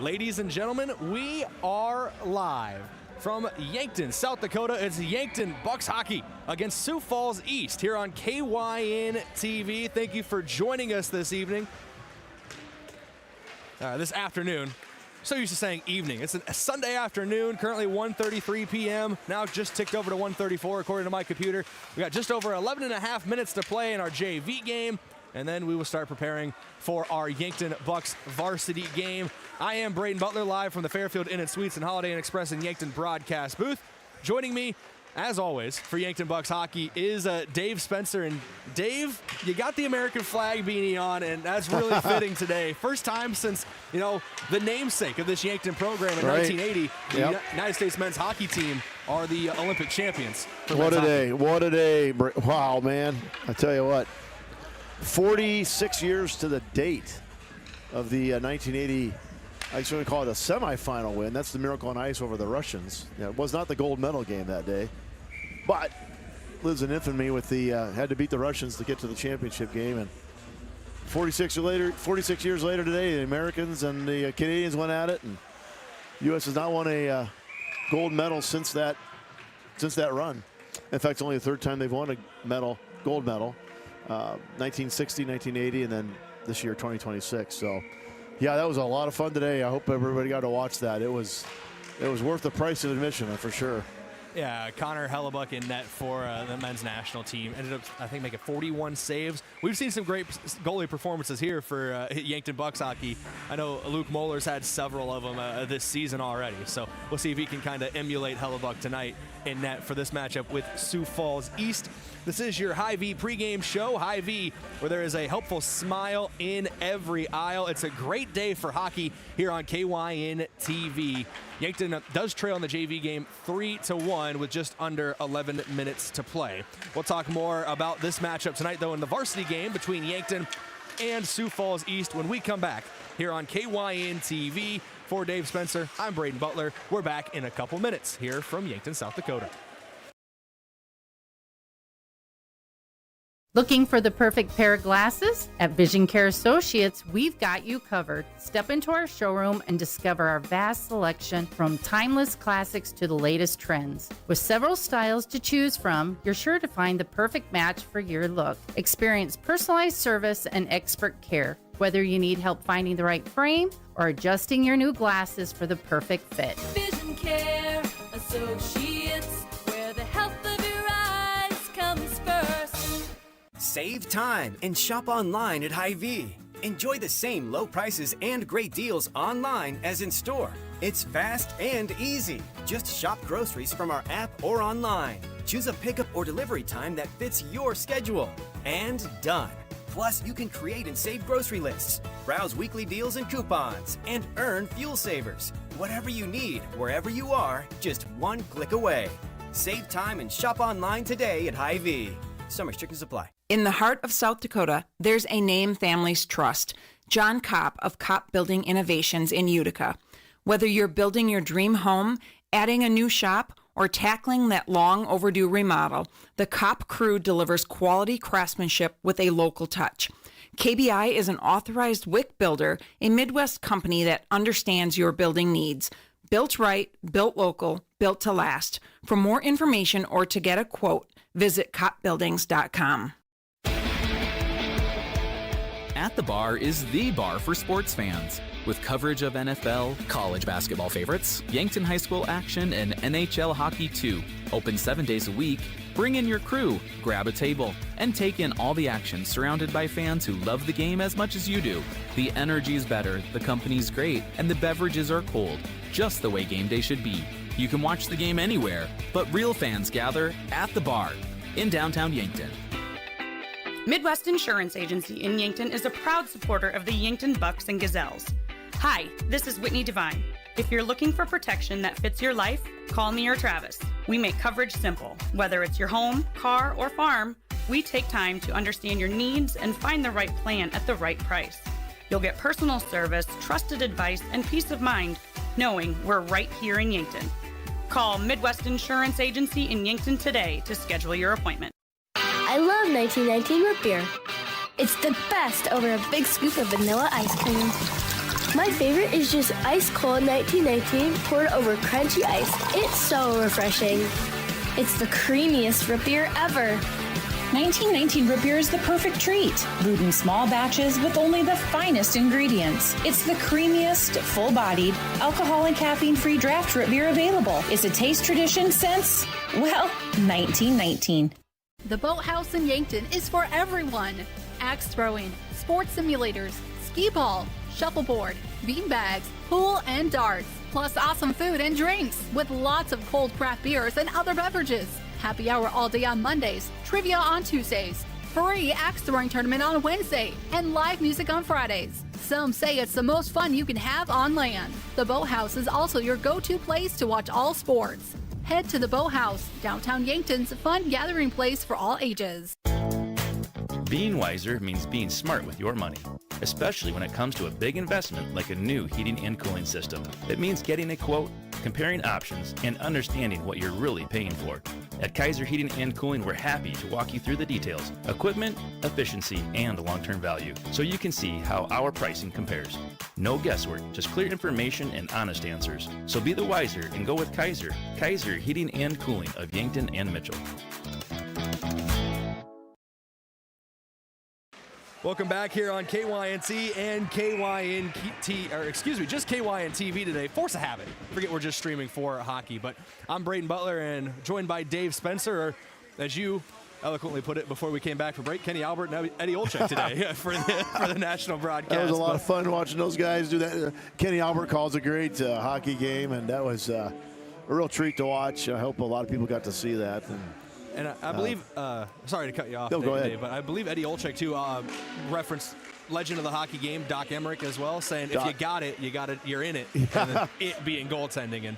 Ladies and gentlemen, we are live from Yankton, South Dakota. It's Yankton Bucks hockey against Sioux Falls East here on KYN TV. Thank you for joining us this evening. This afternoon. So used to saying evening. It's a Sunday afternoon, currently 1:33 p.m. Now just ticked over to 1:34 according to my computer. We got just over 11 and a half minutes to play in our JV game, and then we will start preparing for our Yankton Bucks varsity game. I am Brayden Butler, live from the Fairfield Inn and Suites and Holiday Inn Express in Yankton broadcast booth. Joining me, as always, for Yankton Bucks hockey is Dave Spencer. And Dave, you got the American flag beanie on, and that's really fitting today. First time since, the namesake of this Yankton program in 1980, the United States men's hockey team are the Olympic champions. What a day. What a day. Wow, man. I tell you what, 46 years to the date of the 1980, I just want to call it a semifinal win. That's the Miracle on Ice over the Russians. It was not the gold medal game that day, but lives in infamy with the had to beat the Russians to get to the championship game. And 46 years later today, the Americans and the Canadians went at it, and U.S. has not won a gold medal since that run. In fact, it's only the third time they've won a gold medal. 1960, 1980, and then this year 2026. So yeah, that was a lot of fun today. I hope everybody got to watch that. It was worth the price of admission for sure. Yeah, Connor Hellebuck in net for the men's national team. Ended up, I think, making 41 saves. We've seen some great goalie performances here for Yankton Bucks hockey. I know Luke Moller's had several of them this season already. So we'll see if he can kind of emulate Hellebuck tonight in net for this matchup with Sioux Falls East. This is your Hy-Vee pregame show, Hy-Vee, where there is a helpful smile in every aisle. It's a great day for hockey here on KYN TV. Yankton does trail in the JV game 3-1 with just under 11 minutes to play. We'll talk more about this matchup tonight, though, in the varsity game between Yankton and Sioux Falls East when we come back here on KYN TV. For Dave Spencer, I'm Brayden Butler. We're back in a couple minutes here from Yankton, South Dakota. Looking for the perfect pair of glasses? At Vision Care Associates, we've got you covered. Step into our showroom and discover our vast selection from timeless classics to the latest trends. With several styles to choose from, you're sure to find the perfect match for your look. Experience personalized service and expert care. Whether you need help finding the right frame or adjusting your new glasses for the perfect fit. Vision Care Associates, where the health of your eyes comes first. Save time and shop online at Hy-Vee. Enjoy the same low prices and great deals online as in store. It's fast and easy. Just shop groceries from our app or online. Choose a pickup or delivery time that fits your schedule. And done. Plus, you can create and save grocery lists, browse weekly deals and coupons, and earn fuel savers. Whatever you need, wherever you are, just one click away. Save time and shop online today at Hy-Vee. Some restrictions apply. In the heart of South Dakota, there's a name families trust. John Kopp of Kopp Building Innovations in Utica. Whether you're building your dream home, adding a new shop, or tackling that long overdue remodel, the Kopp crew delivers quality craftsmanship with a local touch. KBI is an authorized WIC builder, a Midwest company that understands your building needs. Built right, built local, built to last. For more information or to get a quote, visit koppbuildings.com. At the Bar is the bar for sports fans. With coverage of NFL, college basketball favorites, Yankton High School action, and NHL hockey too. Open 7 days a week. Bring in your crew, grab a table, and take in all the action surrounded by fans who love the game as much as you do. The energy's better, the company's great, and the beverages are cold, just the way game day should be. You can watch the game anywhere, but real fans gather at the Bar in downtown Yankton. Midwest Insurance Agency in Yankton is a proud supporter of the Yankton Bucks and Gazelles. Hi, this is Whitney Devine. If you're looking for protection that fits your life, call me or Travis. We make coverage simple. Whether it's your home, car, or farm, we take time to understand your needs and find the right plan at the right price. You'll get personal service, trusted advice, and peace of mind knowing we're right here in Yankton. Call Midwest Insurance Agency in Yankton today to schedule your appointment. I love 1919 root beer. It's the best over a big scoop of vanilla ice cream. My favorite is just ice cold 1919 poured over crunchy ice. It's so refreshing. It's the creamiest root beer ever. 1919 root beer is the perfect treat. Brewed in small batches with only the finest ingredients. It's the creamiest, full-bodied, alcohol and caffeine-free draft root beer available. It's a taste tradition since, well, 1919. The Boathouse in Yankton is for everyone. Axe throwing, sports simulators, skee ball, shuffleboard, beanbags, pool, and darts. Plus awesome food and drinks with lots of cold craft beers and other beverages. Happy hour all day on Mondays, trivia on Tuesdays, free axe throwing tournament on Wednesday, and live music on Fridays. Some say it's the most fun you can have on land. The Boathouse is also your go-to place to watch all sports. Head to the Boathouse, downtown Yankton's fun gathering place for all ages. Being wiser means being smart with your money, especially when it comes to a big investment like a new heating and cooling system. It means getting a quote, comparing options, and understanding what you're really paying for. At Kaiser Heating and Cooling, we're happy to walk you through the details, equipment, efficiency, and long-term value, so you can see how our pricing compares. No guesswork, just clear information and honest answers. So be the wiser and go with Kaiser. Kaiser Heating and Cooling of Yankton and Mitchell. Welcome back here on KYNT and just KYN TV today. Force of habit. Forget we're just streaming for hockey, but I'm Brayden Butler and joined by Dave Spencer, or as you eloquently put it before we came back from break, Kenny Albert and Eddie Olczyk today for the national broadcast. That was a lot of fun watching those guys do that. Kenny Albert calls a great hockey game, and that was a real treat to watch. I hope a lot of people got to see that. And I believe, sorry to cut you off, no, go ahead. Dave, but I believe Eddie Olczyk, too, referenced legend of the hockey game, Doc Emmerich, as well, saying if you got it, you're in it, and then it being goaltending. And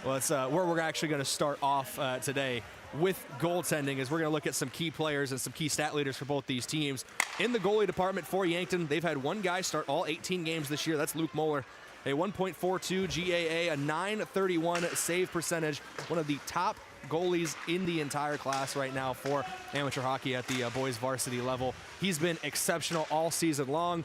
well, it's where we're actually going to start off today with goaltending, is we're going to look at some key players and some key stat leaders for both these teams. In the goalie department for Yankton, they've had one guy start all 18 games this year. That's Luke Moeller. A 1.42 GAA, a 931 save percentage, one of the top goalies in the entire class right now for amateur hockey at the boys varsity level. He's been exceptional all season long.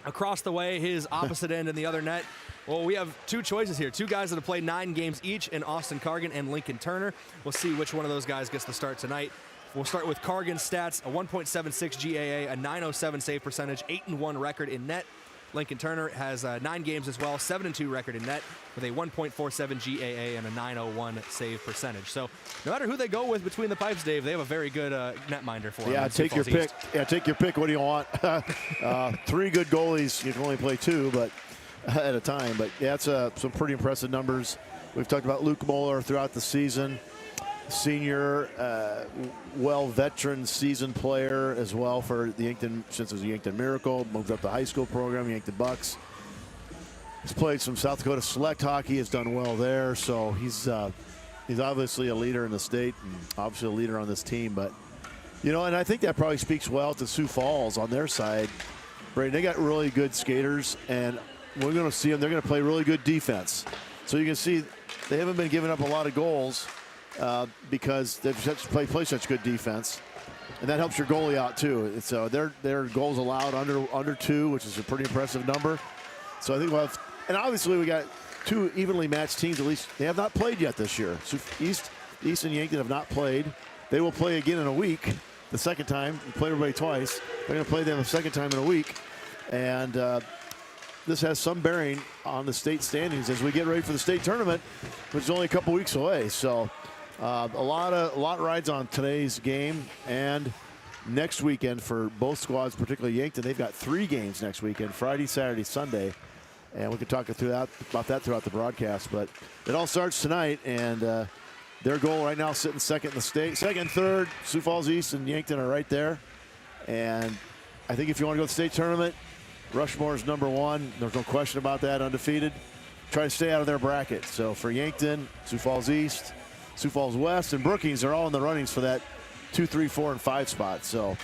Across the way, his opposite end in the other net, well, we have two choices here. Two guys that have played 9 games each in Austin Cargan and Lincoln Turner. We'll see which one of those guys gets the start tonight. We'll start with Cargan's stats, a 1.76 GAA, a 907 save percentage, 8-1 record in net. Lincoln Turner has 9 games as well, 7-2 record in net with a 1.47 GAA and a 901 save percentage. So no matter who they go with between the pipes, Dave, they have a very good netminder for them. Yeah, take your pick. Yeah, take your pick. What do you want? 3 good goalies. You can only play 2, but at a time. But yeah, it's some pretty impressive numbers. We've talked about Luke Moeller throughout the season. Senior, veteran seasoned player as well for the Yankton, since it was the Yankton Miracle, moved up the high school program, Yankton Bucks. He's played some South Dakota select hockey, has done well there, so he's obviously a leader in the state and obviously a leader on this team. But, and I think that probably speaks well to Sioux Falls on their side. Brayden, they got really good skaters, and we're going to see them. They're going to play really good defense. So you can see they haven't been giving up a lot of goals. Because they've play such good defense, and that helps your goalie out too. So their goals allowed under 2, which is a pretty impressive number. So I think we'll have, and obviously we got 2 evenly matched teams. At least they have not played yet this year. So East and Yankton have not played. They will play again in a week. The second time, we play everybody twice. They're going to play them the second time in a week, and this has some bearing on the state standings as we get ready for the state tournament, which is only a couple weeks away. So. A lot rides on today's game and next weekend for both squads, particularly Yankton. They've got 3 games next weekend, Friday, Saturday, Sunday, and we can talk about that throughout the broadcast. But it all starts tonight, and their goal right now sitting second in the state. Second, third, Sioux Falls East and Yankton are right there. And I think if you want to go to the state tournament, Rushmore is number 1. There's no question about that, undefeated. Try to stay out of their bracket. So for Yankton, Sioux Falls East, Sioux Falls West, and Brookings are all in the runnings for that 2, 3, 4, and 5 spot. So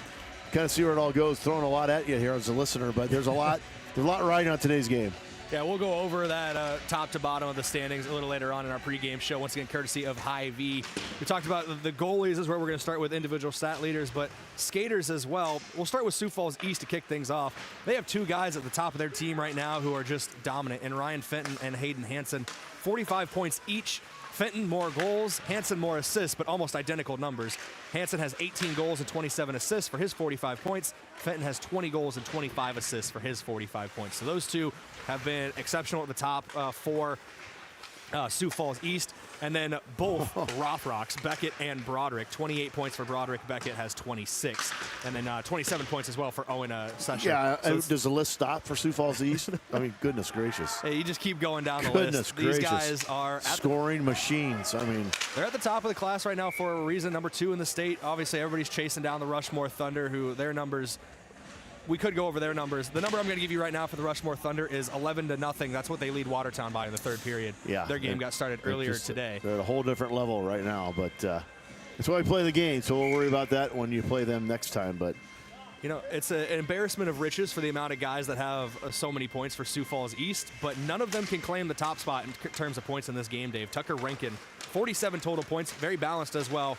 kind of see where it all goes. Throwing a lot at you here as a listener, but there's a lot riding on today's game. Yeah, we'll go over that top to bottom of the standings a little later on in our pregame show. Once again, courtesy of Hy-Vee. We talked about the goalies is where we're going to start with individual stat leaders, but skaters as well. We'll start with Sioux Falls East to kick things off. They have 2 guys at the top of their team right now who are just dominant, and Ryan Fenton and Hayden Hansen. 45 points each. Fenton more goals, Hansen more assists, but almost identical numbers. Hansen has 18 goals and 27 assists for his 45 points. Fenton has 20 goals and 25 assists for his 45 points. So those two have been exceptional at the top for Sioux Falls East. And then both Rothrocks, Beckett and Broderick. 28 points for Broderick. Beckett has 26. And then 27 points as well for Owen Session. Yeah, so does the list stop for Sioux Falls East? I mean, goodness gracious. Hey, you just keep going down the Goodness list. gracious. These guys are scoring machines. I mean, they're at the top of the class right now for a reason. Number 2 in the state. Obviously, everybody's chasing down the Rushmore Thunder, who their numbers, we could go over their numbers. The number I'm going to give you right now for the Rushmore Thunder is 11-0. That's what they lead Watertown by in the 3rd period. Yeah, their game got started earlier today. They're at a whole different level right now, but that's why we play the game. So we'll worry about that when you play them next time. But you know, it's an embarrassment of riches for the amount of guys that have so many points for Sioux Falls East, but none of them can claim the top spot in terms of points in this game, Dave. Tucker Rankin, 47 total points, very balanced as well.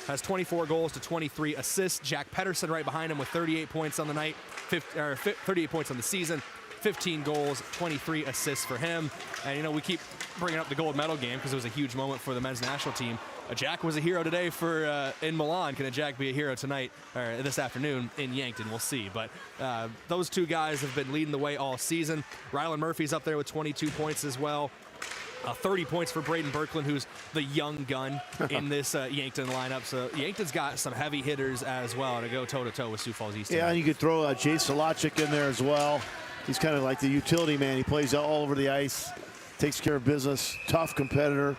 Has 24 goals to 23 assists. Jack Pedersen right behind him with 38 points on the night, 38 points on the season, 15 goals, 23 assists for him. And, you know, we keep bringing up the gold medal game because it was a huge moment for the men's national team. Jack was a hero today for in Milan. Can a Jack be a hero tonight or this afternoon in Yankton? We'll see. But those 2 guys have been leading the way all season. Rylan Murphy's up there with 22 points as well. 30 points for Brayden Berkland, who's the young gun in this Yankton lineup. So Yankton's got some heavy hitters as well to go toe-to-toe with Sioux Falls East. Yeah, and you could throw Jay Solachik in there as well. He's kind of like the utility man. He plays all over the ice, takes care of business, tough competitor.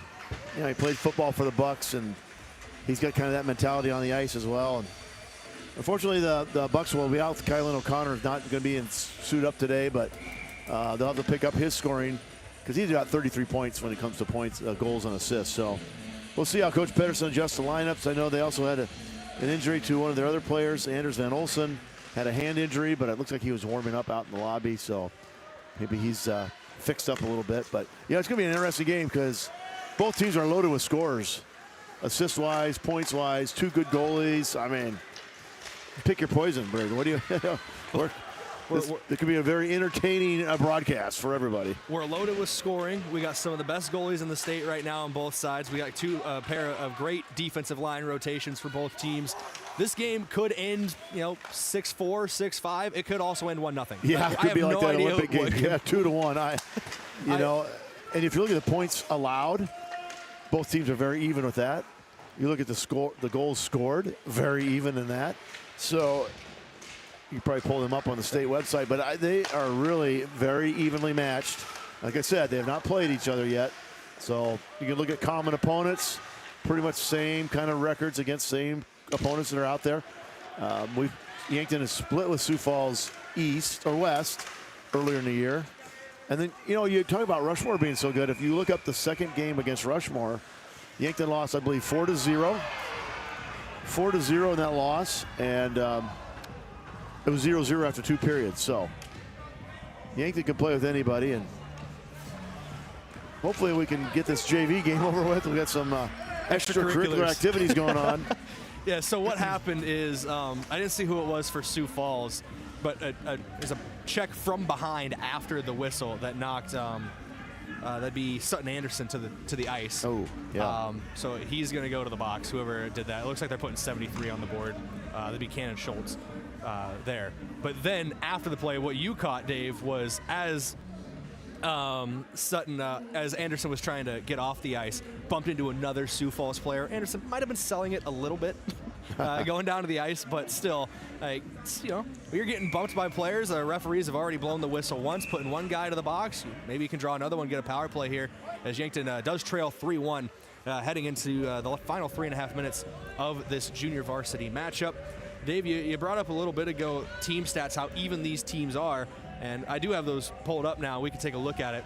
You know, he played football for the Bucks, and he's got kind of that mentality on the ice as well. And unfortunately, the Bucks will be out. Kylan O'Connor is not going to be in suit up today, but they'll have to pick up his scoring, because he's got 33 points when it comes to points, goals, and assists. So we'll see how Coach Pedersen adjusts the lineups. I know they also had an injury to one of their other players. Anders Van Olsen had a hand injury, but it looks like he was warming up out in the lobby. So maybe he's fixed up a little bit. But, yeah, it's going to be an interesting game because both teams are loaded with scorers. Assist-wise, points-wise, 2 good goalies. I mean, pick your poison, Brayden. What do you it could be a very entertaining broadcast for everybody. We're loaded with scoring. We got some of the best goalies in the state right now on both sides. We got 2 pair of great defensive line rotations for both teams. This game could end, 6-4, 6-5. It could also end 1-0. Yeah, it could be like that Olympic game. Yeah, 2-1. And if you look at the points allowed, both teams are very even with that. You look at the goals scored, very even in that. So you probably pull them up on the state website, but they are really very evenly matched. Like I said, they have not played each other yet. So you can look at common opponents, pretty much same kind of records against same opponents that are out there. Yankton is split with Sioux Falls East or West earlier in the year. And then, you talk about Rushmore being so good. If you look up the second game against Rushmore, Yankton lost, I believe, 4-0. 4-0 in that loss. And it was 0-0 after 2 periods. So Yankton can play with anybody, and hopefully we can get this JV game over with. We've got some extracurricular activities going on. Yeah, so what happened is I didn't see who it was for Sioux Falls, but there's a check from behind after the whistle that knocked that'd be Sutton Anderson to the ice. Oh, yeah. So he's going to go to the box, whoever did that. It looks like they're putting 73 on the board. That'd be Cannon Schultz there. But then after the play, what you caught, Dave, was as Sutton, as Anderson was trying to get off the ice, bumped into another Sioux Falls player. Anderson might have been selling it a little bit going down to the ice, but still, when you're getting bumped by players, referees have already blown the whistle once, putting one guy to the box. Maybe you can draw another one, get a power play here, as Yankton does trail 3-1 heading into the final 3.5 minutes of this junior varsity matchup. Dave, you brought up a little bit ago team stats, how even these teams are, and I do have those pulled up now. We can take a look at it.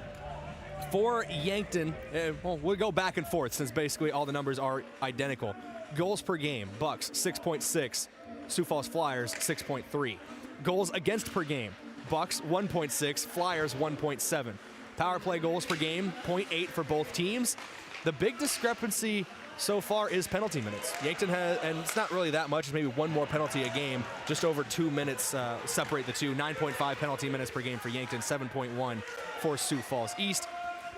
For Yankton, we'll go back and forth since basically all the numbers are identical. Goals per game, Bucks 6.6, Sioux Falls Flyers 6.3. Goals against per game, Bucks 1.6, Flyers 1.7. Power play goals per game, 0.8 for both teams. The big discrepancy so far is penalty minutes. Yankton has, and it's not really that much, it's maybe one more penalty a game, just over 2 minutes separate the two. 9.5 penalty minutes per game for Yankton, 7.1 for Sioux Falls East.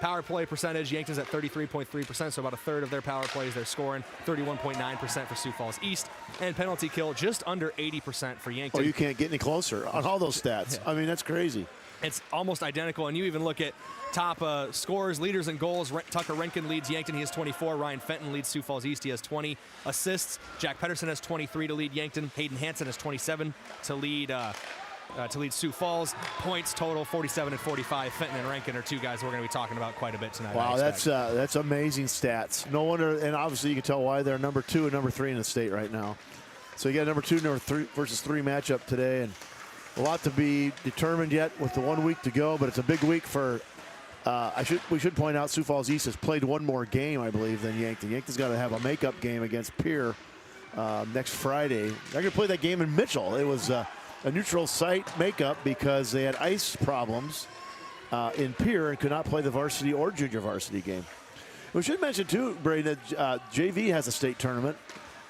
Power play percentage, Yankton's at 33.3%, so about a third of their power plays they're scoring, 31.9% for Sioux Falls East. And penalty kill, just under 80% for Yankton. Oh, you can't get any closer on all those stats. Yeah. I mean, that's crazy. It's almost identical, and you even look at top scorers, leaders in goals. Tucker Renkin leads Yankton, he has 24. Ryan Fenton leads Sioux Falls East, he has 20. Assists, Jack Pedersen has 23 to lead Yankton. Hayden Hansen has 27 to lead Sioux Falls. Points total, 47 and 45. Fenton and Renkin are two guys we're going to be talking about quite a bit tonight. Wow, that's amazing stats. No wonder, and obviously you can tell why they're number 2 and number 3 in the state right now. So you got number 2, number 3 versus 3 matchup today, and a lot to be determined yet with the 1 week to go, but it's a big week for, we should point out Sioux Falls East has played one more game, I believe, than Yankton. Yankton's got to have a makeup game against Pierre next Friday. They're going to play that game in Mitchell. It was a neutral site makeup because they had ice problems in Pierre and could not play the varsity or junior varsity game. We should mention, too, Brayden, that JV has a state tournament,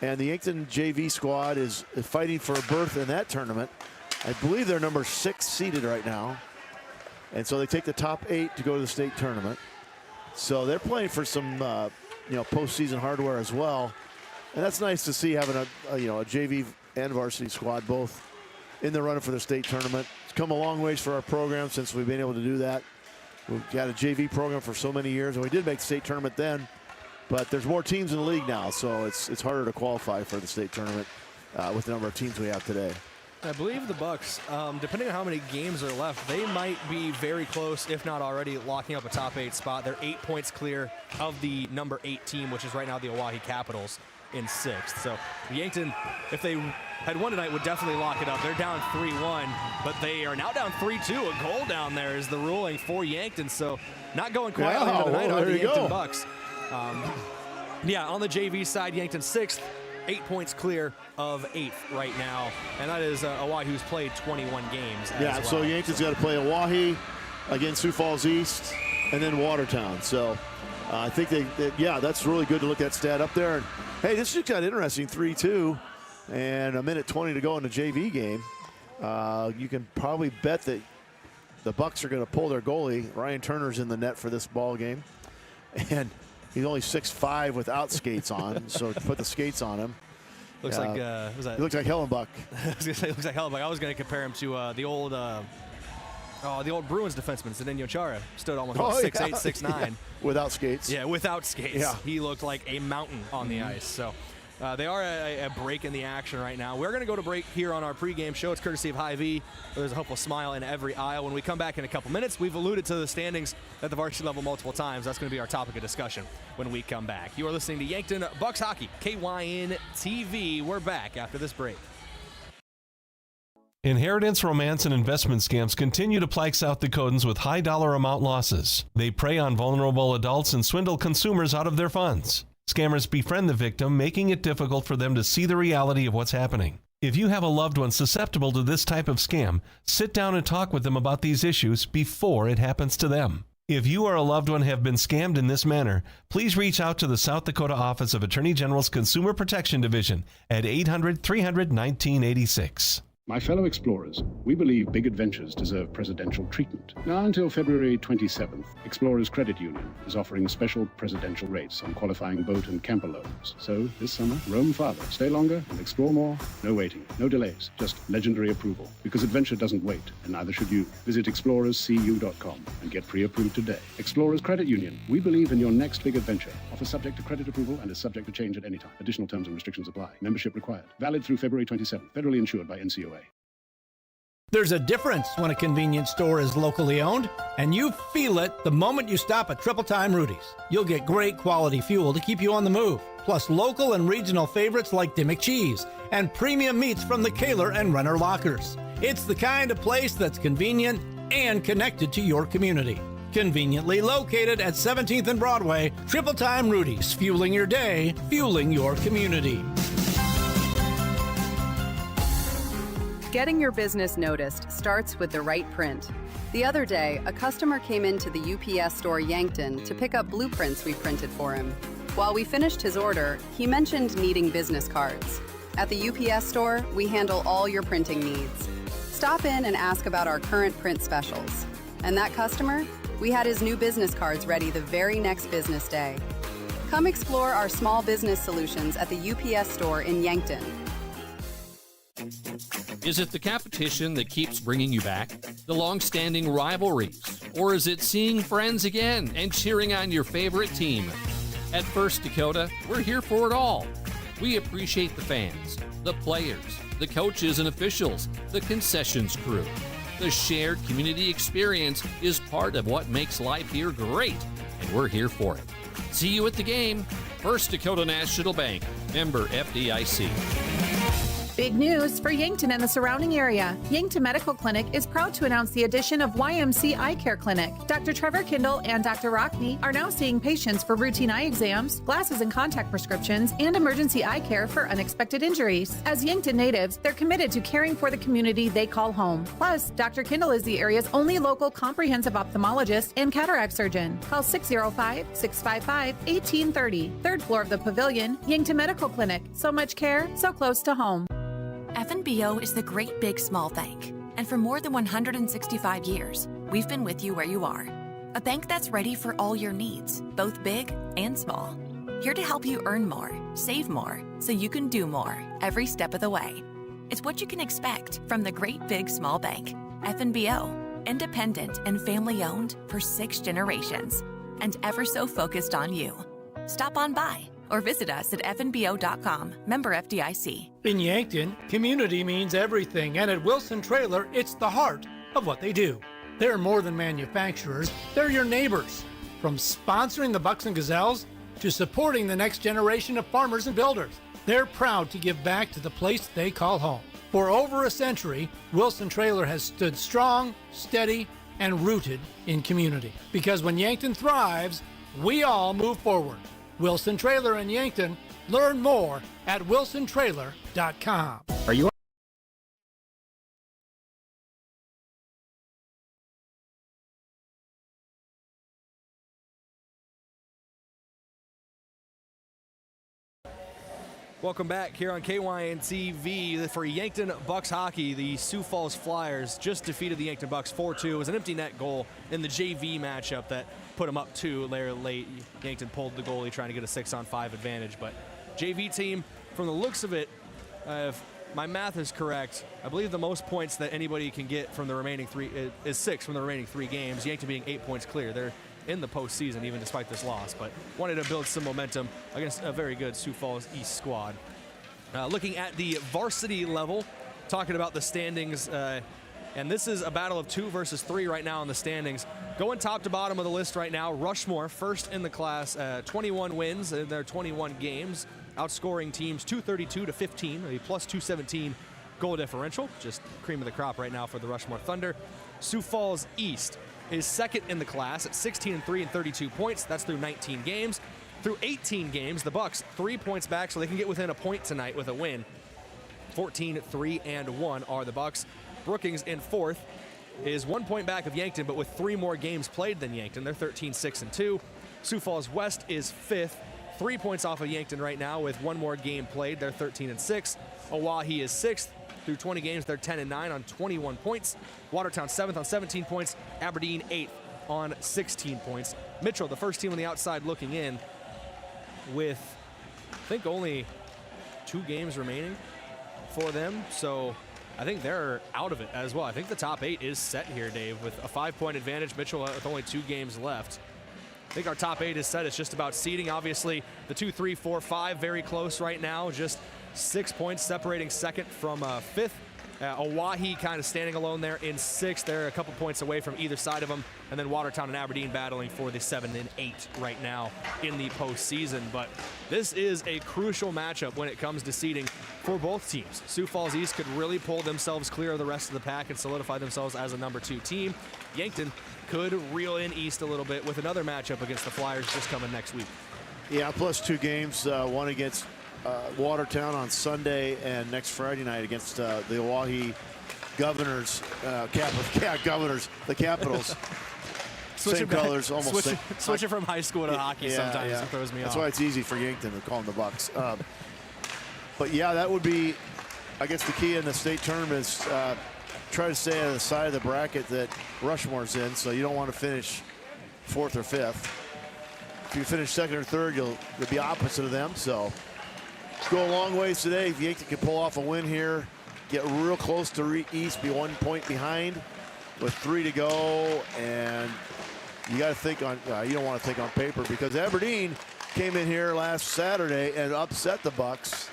and the Yankton JV squad is fighting for a berth in that tournament. I believe they're number 6 seeded right now. And so they take the top 8 to go to the state tournament. So they're playing for some, postseason hardware as well. And that's nice to see having a JV and varsity squad both in the running for the state tournament. It's come a long ways for our program since we've been able to do that. We've got a JV program for so many years, and we did make the state tournament then. But there's more teams in the league now, so it's harder to qualify for the state tournament with the number of teams we have today. I believe the Bucks, depending on how many games are left, they might be very close, if not already, locking up a top 8 spot. They're 8 points clear of the number 8 team, which is right now the Oahe Capitals in 6th. So Yankton, if they had won tonight, would definitely lock it up. They're down 3-1, but they are now down 3-2. A goal down there is the ruling for Yankton. So not going quietly into the night on the Yankton Bucks. On the JV side, Yankton 6th. 8 points clear of 8th right now, and that is Oahe, who's played 21 games. Yeah, well. so Yankton's got to play Oahe, against Sioux Falls East, and then Watertown. So I think that's really good to look at stat up there. And hey, this just got interesting, 3-2, and a minute 20 to go in the JV game. You can probably bet that the Bucks are going to pull their goalie. Ryan Turner's in the net for this ball game, and he's only 6'5" without skates on, so put the skates on him. Looks like he looks like Hellenbuck. I was gonna say, looks like Hellenbuck. I was going to compare him to the old Bruins defenseman, Zdeno Chara. Stood almost 6'8", 6'9". Yeah. Without skates. Yeah, without skates. Yeah. He looked like a mountain on the ice. So they are a break in the action right now. We're going to go to break here on our pregame show. It's courtesy of Hy-Vee. There's a hopeful smile in every aisle. When we come back in a couple minutes, we've alluded to the standings at the varsity level multiple times. That's going to be our topic of discussion when we come back. You are listening to Yankton Bucks Hockey, KYN TV. We're back after this break. Inheritance, romance, and investment scams continue to plague South Dakotans with high dollar amount losses. They prey on vulnerable adults and swindle consumers out of their funds. Scammers befriend the victim, making it difficult for them to see the reality of what's happening. If you have a loved one susceptible to this type of scam, sit down and talk with them about these issues before it happens to them. If you or a loved one have been scammed in this manner, please reach out to the South Dakota Office of Attorney General's Consumer Protection Division at 800-300-1986. My fellow explorers, we believe big adventures deserve presidential treatment. Now until February 27th, Explorers Credit Union is offering special presidential rates on qualifying boat and camper loans. So this summer, roam farther, stay longer, and explore more. No waiting, no delays, just legendary approval. Because adventure doesn't wait, and neither should you. Visit explorerscu.com and get pre-approved today. Explorers Credit Union, we believe in your next big adventure. Offer subject to credit approval and is subject to change at any time. Additional terms and restrictions apply. Membership required. Valid through February 27th. Federally insured by NCOA. There's a difference when a convenience store is locally owned, and you feel it the moment you stop at Triple Time Rudy's. You'll get great quality fuel to keep you on the move, plus local and regional favorites like Dimmick Cheese and premium meats from the Kaler and Renner Lockers. It's the kind of place that's convenient and connected to your community. Conveniently located at 17th and Broadway, Triple Time Rudy's, fueling your day, fueling your community. Getting your business noticed starts with the right print. The other day, a customer came into the UPS store Yankton to pick up blueprints we printed for him. While we finished his order, he mentioned needing business cards. At the UPS store, we handle all your printing needs. Stop in and ask about our current print specials. And that customer? We had his new business cards ready the very next business day. Come explore our small business solutions at the UPS store in Yankton. Is it the competition that keeps bringing you back? The long-standing rivalries? Or is it seeing friends again and cheering on your favorite team? At First Dakota, we're here for it all. We appreciate the fans, the players, the coaches and officials, the concessions crew. The shared community experience is part of what makes life here great, and we're here for it. See you at the game. First Dakota National Bank, member FDIC. Big news for Yankton and the surrounding area. Yankton Medical Clinic is proud to announce the addition of YMC Eye Care Clinic. Dr. Trevor Kindle and Dr. Rockney are now seeing patients for routine eye exams, glasses and contact prescriptions, and emergency eye care for unexpected injuries. As Yankton natives, they're committed to caring for the community they call home. Plus, Dr. Kindle is the area's only local comprehensive ophthalmologist and cataract surgeon. Call 605-655-1830. Third floor of the Pavilion, Yankton Medical Clinic. So much care, so close to home. FNBO is the great big small bank, and for more than 165 years, we've been with you where you are. A bank that's ready for all your needs, both big and small. Here to help you earn more, save more, so you can do more every step of the way. It's what you can expect from the great big small bank. FNBO, independent and family owned for 6 generations, and ever so focused on you. Stop on by or visit us at fnbo.com, member FDIC. In Yankton, community means everything, and at Wilson Trailer, it's the heart of what they do. They're more than manufacturers, they're your neighbors. From sponsoring the Bucks and Gazelles to supporting the next generation of farmers and builders, they're proud to give back to the place they call home. For over a century, Wilson Trailer has stood strong, steady, and rooted in community. Because when Yankton thrives, we all move forward. Wilson Trailer in Yankton. Learn more at wilsontrailer.com. Are you Welcome back here on KYN-TV for Yankton Bucks hockey. The Sioux Falls Flyers just defeated the Yankton Bucks 4-2. It was an empty net goal in the JV matchup that put them up 2 there late. Yankton pulled the goalie trying to get a 6-on-5 advantage, but JV team, from the looks of it, if my math is correct, I believe the most points that anybody can get from the remaining 3 is 6 from the remaining 3 games. Yankton being 8 points clear. They're in the postseason even despite this loss, but wanted to build some momentum against a very good Sioux Falls East squad. Looking at the varsity level, talking about the standings, and this is a battle of 2 versus 3 right now in the standings. Going top to bottom of the list right now, Rushmore, first in the class, 21 wins in their 21 games, outscoring teams 232-15, a plus 217 goal differential. Just cream of the crop right now for the Rushmore Thunder. Sioux Falls East is second in the class at 16-3 and 32 points. That's through 19 games. Through 18 games, the Bucks 3 points back, so they can get within a point tonight with a win. 14-3 and 1 are the Bucks. Brookings in 4th is 1 point back of Yankton, but with 3 more games played than Yankton. They're 13-6 and 2. Sioux Falls West is 5th, 3 points off of Yankton right now with 1 more game played. They're 13-6. Oahe is 6th. Through 20 games, they're 10-9 on 21 points. Watertown 7th on 17 points. Aberdeen 8th on 16 points. Mitchell, the first team on the outside looking in, with I think only 2 games remaining for them. So I think they're out of it as well. I think the top 8 is set here, Dave, with a 5-point advantage. Mitchell with only 2 games left. I think our top 8 is set. It's just about seeding. Obviously, the 2, 3, 4, 5 very close right now. Just 6 points separating second from 5th. Oahe kind of standing alone there in 6th. They're a couple points away from either side of them. And then Watertown and Aberdeen battling for the 7 and 8 right now in the postseason. But this is a crucial matchup when it comes to seeding for both teams. Sioux Falls East could really pull themselves clear of the rest of the pack and solidify themselves as a number 2 team. Yankton could reel in East a little bit with another matchup against the Flyers just coming next week. Yeah, plus 2 games, one against Watertown on Sunday and next Friday night against the Oahe Governors, Governors, the Capitals. Same colors, almost. Switching from high school to hockey sometimes it throws me off. That's why it's easy for Yankton to call them the Bucks. But yeah, that would be, I guess, the key in the state tournament is try to stay on the side of the bracket that Rushmore's in. So you don't want to finish 4th or 5th. If you finish 2nd or 3rd, you'll be opposite of them. So go a long ways today. If Yankton can pull off a win here, get real close to East, be 1 point behind with 3 to go, and you got to think on, you don't want to think on paper because Aberdeen came in here last Saturday and upset the Bucks,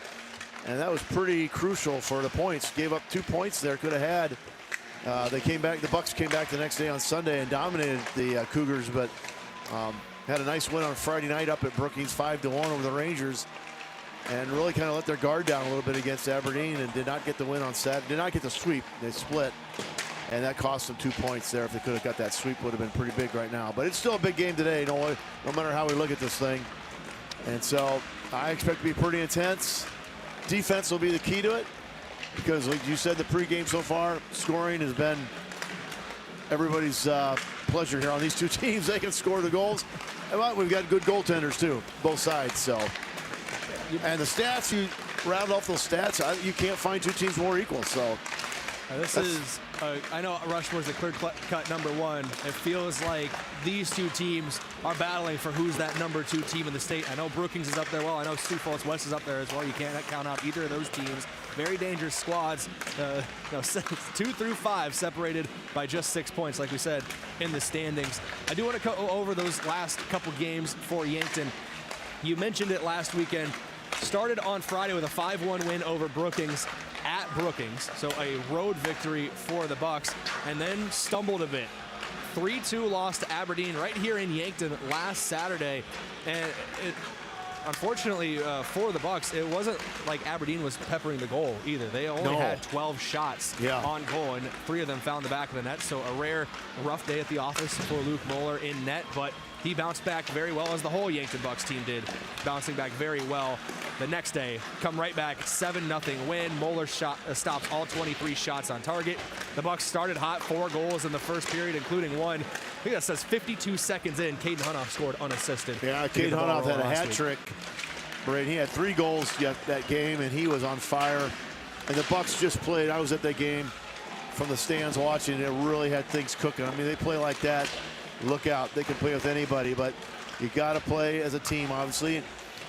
and that was pretty crucial for the points. Gave up 2 points there, could have had. They came back, the Bucks came back the next day on Sunday and dominated the Cougars, but had a nice win on Friday night up at Brookings, 5-1 over the Rangers, and really kind of let their guard down a little bit against Aberdeen and did not get the win on Saturday, did not get the sweep. They split. And that cost them 2 points there. If they could have got that sweep, would have been pretty big right now. But it's still a big game today, no matter how we look at this thing. And so I expect to be pretty intense. Defense will be the key to it because, like you said, the pregame so far, scoring has been everybody's pleasure here on these two teams. They can score the goals. And we've got good goaltenders, too, both sides. So, and the stats, you round off those stats, you can't find two teams more equal. So this is, I know Rushmore's the clear-cut number 1. It feels like these two teams are battling for who's that number 2 team in the state. I know Brookings is up there well. I know Sioux Falls West is up there as well. You can't count out either of those teams. Very dangerous squads. 2 through 5 separated by just 6 points, like we said, in the standings. I do want to go over those last couple games for Yankton. You mentioned it last weekend. Started on Friday with a 5-1 win over Brookings at Brookings, so a road victory for the Bucks, and then stumbled a bit. 3-2 loss to Aberdeen right here in Yankton last Saturday, and unfortunately for the Bucks, it wasn't like Aberdeen was peppering the goal either. They only had 12 shots on goal, and 3 of them found the back of the net, so a rare rough day at the office for Luke Moeller in net, but he bounced back very well, as the whole Yankton Bucks team did, bouncing back very well. The next day, come right back, 7-0 win. Moeller stops all 23 shots on target. The Bucks started hot, 4 goals in the first period, including one. I think that says 52 seconds in, Caden Hunoff scored unassisted. Yeah, Caden Hunoff had a hat trick. Brayden, he had 3 goals that game, and he was on fire. And the Bucks just played. I was at that game from the stands watching. It really had things cooking. I mean, they play like that. Look out, they can play with anybody, but you got to play as a team, obviously.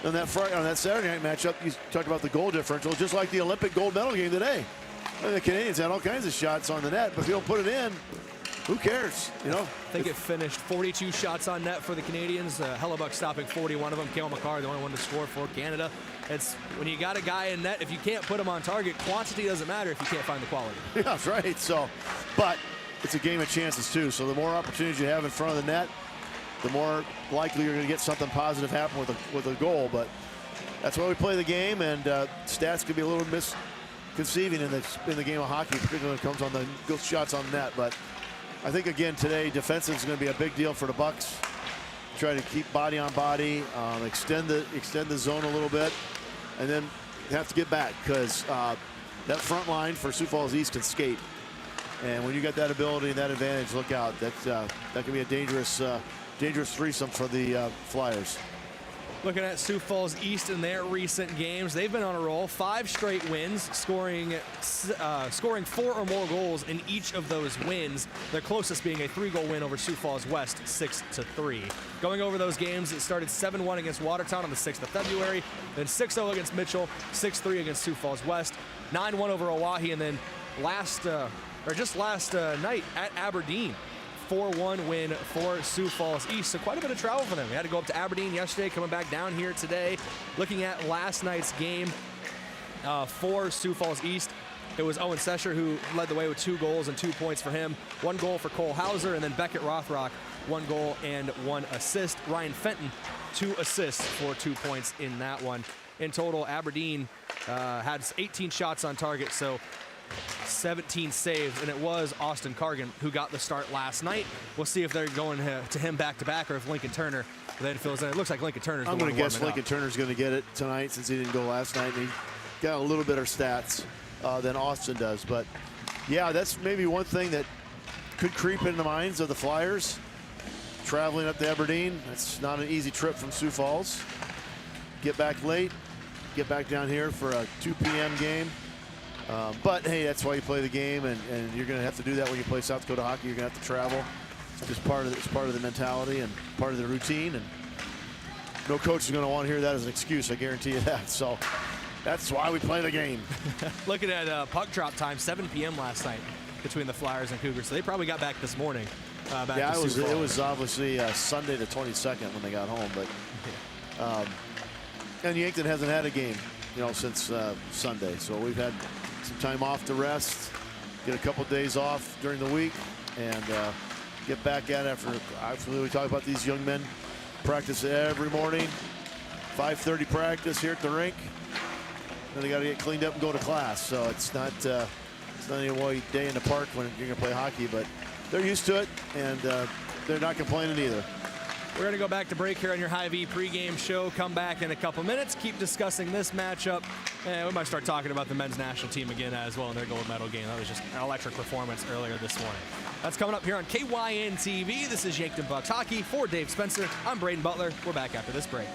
On that Saturday night matchup, you talked about the goal differential, just like the Olympic gold medal game today. I mean, the Canadians had all kinds of shots on the net, but if you don't put it in, who cares? You know. I think it finished 42 shots on net for the Canadians. Hellebuck stopping 41 of them. Cale McCarr, the only one to score for Canada. It's when you got a guy in net, if you can't put him on target, quantity doesn't matter if you can't find the quality. Yeah, that's right. So, but it's a game of chances too. So the more opportunities you have in front of the net, the more likely you're going to get something positive happen with a goal. But that's why we play the game, and stats can be a little misconceiving in the game of hockey, particularly when it comes on the shots on net. But I think again today, defensive is going to be a big deal for the Bucks. Try to keep body on body, extend the zone a little bit, and then have to get back because that front line for Sioux Falls East can skate. And when you got that ability and that advantage, look out. That can be a dangerous threesome for the Flyers. Looking at Sioux Falls East in their recent games, they've been on a roll. 5 straight wins, scoring 4 or more goals in each of those wins. Their closest being a 3-goal win over Sioux Falls West, 6-3. Going over those games, it started 7-1 against Watertown on the 6th of February, then 6-0 against Mitchell, 6-3 against Sioux Falls West, 9-1 over Oahe, and then last night at Aberdeen, 4-1 win for Sioux Falls East. So quite a bit of travel for them. They had to go up to Aberdeen yesterday, coming back down here today. Looking at last night's game for Sioux Falls East, it was Owen Sesher who led the way with 2 goals and 2 points for him. 1 goal for Cole Hauser, and then Beckett Rothrock, 1 goal and 1 assist. Ryan Fenton, 2 assists for 2 points in that one. In total, Aberdeen had 18 shots on target, so 17 saves, and it was Austin Cargan who got the start last night. We'll see if they're going to him back-to-back or if Lincoln Turner then fills in. It looks like Lincoln Turner's the one. I'm going to guess Lincoln Turner's going to get it tonight since he didn't go last night. And he got a little better stats than Austin does, but Yeah, that's maybe one thing that could creep in the minds of the Flyers. Traveling up to Aberdeen, it's not an easy trip from Sioux Falls. Get back late, get back down here for a 2 p.m. game. But hey, that's why you play the game, and you're going to have to do that when you play South Dakota hockey. You're going to have to travel. It's just part of the mentality and part of the routine. And no coach is going to want to hear that as an excuse. I guarantee you that. So that's why we play the game. Looking at puck drop time, 7 p.m. last night between the Flyers and Cougars. So they probably got back this morning. Yeah, it was obviously Sunday the 22nd when they got home, but and Yankton hasn't had a game, since Sunday. So we've had some time off to rest, get a couple days off during the week, and get back at it after we talk about these young men practice every morning, 5:30 practice here at the rink. Then they got to get cleaned up and go to class. So it's not any day in the park when you're going to play hockey, but they're used to it, and they're not complaining either. We're going to go back to break here on your Hy-Vee pregame show. Come back in a couple minutes. Keep discussing this matchup. And we might start talking about the men's national team again as well in their gold medal game. That was just an electric performance earlier this morning. That's coming up here on KYN TV. This is Yankton Bucks Hockey. For Dave Spencer, I'm Brayden Butler. We're back after this break.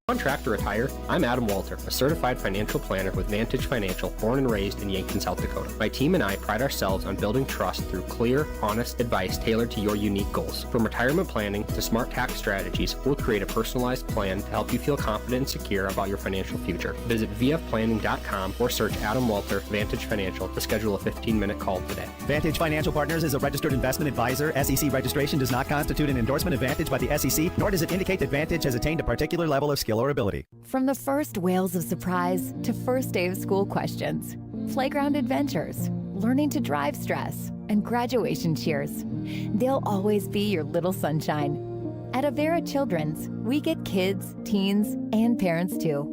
On track to retire? I'm Adam Walter, a certified financial planner with Vantage Financial, born and raised in Yankton, South Dakota. My team and I pride ourselves on building trust through clear, honest advice tailored to your unique goals. From retirement planning to smart tax strategies, we'll create a personalized plan to help you feel confident and secure about your financial future. Visit vfplanning.com or search Adam Walter Vantage Financial to schedule a 15-minute call today. Vantage Financial Partners is a registered investment advisor. SEC registration does not constitute an endorsement of Vantage by the SEC, nor does it indicate that Vantage has attained a particular level of skill or ability. From the first wails of surprise to first day of school questions, playground adventures, learning to drive stress, and graduation cheers, they'll always be your little sunshine. At Avera Children's, we get kids, teens, and parents too.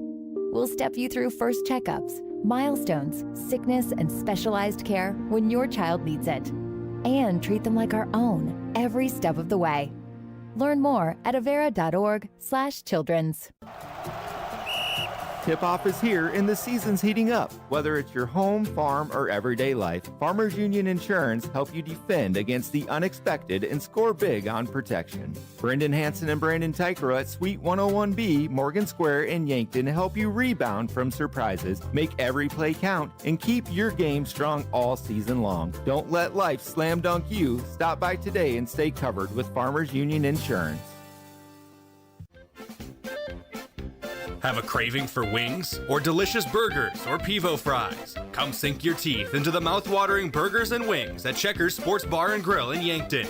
We'll step you through first checkups, milestones, sickness, and specialized care when your child needs it, and treat them like our own every step of the way. Learn more at avera.org/children's. Tip-off is here and the season's heating up. Whether it's your home, farm, or everyday life, Farmers Union Insurance help you defend against the unexpected and score big on protection. Brendan Hansen and Brandon Tykero at Suite 101B, Morgan Square in Yankton help you rebound from surprises, make every play count, and keep your game strong all season long. Don't let life slam dunk you. Stop by today and stay covered with Farmers Union Insurance. Have a craving for wings or delicious burgers or pivo fries? Come sink your teeth into the mouth-watering burgers and wings at Checkers Sports Bar and Grill in Yankton.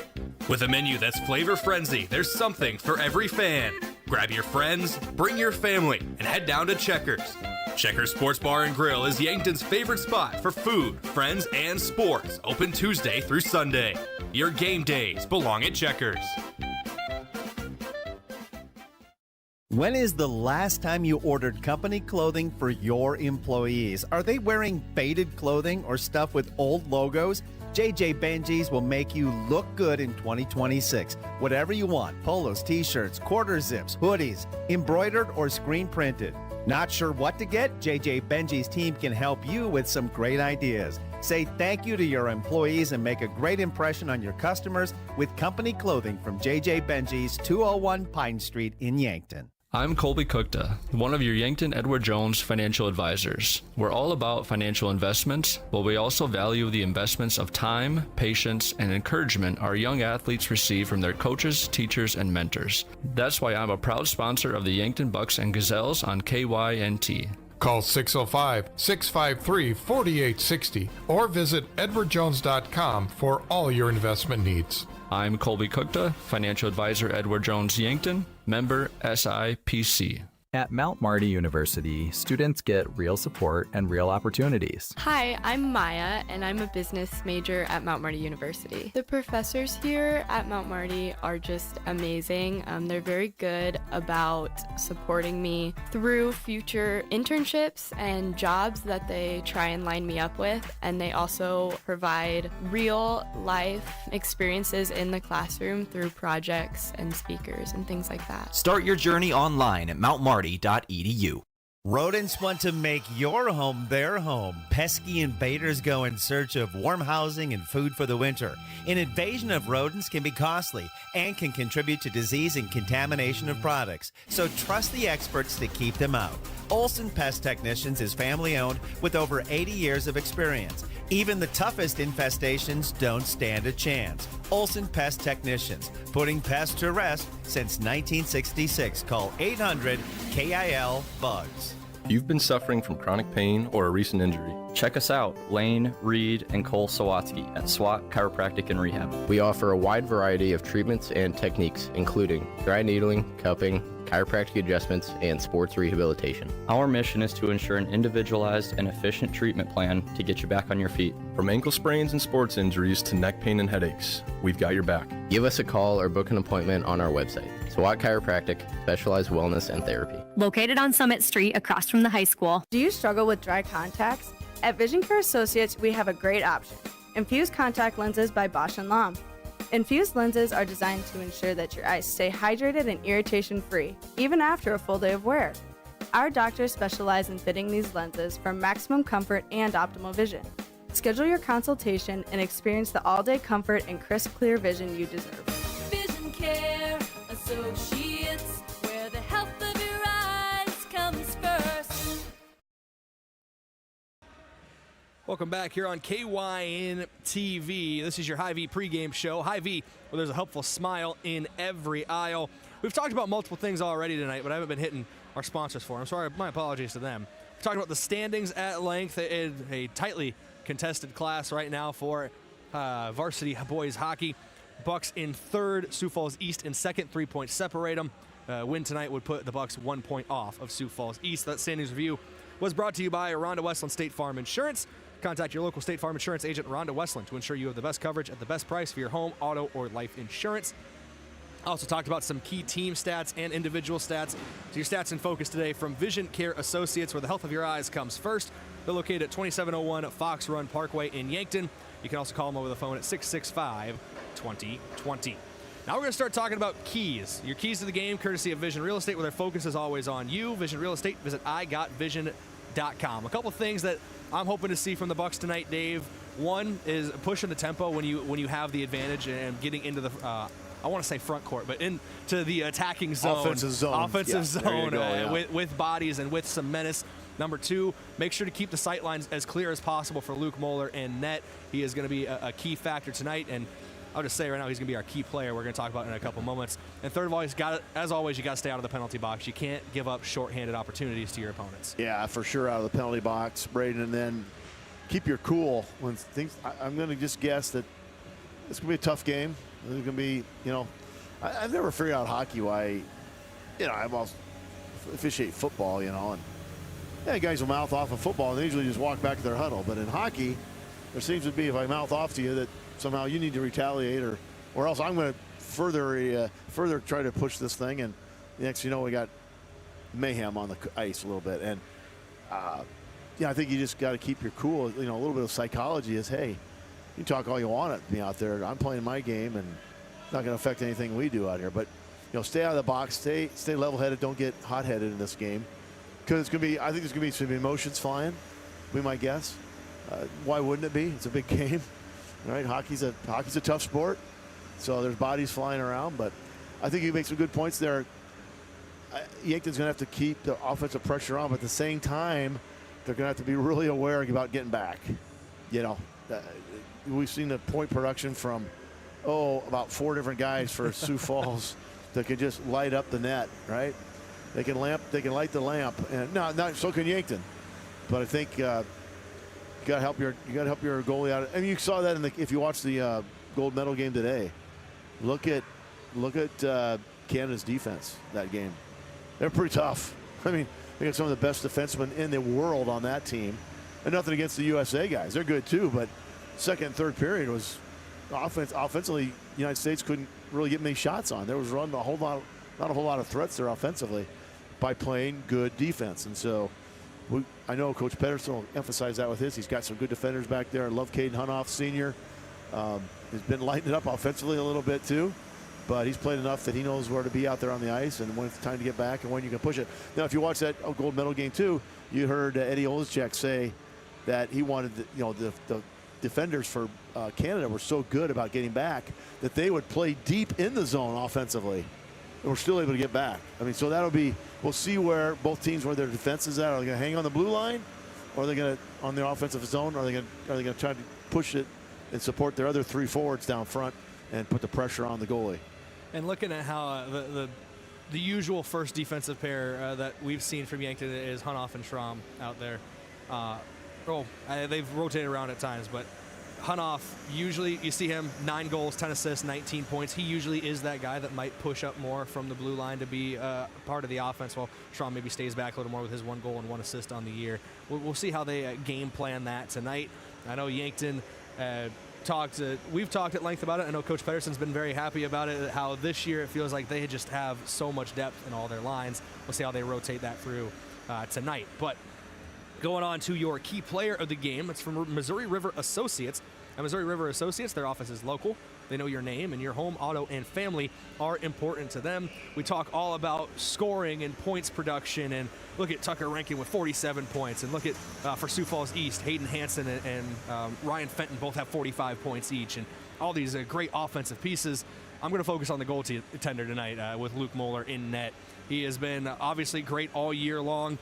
With a menu that's flavor frenzy, there's something for every fan. Grab your friends, bring your family, and head down to Checkers. Checkers Sports Bar and Grill is Yankton's favorite spot for food, friends, and sports. Open Tuesday through Sunday. Your game days belong at Checkers. When is the last time you ordered company clothing for your employees? Are they wearing faded clothing or stuff with old logos? JJ Benji's will make you look good in 2026. Whatever you want, polos, t-shirts, quarter zips, hoodies, embroidered or screen printed. Not sure what to get? JJ Benji's team can help you with some great ideas. Say thank you to your employees and make a great impression on your customers with company clothing from JJ Benji's, 201 Pine Street in Yankton. I'm Colby Cookta, one of your Yankton Edward Jones financial advisors. We're all about financial investments, but we also value the investments of time, patience, and encouragement our young athletes receive from their coaches, teachers, and mentors. That's why I'm a proud sponsor of the Yankton Bucks and Gazelles on KYNT. Call 605-653-4860 or visit edwardjones.com for all your investment needs. I'm Colby Cookta, financial advisor Edward Jones Yankton, member SIPC. At Mount Marty University, students get real support and real opportunities. Hi, I'm Maya, and I'm a business major at Mount Marty University. The professors here at Mount Marty are just amazing. They're very good about supporting me through future internships and jobs that they try and line me up with, and they also provide real life experiences in the classroom through projects and speakers and things like that. Start your journey online at mountmarty.edu. Rodents want to make your home their home. Pesky invaders go in search of warm housing and food for the winter. An invasion of rodents can be costly and can contribute to disease and contamination of products. So trust the experts to keep them out. Olson Pest Technicians is family-owned with over 80 years of experience. Even the toughest infestations don't stand a chance. Olson Pest Technicians, putting pests to rest since 1966. Call 800-KIL-BUGS. If you've been suffering from chronic pain or a recent injury, Check us out, Lane, Reed, and Cole Sawatsky at SWAT Chiropractic and Rehab. We offer a wide variety of treatments and techniques, including dry needling, cupping, chiropractic adjustments, and sports rehabilitation. Our mission is to ensure an individualized and efficient treatment plan to get you back on your feet. From ankle sprains and sports injuries to neck pain and headaches, we've got your back. Give us a call or book an appointment on our website. SWAT Chiropractic, specialized wellness and therapy. Located on Summit Street across from the high school. Do you struggle with dry contacts? At Vision Care Associates, we have a great option. Infused contact lenses by Bosch & Lomb. Infused lenses are designed to ensure that your eyes stay hydrated and irritation-free, even after a full day of wear. Our doctors specialize in fitting these lenses for maximum comfort and optimal vision. Schedule your consultation and experience the all-day comfort and crisp, clear vision you deserve. Vision Care Associates, where the health of your eyes comes first. Welcome back here on KYN TV. This is your Hy-Vee pregame show. Hy-Vee, where there's a helpful smile in every aisle. We've talked about multiple things already tonight, but I haven't been hitting our sponsors for them. Sorry, my apologies to them. We've talked about the standings at length in a tightly contested class right now for varsity boys hockey. Bucks in third, Sioux Falls East in second, 3 points separate them. Win tonight would put the Bucks 1 point off of Sioux Falls East. That standings review was brought to you by Rhonda Westland State Farm Insurance. Contact your local State Farm Insurance agent, Rhonda Westland, to ensure you have the best coverage at the best price for your home, auto, or life insurance. Also talked about some key team stats and individual stats. So your stats in focus today from Vision Care Associates, where the health of your eyes comes first. They're located at 2701 Fox Run Parkway in Yankton. You can also call them over the phone at 665-2020. Now we're going to start talking about keys. Your keys to the game, courtesy of Vision Real Estate, where their focus is always on you. Vision Real Estate, visit igotvision.com. A couple things that I'm hoping to see from the Bucks tonight, Dave. One is pushing the tempo when you have the advantage and getting into the I want to say front court, but into the attacking zone. Offensive zone. With bodies and with some menace. Number two, make sure to keep the sight lines as clear as possible for Luke Moeller and net. He is going to be a key factor tonight, and I'll just say right now he's going to be our key player. We're going to talk about in a couple moments. And third of all, as always, you got to stay out of the penalty box. You can't give up shorthanded opportunities to your opponents. Yeah, for sure, out of the penalty box, Brayden, and then keep your cool when things. I'm going to just guess that it's going to be a tough game. It's going to be, I've never figured out hockey why, I also officiate football, and guys will mouth off of football and they usually just walk back to their huddle. But in hockey, there seems to be, if I mouth off to you, that somehow you need to retaliate, or else I'm going to further try to push this thing. And next, we got mayhem on the ice a little bit. And I think you just got to keep your cool. A little bit of psychology is, hey, you can talk all you want at me out there. I'm playing my game, and it's not going to affect anything we do out here. But stay out of the box, stay level-headed, don't get hot-headed in this game, because it's going to be. I think there's going to be some emotions flying. Be my guess. Why wouldn't it be? It's a big game. Right, hockey's a tough sport, so there's bodies flying around. But I think you make some good points there. Yankton's going to have to keep the offensive pressure on, but at the same time, they're going to have to be really aware about getting back. We've seen the point production from about 4 different guys for Sioux Falls that could just light up the net. Right, they can light the lamp, and not so can Yankton. But I think. You got to help your goalie out. I mean, you saw that if you watch the gold medal game today. Look at Canada's defense that game. They're pretty tough. I mean, they got some of the best defensemen in the world on that team. And nothing against the USA guys. They're good too, but second and third period was offensively, the United States couldn't really get many shots on. There was not a whole lot of threats there offensively by playing good defense. And so I know Coach Pedersen will emphasize that with his. He's got some good defenders back there. I love Caden Hunoff Sr. Has been lighting it up offensively a little bit too. but he's played enough that he knows where to be out there on the ice and when it's time to get back and when you can push it. Now, if you watch that gold medal game too, you heard Eddie Olszak say that he wanted the defenders for Canada were so good about getting back that they would play deep in the zone offensively, and we're still able to get back. I mean, so that'll be, we'll see where both teams, where their defense is at. Are they going to hang on the blue line, or are they going to on their offensive zone? Or are they going to try to push it and support their other 3 forwards down front and put the pressure on the goalie? And looking at how the usual first defensive pair that we've seen from Yankton is Hunoff and Schramm out there. They've rotated around at times, but Hunoff, usually you see him 9 goals, 10 assists, 19 points. He usually is that guy that might push up more from the blue line to be part of the offense, while Schramm maybe stays back a little more with his 1 goal and 1 assist on the year. We'll see how they game plan that tonight. I know Yankton we've talked at length about it. I know Coach Pedersen's been very happy about it, how this year it feels like they just have so much depth in all their lines. We'll see how they rotate that through tonight. But going on to your key player of the game, it's from Missouri River Associates. At Missouri River Associates, their office is local. They know your name, and your home, auto, and family are important to them. We talk all about scoring and points production, and look at Tucker Rankin with 47 points, and look at, for Sioux Falls East, Hayden Hansen and Ryan Fenton both have 45 points each, and all these great offensive pieces. I'm going to focus on the goaltender tonight with Luke Moeller in net. He has been obviously great all year long.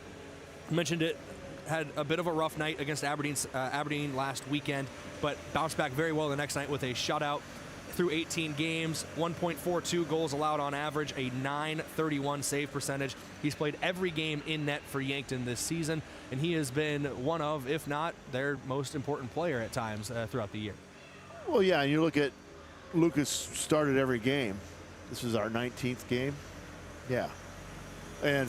I mentioned it. Had a bit of a rough night against Aberdeen last weekend, but bounced back very well the next night with a shutout through 18 games, 1.42 goals allowed on average, a .931 save percentage. He's played every game in net for Yankton this season, and he has been one of, if not their most important player at times throughout the year. Well, yeah, and you look at Lucas started every game. This is our 19th game. Yeah. And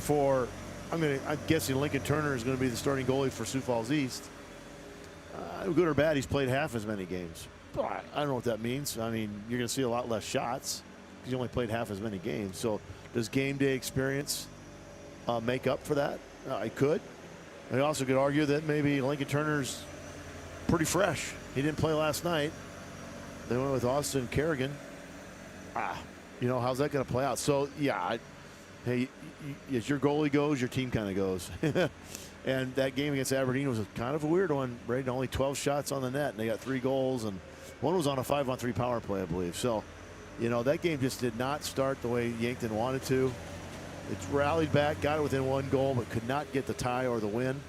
I'm guessing Lincoln Turner is going to be the starting goalie for Sioux Falls East. Good or bad, he's played half as many games. I don't know what that means. I mean, you're going to see a lot less shots because you only played half as many games. So does game day experience make up for that? It could. I also could argue that maybe Lincoln Turner's pretty fresh. He didn't play last night. They went with Austin Kerrigan. How's that going to play out? So, yeah, hey, as your goalie goes, your team kind of goes. And that game against Aberdeen was kind of a weird one. Brayden, only 12 shots on the net, and they got 3 goals, and one was on a 5-on-3 power play, I believe. So, that game just did not start the way Yankton wanted to. It rallied back, got it within 1 goal, but could not get the tie or the win,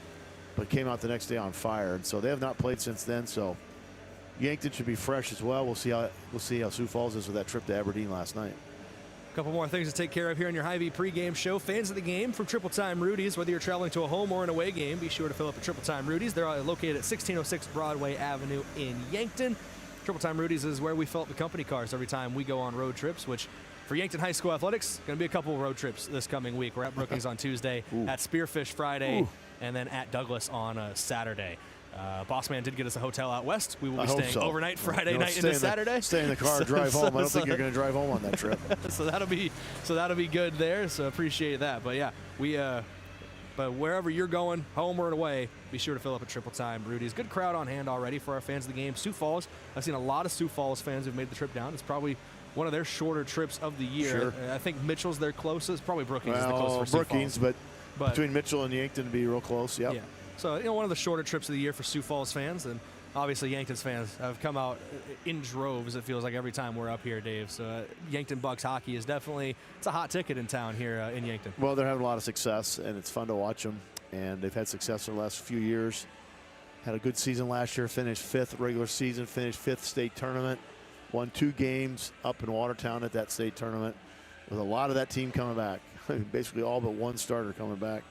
but came out the next day on fire. And so they have not played since then. So Yankton should be fresh as well. We'll see how Sioux Falls is with that trip to Aberdeen last night. A couple more things to take care of here on your Hy-Vee pregame show. Fans of the game from Triple Time Rudy's, whether you're traveling to a home or an away game, be sure to fill up at Triple Time Rudy's. They're located at 1606 Broadway Avenue in Yankton. Triple Time Rudy's is where we fill up the company cars every time we go on road trips, which for Yankton High School Athletics, going to be a couple of road trips this coming week. We're at Brookings on Tuesday, at Spearfish Friday, and then at Douglas on Saturday. Bossman did get us a hotel out west. We will be staying overnight Friday night into Saturday. Stay in the car, drive home. I don't think you're going to drive home on that trip. so that'll be good there. So appreciate that. But yeah, but wherever you're going, home or away, be sure to fill up at Triple Time Rudy's. Good crowd on hand already for our fans of the game. Sioux Falls. I've seen a lot of Sioux Falls fans who've made the trip down. It's probably one of their shorter trips of the year. Sure. I think Mitchell's their closest. Probably Brookings is the closest for Sioux Brookings, Falls. But between Mitchell and Yankton to be real close. Yep. Yeah. So, one of the shorter trips of the year for Sioux Falls fans, and obviously Yankton's fans have come out in droves, it feels like, every time we're up here, Dave. So Yankton Bucks hockey is definitely, it's a hot ticket in town here in Yankton. Well, they're having a lot of success, and it's fun to watch them, and they've had success in the last few years. Had a good season last year, finished 5th regular season, finished 5th state tournament, won 2 games up in Watertown at that state tournament, with a lot of that team coming back. Basically all but 1 starter coming back.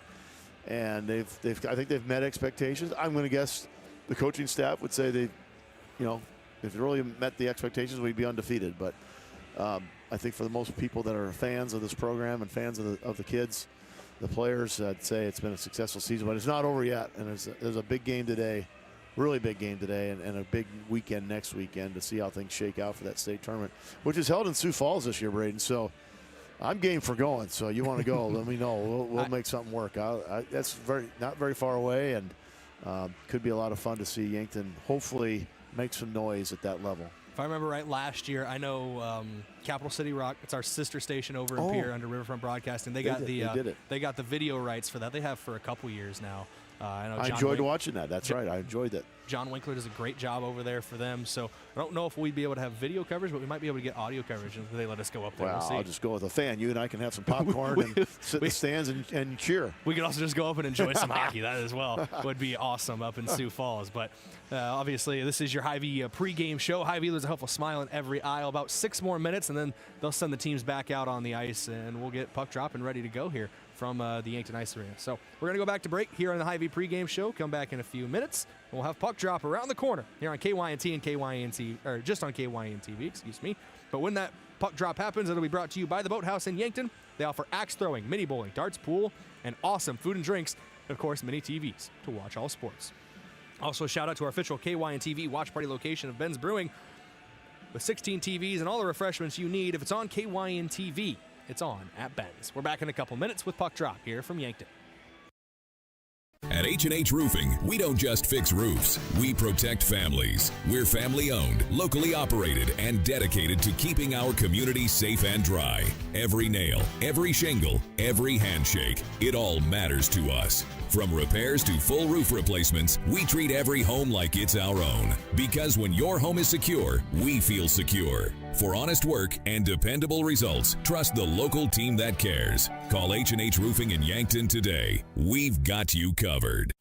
And I think they've met expectations. I'm going to guess the coaching staff would say if it really met the expectations, we'd be undefeated. But I think for the most people that are fans of this program and fans of the kids, the players, I'd say it's been a successful season. But it's not over yet. And there's a big game today, really big game today, and a big weekend next weekend to see how things shake out for that state tournament, which is held in Sioux Falls this year, Brayden. So I'm game for going, so you want to go, let me know. We'll make something work. That's not very far away, and could be a lot of fun to see Yankton hopefully make some noise at that level. If I remember right, last year, I know Capital City Rock, it's our sister station over in Pierre under Riverfront Broadcasting. They got the video rights for that. They have for a couple years now. I enjoyed watching that. That's right. I enjoyed that. John Winkler does a great job over there for them. So I don't know if we'd be able to have video coverage, but we might be able to get audio coverage if they let us go up there. Well, we'll see. I'll just go with a fan. You and I can have some popcorn and sit in the stands and cheer. We could also just go up and enjoy some hockey. That as well would be awesome up in Sioux Falls. But obviously, this is your Hy-Vee pregame show. Hy-Vee, there's a helpful smile in every aisle. About 6 more minutes, and then they'll send the teams back out on the ice, and we'll get puck drop and ready to go here from the Yankton Ice Arena. So we're going to go back to break here on the Hy-Vee pregame show. Come back in a few minutes, and we'll have puck drop around the corner here on KYNT and KYNT, or just on KYNTV, excuse me. But when that puck drop happens, it'll be brought to you by the Boathouse in Yankton. They offer axe throwing, mini bowling, darts, pool, and awesome food and drinks, and of course, mini TVs to watch all sports. Also, a shout out to our official KYNTV watch party location of Ben's Brewing with 16 TVs and all the refreshments you need. If it's on KYNTV, it's on at Ben's. We're back in a couple minutes with puck drop here from Yankton. At H&H Roofing, we don't just fix roofs, we protect families. We're family-owned, locally operated, and dedicated to keeping our community safe and dry. Every nail, every shingle, every handshake, it all matters to us. From repairs to full roof replacements, we treat every home like it's our own. Because when your home is secure, we feel secure. For honest work and dependable results, trust the local team that cares. Call H&H Roofing in Yankton today. We've got you covered.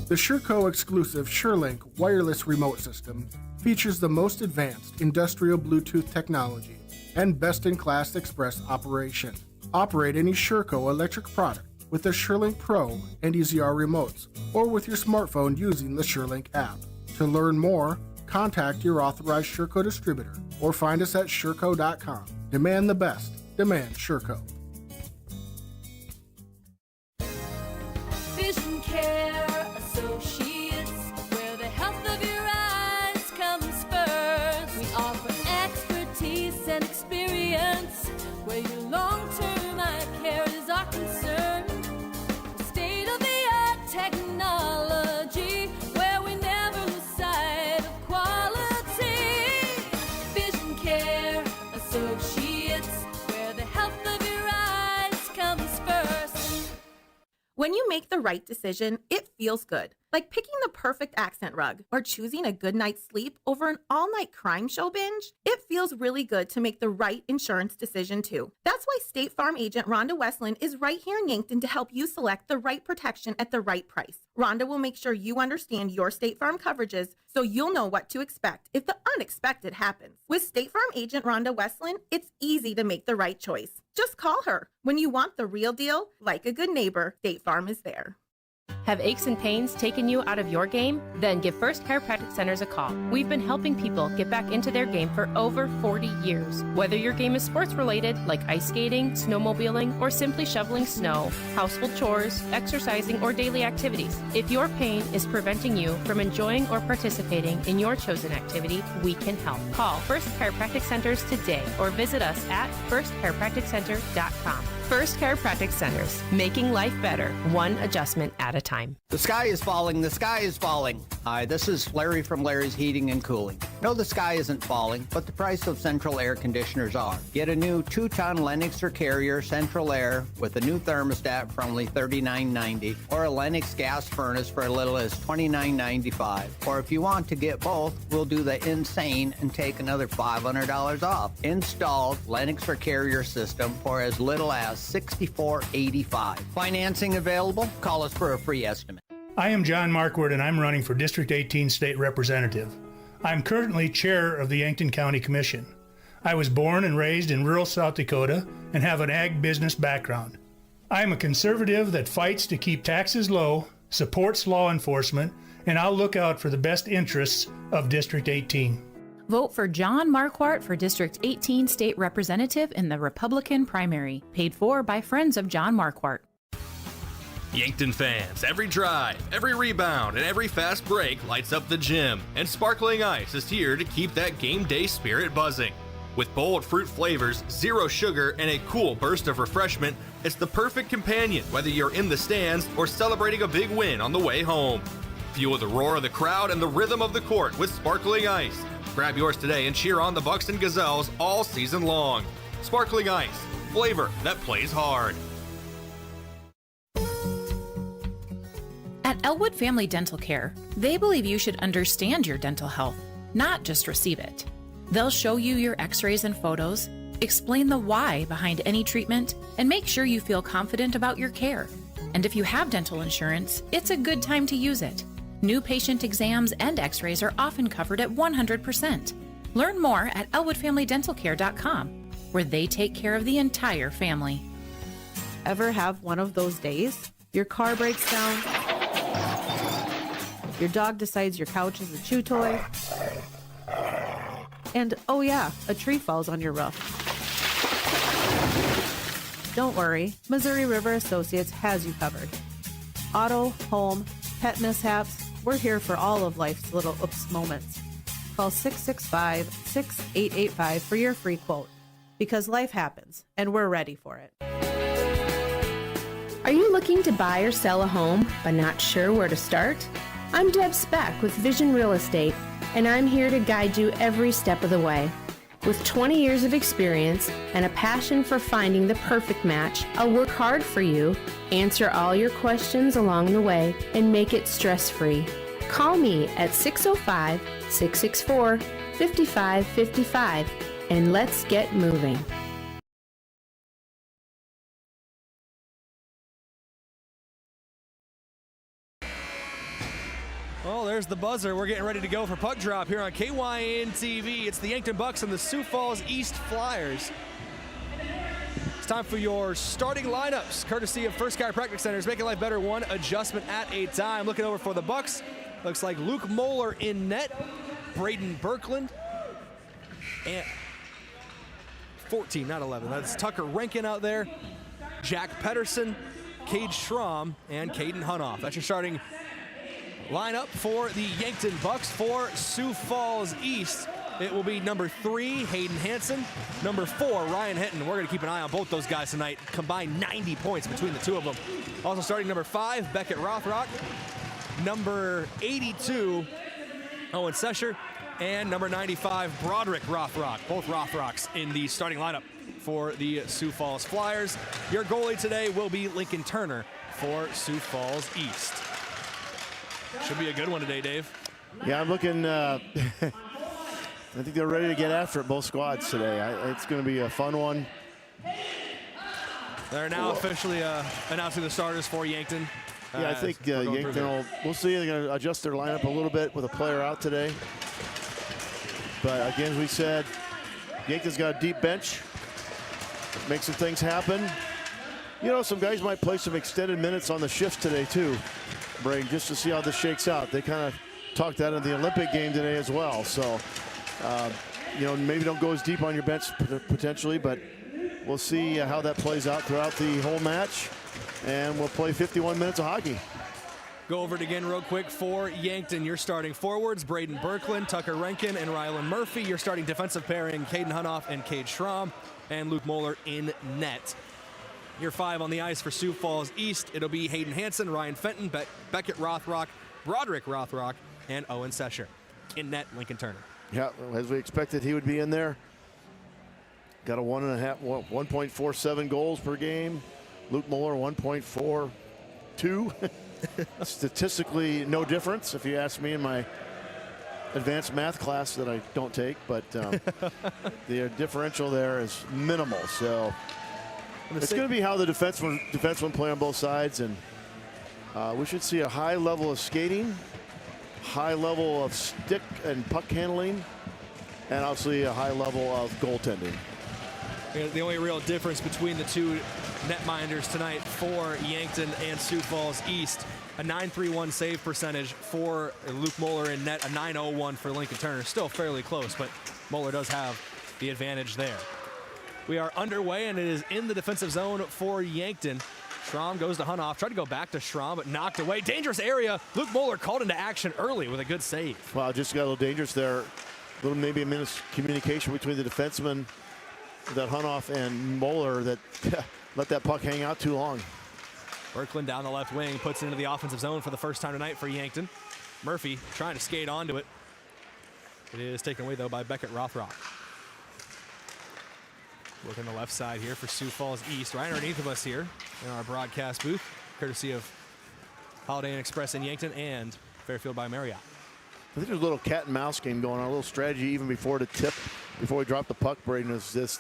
The SureCo exclusive SureLink wireless remote system features the most advanced industrial Bluetooth technology and best-in-class express operation. Operate any SureCo electric product with the SureLink Pro and EZR remotes or with your smartphone using the SureLink app. To learn more, contact your authorized SureCo distributor or find us at sureco.com. Demand the best. Demand SureCo. Vision Care Associates, where the health of your eyes comes first. We offer expertise and experience, where your long-term eye care is our concern. State-of-the-art technology, where we never lose sight of quality. Vision Care Associates, where the health of your eyes comes first. When you make the right decision, it feels good. Like picking the perfect accent rug or choosing a good night's sleep over an all-night crime show binge. It feels really good to make the right insurance decision too. That's why State Farm agent Rhonda Westland is right here in Yankton to help you select the right protection at the right price. Rhonda will make sure you understand your State Farm coverages so you'll know what to expect if the unexpected happens. With State Farm agent Rhonda Westland, it's easy to make the right choice. Just call her. When you want the real deal, like a good neighbor, State Farm is there. Have aches and pains taken you out of your game? Then give First Chiropractic Centers a call. We've been helping people get back into their game for over 40 years. Whether your game is sports related, like ice skating, snowmobiling, or simply shoveling snow, household chores, exercising, or daily activities, if your pain is preventing you from enjoying or participating in your chosen activity, we can help. Call First Chiropractic Centers today or visit us at firstchiropracticcenter.com. First Chiropractic Centers, making life better, one adjustment at a time. The sky is falling, the sky is falling. Hi, this is Larry from Larry's Heating and Cooling. No, the sky isn't falling, but the price of central air conditioners are. Get a new 2-ton Lennox or Carrier Central Air with a new thermostat for only $39.90, or a Lennox gas furnace for as little as $29.95. Or if you want to get both, we'll do the insane and take another $500 off. Installed Lennox or Carrier system for as little as $64.85. Financing available? Call us for a free estimate. I am John Marquardt, and I'm running for District 18 State Representative. I'm currently chair of the Yankton County Commission. I was born and raised in rural South Dakota and have an ag business background. I am a conservative that fights to keep taxes low, supports law enforcement, and I'll look out for the best interests of District 18. Vote for John Marquardt for District 18 State Representative in the Republican primary. Paid for by friends of John Marquardt. Yankton fans, every drive, every rebound, and every fast break lights up the gym, and Sparkling Ice is here to keep that game day spirit buzzing. With bold fruit flavors, zero sugar, and a cool burst of refreshment, it's the perfect companion whether you're in the stands or celebrating a big win on the way home. Fuel the roar of the crowd and the rhythm of the court with sparkling ice. Grab yours today and cheer on the Bucks and Gazelles all season long. Sparkling ice, flavor that plays hard. At Elwood Family Dental Care, they believe you should understand your dental health, not just receive it. They'll show you your x-rays and photos, explain the why behind any treatment, and make sure you feel confident about your care. And if you have dental insurance, it's a good time to use it. New patient exams and x-rays are often covered at 100%. Learn more at elwoodfamilydentalcare.com, where they take care of the entire family. Ever have one of those days? Your car breaks down, your dog decides your couch is a chew toy, and oh yeah, a tree falls on your roof. Don't worry, Missouri River Associates has you covered. Auto, home, pet mishaps, we're here for all of life's little oops moments. Call 665-6885 for your free quote, because life happens, and we're ready for it. Are you looking to buy or sell a home but not sure where to start? I'm Deb Speck with Vision Real Estate, and I'm here to guide you every step of the way. With 20 years of experience and a passion for finding the perfect match, I'll work hard for you, answer all your questions along the way, and make it stress-free. Call me at 605-664-5555, and let's get moving. Well, there's the buzzer. We're getting ready to go for puck drop here on KYN TV. It's the Yankton Bucks and the Sioux Falls East Flyers. It's time for your starting lineups, courtesy of First Chiropractic Centers, making life better one adjustment at a time. Looking over for the Bucks, looks like Luke Moeller in net, Brayden Birkland, and 14, not 11. That's Tucker Rankin out there, Jack Pedersen, Cade Schramm, and Caden Hunoff. That's your starting lineup for the Yankton Bucks. For Sioux Falls East, it will be number 3, Hayden Hansen, number 4, Ryan Hinton. We're going to keep an eye on both those guys tonight. Combined 90 points between the two of them. Also starting number 5, Beckett Rothrock, number 82, Owen Sesher, and number 95, Broderick Rothrock. Both Rothrocks in the starting lineup for the Sioux Falls Flyers. Your goalie today will be Lincoln Turner for Sioux Falls East. Should be a good one today, Dave. Yeah, I'm looking. I think they're ready to get after it, both squads today. It's going to be a fun one. They're now officially announcing the starters for Yankton. Yeah, I think Yankton we'll see. They're going to adjust their lineup a little bit with a player out today. But again, as we said, Yankton's got a deep bench. Make some things happen. You know, some guys might play some extended minutes on the shift today, too, Brayden, just to see how this shakes out. They kind of talked that in the Olympic game today as well. So, you know, maybe don't go as deep on your bench potentially, but we'll see how that plays out throughout the whole match. And we'll play 51 minutes of hockey. Go over it again real quick for Yankton. You're starting forwards, Brayden Birkland, Tucker Rankin, and Rylan Murphy. You're starting defensive pairing, Caden Hunoff and Cade Schramm, and Luke Moeller in net. Your 5 on the ice for Sioux Falls East. It'll be Hayden Hansen, Ryan Fenton, Beckett Rothrock, Broderick Rothrock, and Owen Sesher. In net, Lincoln Turner. Yeah, as we expected, he would be in there. Got a 1.47 goals per game. Luke Moeller, 1.42. Statistically, no difference, if you ask me, in my advanced math class that I don't take. But the differential there is minimal. So it's going to be how the defensemen play on both sides, and we should see a high level of skating, high level of stick and puck handling, and obviously a high level of goaltending. The only real difference between the two netminders tonight for Yankton and Sioux Falls East, a .931 save percentage for Luke Moeller in net, a .901 for Lincoln Turner. Still fairly close, but Moeller does have the advantage there. We are underway, and it is in the defensive zone for Yankton. Schramm goes to Hunoff, tried to go back to Schramm, but knocked away. Dangerous area. Luke Moeller called into action early with a good save. Well, just got a little dangerous there. Maybe a miscommunication between the defensemen, that Hunoff and Moeller, that let that puck hang out too long. Birkland down the left wing, puts it into the offensive zone for the first time tonight for Yankton. Murphy trying to skate onto it. It is taken away, though, by Beckett Rothrock. Working the left side here for Sioux Falls East, right underneath of us here in our broadcast booth, courtesy of Holiday Inn Express in Yankton and Fairfield by Marriott. I think there's a little cat and mouse game going on, a little strategy even before the tip, before we drop the puck, Brayden, is this,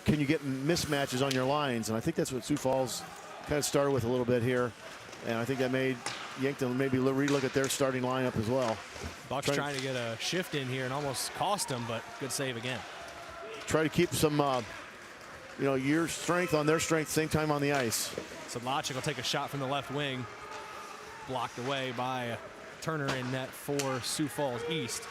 can you get mismatches on your lines? And I think that's what Sioux Falls kind of started with a little bit here. And I think that made Yankton maybe relook at their starting lineup as well. Bucks trying to get a shift in here and almost cost him, but good save again. Try to keep some, your strength on their strength, same time on the ice. Sedlacek will take a shot from the left wing, blocked away by Turner in net for Sioux Falls East.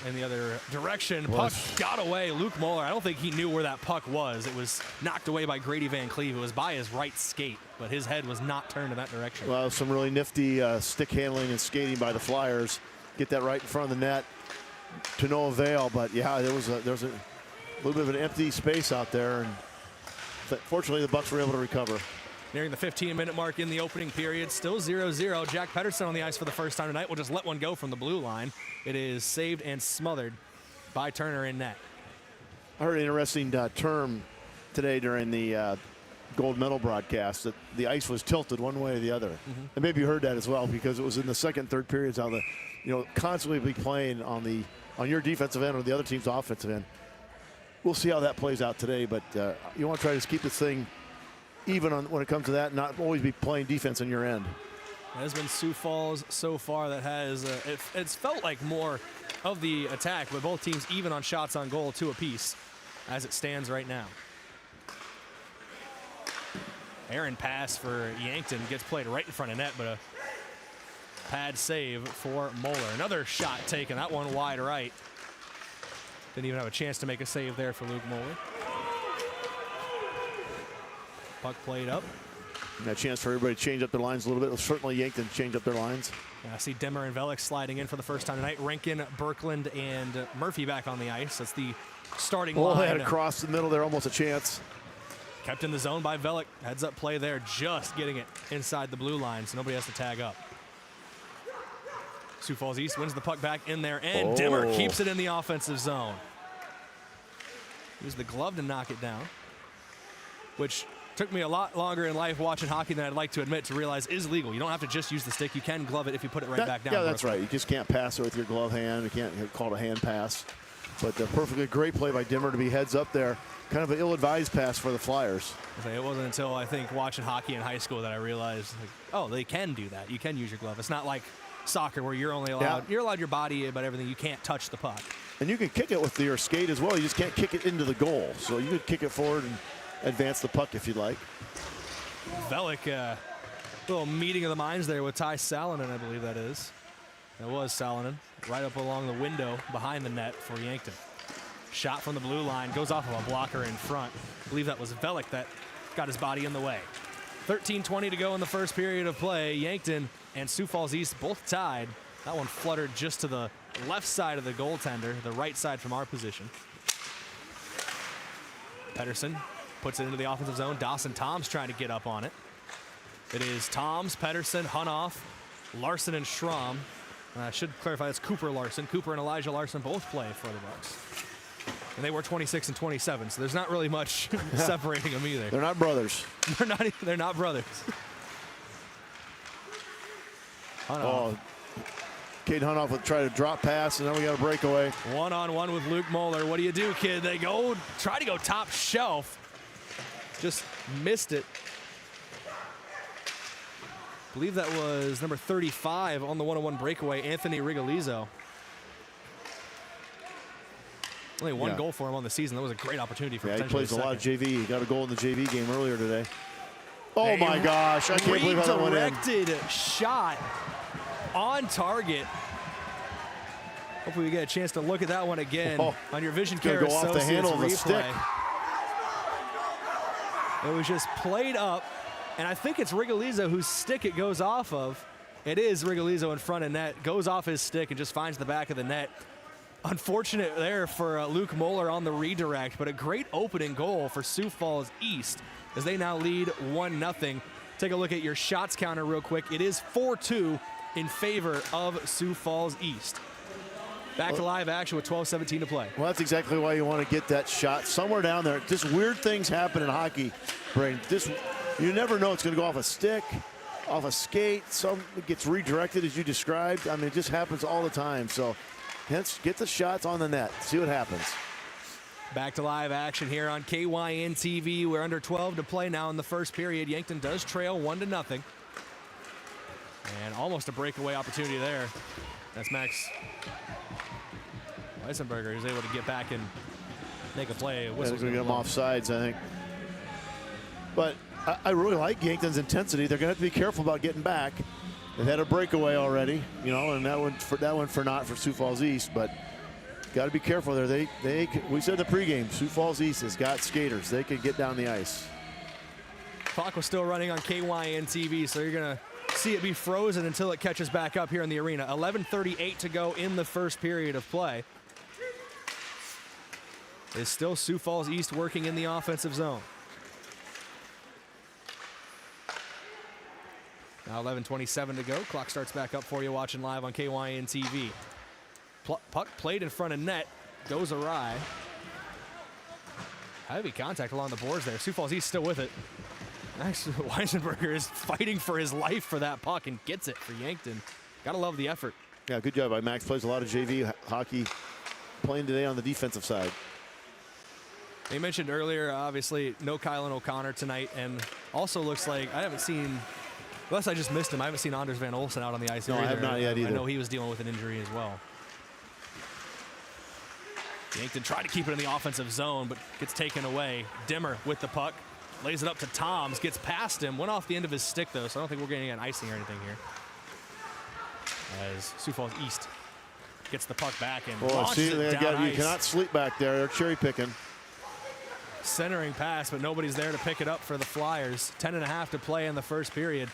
In the other direction, puck got away. Luke Moeller, I don't think he knew where that puck was. It was knocked away by Grady Van Cleve. It was by his right skate, but his head was not turned in that direction. Well, some really nifty stick handling and skating by the Flyers. Get that right in front of the net to no avail, but yeah, there was a little bit of an empty space out there, and fortunately the Bucks were able to recover. Nearing the 15-minute mark in the opening period, still 0-0. Jack Pedersen on the ice for the first time tonight will just let one go from the blue line. It is saved and smothered by Turner in net. I heard an interesting term today during the gold medal broadcast, that the ice was tilted one way or the other. And maybe you heard that as well, because it was in the second, third periods how constantly be playing on your defensive end or the other team's offensive end. We'll see how that plays out today, but you want to try to keep this thing even when it comes to that, not always be playing defense on your end. It has been Sioux Falls so far that has, it's felt like more of the attack, but both teams even on shots on goal, 2 apiece, as it stands right now. Aaron pass for Yankton gets played right in front of net, but a pad save for Moeller. Another shot taken, that one wide right. Didn't even have a chance to make a save there for Luke Moeller. Puck played up. And a chance for everybody to change up their lines a little bit. Well, certainly Yankton change up their lines. I see Demmer and Velik sliding in for the first time tonight. Rankin, Berkland, and Murphy back on the ice. That's the starting line. They had a cross the middle there, almost a chance. Kept in the zone by Velik. Heads up play there, just getting it inside the blue line, so nobody has to tag up. Sioux Falls East wins the puck back in there, and Demmer keeps it in the offensive zone. Used the glove to knock it down, which took me a lot longer in life watching hockey than I'd like to admit to realize is legal. You don't have to just use the stick. You can glove it if you put it back down. Yeah, that's right. You just can't pass it with your glove hand. You can't call it a hand pass. But perfectly great play by Demmer to be heads up there. Kind of an ill-advised pass for the Flyers. It wasn't until I think watching hockey in high school that I realized, they can do that. You can use your glove. It's not like soccer where you're only allowed, you're allowed your body, but everything, you can't touch the puck. And you can kick it with your skate as well. You just can't kick it into the goal. So you could kick it forward and advance the puck if you'd like. Velik, little meeting of the minds there with Ty Salonen, I believe that is. That was Salonen, right up along the window behind the net for Yankton. Shot from the blue line, goes off of a blocker in front. I believe that was Velik that got his body in the way. 13:20 to go in the first period of play. Yankton and Sioux Falls East both tied. That one fluttered just to the left side of the goaltender, the right side from our position. Pedersen puts it into the offensive zone. Dawson Toms trying to get up on it. It is Toms, Pedersen, Hunoff, Larson, and Schramm. I should clarify that's Cooper Larson. Cooper and Elijah Larson both play for the Bucks. And they were 26 and 27, so there's not really much separating them either. They're not brothers. They're not brothers. Hunoff. Cade Hunoff would try to drop pass, and then we got a breakaway. One-on-one with Luke Moeller. What do you do, kid? They try to go top shelf. Just missed it. I believe that was number 35 on the one-on-one breakaway, Anthony Rigolizzo. Only one goal for him on the season. That was a great opportunity for he plays a lot of JV. He got a goal in the JV game earlier today. Oh, my gosh. I can't believe how that went in. Redirected shot on target. Hopefully we get a chance to look at that one again on your Vision Care go off the handle of the replay. stick. It was just played up, and I think it's Rigolizzo whose stick it goes off of. It is Rigolizzo in front of net. Goes off his stick and just finds the back of the net. Unfortunate there for Luke Moeller on the redirect, but a great opening goal for Sioux Falls East as they now lead 1-0. take a look at your shots counter real quick. It is 4-2 in favor of Sioux Falls East. Back to live action with 12:17 to play. Well, that's exactly why you want to get that shot somewhere down there. Just weird things happen in hockey, Brayden. You never know. It's going to go off a stick, off a skate. Some it gets redirected as you described. I mean, it just happens all the time. So hence, get the shots on the net. See what happens. Back to live action here on KYN TV. We're under 12 to play now in the first period. Yankton does trail 1-0. And almost a breakaway opportunity there. That's Max Weissenberger, who's able to get back and make a play. He's going to get him off sides, I think. But I really like Yankton's intensity. They're going to have to be careful about getting back. They've had a breakaway already, you know, and that one for not for Sioux Falls East, but got to be careful there. We said in the pregame, Sioux Falls East has got skaters. They can get down the ice. Clock was still running on KYN TV, so you're going to see it be frozen until it catches back up here in the arena. 11:38 to go in the first period of play. It's still Sioux Falls East working in the offensive zone. Now 11:27 to go. Clock starts back up for you watching live on KYN TV. Puck played in front of net. Goes awry. Heavy contact along the boards there. Sioux Falls East still with it. Actually, Weisenberger is fighting for his life for that puck and gets it for Yankton. Gotta love the effort. Yeah, good job by Max. Plays a lot of JV hockey. Playing today on the defensive side. They mentioned earlier, obviously, no Kylan O'Connor tonight, and also looks like I haven't seen, unless I just missed him, I haven't seen Anders Van Olsen out on the ice. No, I have not yet either. I know he was dealing with an injury as well. Yankton tried to keep it in the offensive zone, but gets taken away. Dimmer with the puck, lays it up to Toms, gets past him, went off the end of his stick though, so I don't think we're getting an icing or anything here. As Sioux Falls East gets the puck back and launches it down ice. You cannot sleep back there. They're cherry picking. Centering pass, but nobody's there to pick it up for the Flyers. 10.5 to play in the first period.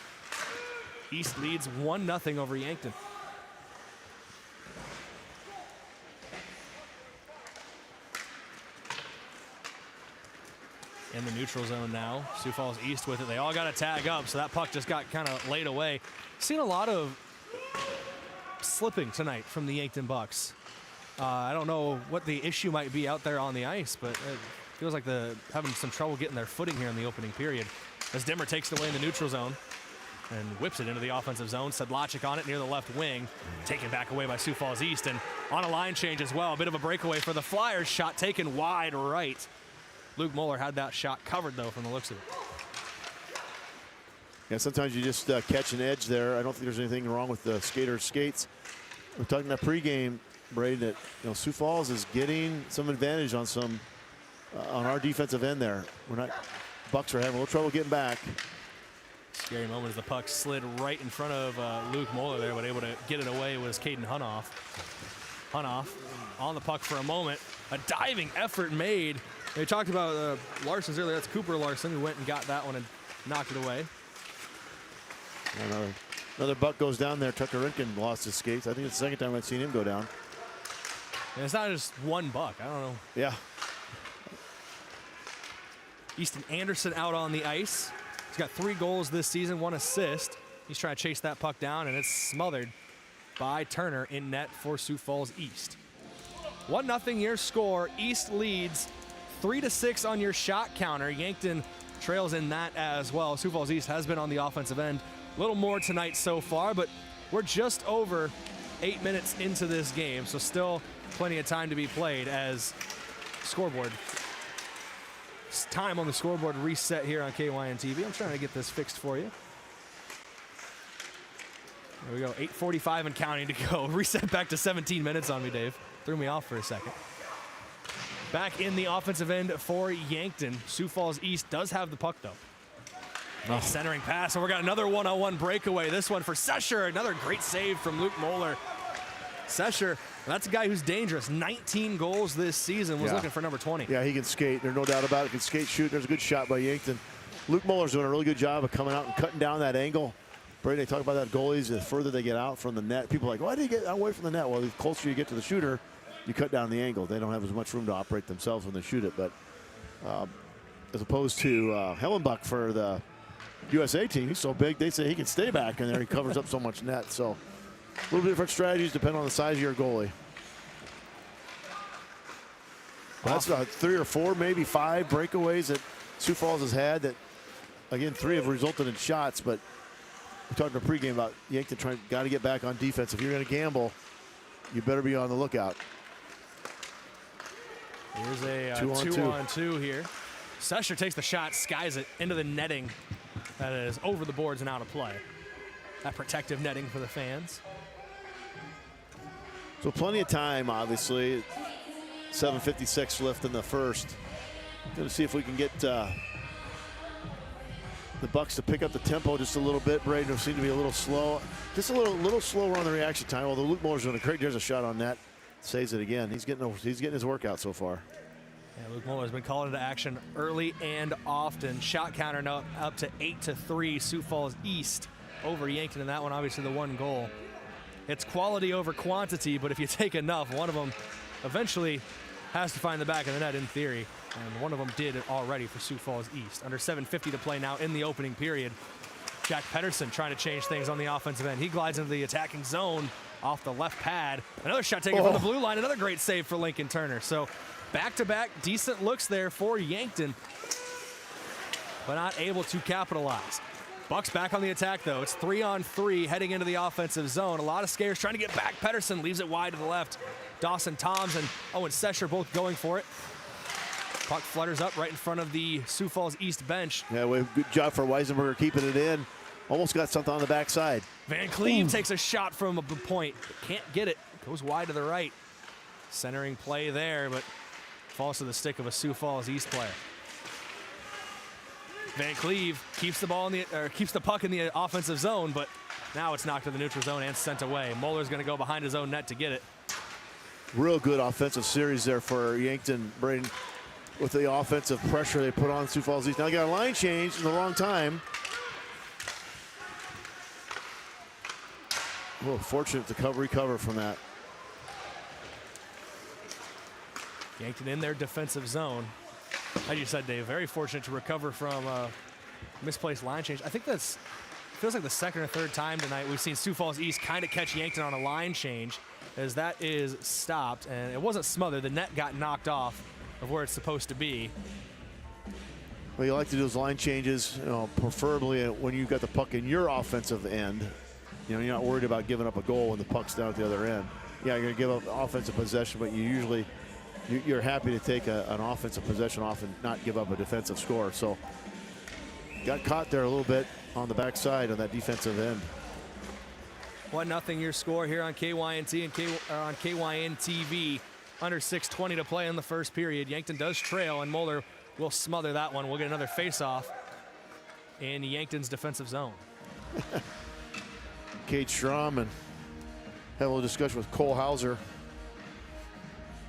East leads 1-0 over Yankton. In the neutral zone now. Sioux Falls East with it. They all got to tag up, so that puck just got kind of laid away. Seen a lot of slipping tonight from the Yankton Bucks. I don't know what the issue might be out there on the ice, but it feels like they're having some trouble getting their footing here in the opening period. As Dimmer takes it away in the neutral zone and whips it into the offensive zone. Sedlacek on it near the left wing. Taken back away by Sioux Falls East, and on a line change as well. A bit of a breakaway for the Flyers. Shot taken wide right. Luke Moeller had that shot covered, though, from the looks of it. Yeah, sometimes you just catch an edge there. I don't think there's anything wrong with the skaters' skates. We're talking that pregame, Brayden, that Sioux Falls is getting some advantage on on our defensive end there. Bucks are having a little trouble getting back. Scary moment as the puck slid right in front of Luke Moeller there, but able to get it away was Caden Hunoff. Hunoff on the puck for a moment. A diving effort made. They talked about Larson's earlier. That's Cooper Larson who went and got that one and knocked it away. Another buck goes down there. Tucker Rinkin lost his skates. I think it's the second time I've seen him go down. And it's not just one buck. I don't know. Yeah. Easton Anderson out on the ice. He's got 3 goals this season, 1 assist. He's trying to chase that puck down, and it's smothered by Turner in net for Sioux Falls East. 1-0 your score. East leads 3-6 on your shot counter. Yankton trails in that as well. Sioux Falls East has been on the offensive end. A little more tonight so far, but we're just over 8 minutes into this game, so still plenty of time to be played as scoreboard. Time on the scoreboard reset here on KYN TV. I'm trying to get this fixed for you. There we go, 8:45 and counting to go. Reset back to 17 minutes on me, Dave. Threw me off for a second. Back in the offensive end for Yankton. Sioux Falls East does have the puck, though. Nice centering pass, and we got another one-on-one breakaway. This one for Sesher. Another great save from Luke Moeller. Sesher, that's a guy who's dangerous. 19 goals this season. Was looking for number 20. Yeah, he can skate. There's no doubt about it. He can skate, shoot. There's a good shot by Yankton. Luke Moeller's doing a really good job of coming out and cutting down that angle. Brayden, they talk about that goalies, the further they get out from the net. People are like, why do you get away from the net? Well, the closer you get to the shooter, you cut down the angle. They don't have as much room to operate themselves when they shoot it. But as opposed to Hellenbuck for the USA team. He's so big, they say he can stay back in there. He covers up so much net. So a little different strategies depending on the size of your goalie. That's about 3 or 4, maybe 5 breakaways that Sioux Falls has had that, again, 3 have resulted in shots, but we talked in the pregame about Yankton got to get back on defense. If you're going to gamble, you better be on the lookout. Here's a 2-on-2 here. Sesher takes the shot, skies it into the netting. That is over the boards and out of play. That protective netting for the fans. So plenty of time, obviously. 7:56 left in the first. Going to see if we can get the Bucks to pick up the tempo just a little bit. Brayden seemed to be a little slow. Just a little slower on the reaction time, although Luke Muller's doing a great. There's a shot on net. Saves it again. He's getting his workout so far. Yeah, Luke Muller's been called into action early and often. Shot counter now up to 8-3. Sioux Falls East over Yankton in that one. Obviously the one goal. It's quality over quantity, but if you take enough, one of them eventually has to find the back of the net in theory. And one of them did it already for Sioux Falls East. Under 7:50 to play now in the opening period. Jack Pedersen trying to change things on the offensive end. He glides into the attacking zone off the left pad. Another shot taken from the blue line. Another great save for Lincoln Turner. So back-to-back decent looks there for Yankton, but not able to capitalize. Bucks back on the attack, though. It's 3-on-3 heading into the offensive zone. A lot of scares trying to get back. Pedersen leaves it wide to the left. Dawson Toms and Owen Sesher both going for it. Puck flutters up right in front of the Sioux Falls East bench. Yeah, good job for Weisenberger keeping it in. Almost got something on the backside. Van Cleve takes a shot from a point. Can't get it. Goes wide to the right. Centering play there, but falls to the stick of a Sioux Falls East player. Van Cleve keeps the puck in the offensive zone, but now it's knocked to the neutral zone and sent away. Muller's going to go behind his own net to get it. Real good offensive series there for Yankton, Brayden, with the offensive pressure they put on Sioux Falls East. Now they got a line change in the wrong time. Oh, fortunate to recover from that. Yankton in their defensive zone. As you said, Dave, very fortunate to recover from a misplaced line change. I think that's feels like the second or third time tonight we've seen Sioux Falls East kind of catch Yankton on a line change, as that is stopped, and it wasn't smothered. The net got knocked off of where it's supposed to be. Well, you like to do those line changes, preferably when you've got the puck in your offensive end. You're not worried about giving up a goal when the puck's down at the other end. Yeah, you're going to give up offensive possession, but you're happy to take an offensive possession off and not give up a defensive score. So got caught there a little bit on the backside on that defensive end. 1-0 your score here on KYNT and on KYN TV. Under 6:20 to play in the first period. Yankton does trail, and Muller will smother that one. We'll get another face-off in Yankton's defensive zone. Kate Schramm and had a little discussion with Cole Hauser.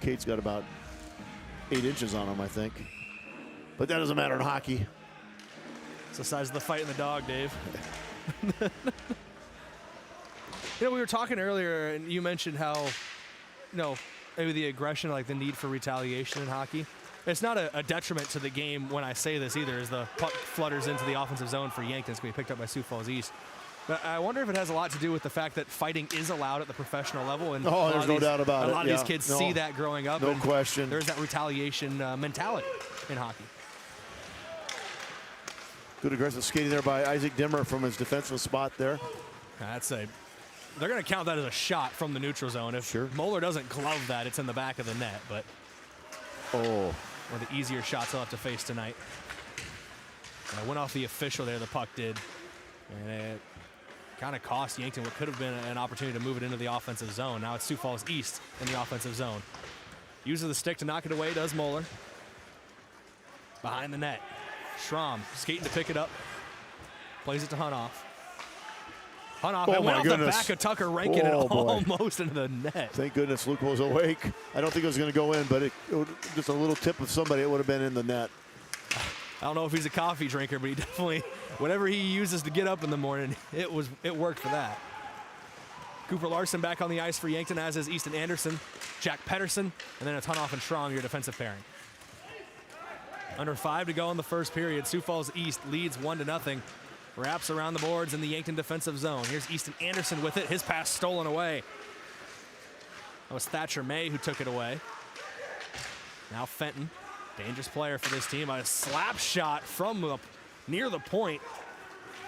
Kate's got about 8 inches on him, I think. But that doesn't matter in hockey. It's the size of the fight in the dog, Dave. We were talking earlier, and you mentioned how, maybe the aggression, like the need for retaliation in hockey. It's not a detriment to the game when I say this either, as the puck flutters into the offensive zone for Yankton. It's going to be picked up by Sioux Falls East. But I wonder if it has a lot to do with the fact that fighting is allowed at the professional level. And there's no doubt about it. A lot of these kids see that growing up. No question. There's that retaliation mentality in hockey. Good aggressive skating there by Isaac Dimmer from his defensive spot there. They're going to count that as a shot from the neutral zone. If Muller doesn't glove that, it's in the back of the net. But one of the easier shots he'll have to face tonight. And it went off the official there, the puck did. And it kind of cost Yankton what could have been an opportunity to move it into the offensive zone. Now it's Sioux Falls East in the offensive zone. Uses the stick to knock it away, does Muller. Behind the net. Schramm skating to pick it up. Plays it to Hunoff. Hunoff went off the back of Tucker Rankin and almost into the net. Thank goodness Luke was awake. I don't think it was going to go in, but just a little tip of somebody, it would have been in the net. I don't know if he's a coffee drinker, but he definitely, whatever he uses to get up in the morning, it worked for that. Cooper Larson back on the ice for Yankton, as is Easton Anderson, Jack Pedersen, and then it's Hunoff and Schramm, your defensive pairing. Under 5 to go in the first period. Sioux Falls East leads 1-0. Wraps around the boards in the Yankton defensive zone. Here's Easton Anderson with it. His pass stolen away. That was Thatcher May who took it away. Now Fenton, dangerous player for this team. A slap shot from near the point.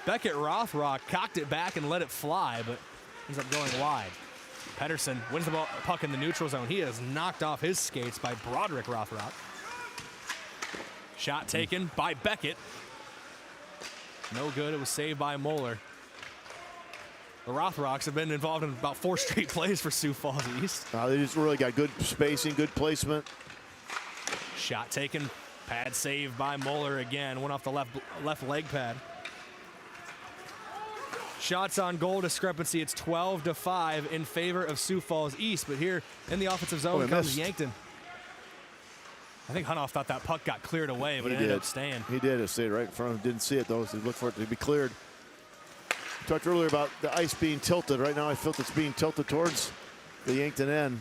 Beckett Rothrock cocked it back and let it fly, but ends up going wide. Pedersen wins the puck in the neutral zone. He is knocked off his skates by Broderick Rothrock. Shot taken by Beckett. No good. It was saved by Moeller. The Rothrocks have been involved in about 4 straight plays for Sioux Falls East. They just really got good spacing, good placement. Shot taken. Pad saved by Moeller again. Went off the left leg pad. Shots on goal discrepancy. It's 12-5 in favor of Sioux Falls East. But here in the offensive zone comes Yankton. I think Hunoff thought that puck got cleared away, but it ended up staying. He did. It stayed right in front of him. Didn't see it, though, so he looked for it to be cleared. We talked earlier about the ice being tilted. Right now I feel it's being tilted towards the Yankton end.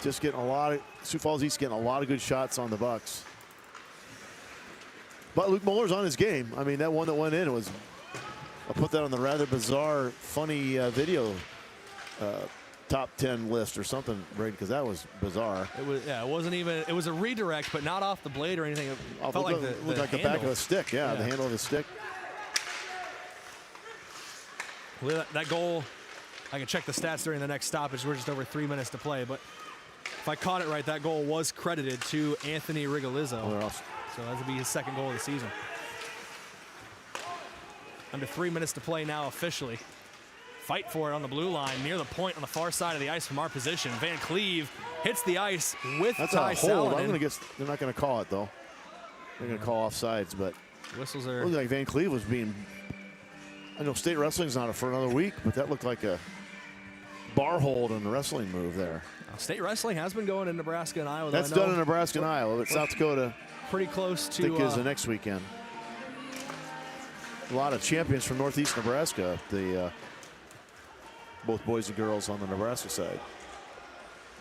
Just getting a lot of, Sioux Falls East getting a lot of good shots on the Bucks. But Luke Muller's on his game. I mean, that one that went in, was, I'll put that on the rather bizarre, funny video top 10 list or something, Brayden, because that was bizarre. It was, yeah, it wasn't even, it was a redirect, but not off the blade or anything. It felt like the back of a stick, yeah, the handle of the stick. Well, that goal, I can check the stats during the next stoppage. We're just over 3 minutes to play, but if I caught it right, that goal was credited to Anthony Rigolizzo. So that'll be his second goal of the season. Under 3 minutes to play now officially. Fight for it on the blue line, near the point on the far side of the ice from our position. Van Cleve hits the ice with Ty hold. Saladin. I'm gonna guess they're not going to call it, though. They're going to call offsides, but whistles are. It looked like Van Cleve was being. I know state wrestling's not for another week, but that looked like a bar hold and a wrestling move there. State wrestling has been going in Nebraska and Iowa. That's done in Nebraska and Iowa, but South Dakota pretty close to. I think is the next weekend. A lot of champions from Northeast Nebraska. The both boys and girls on the Nebraska side.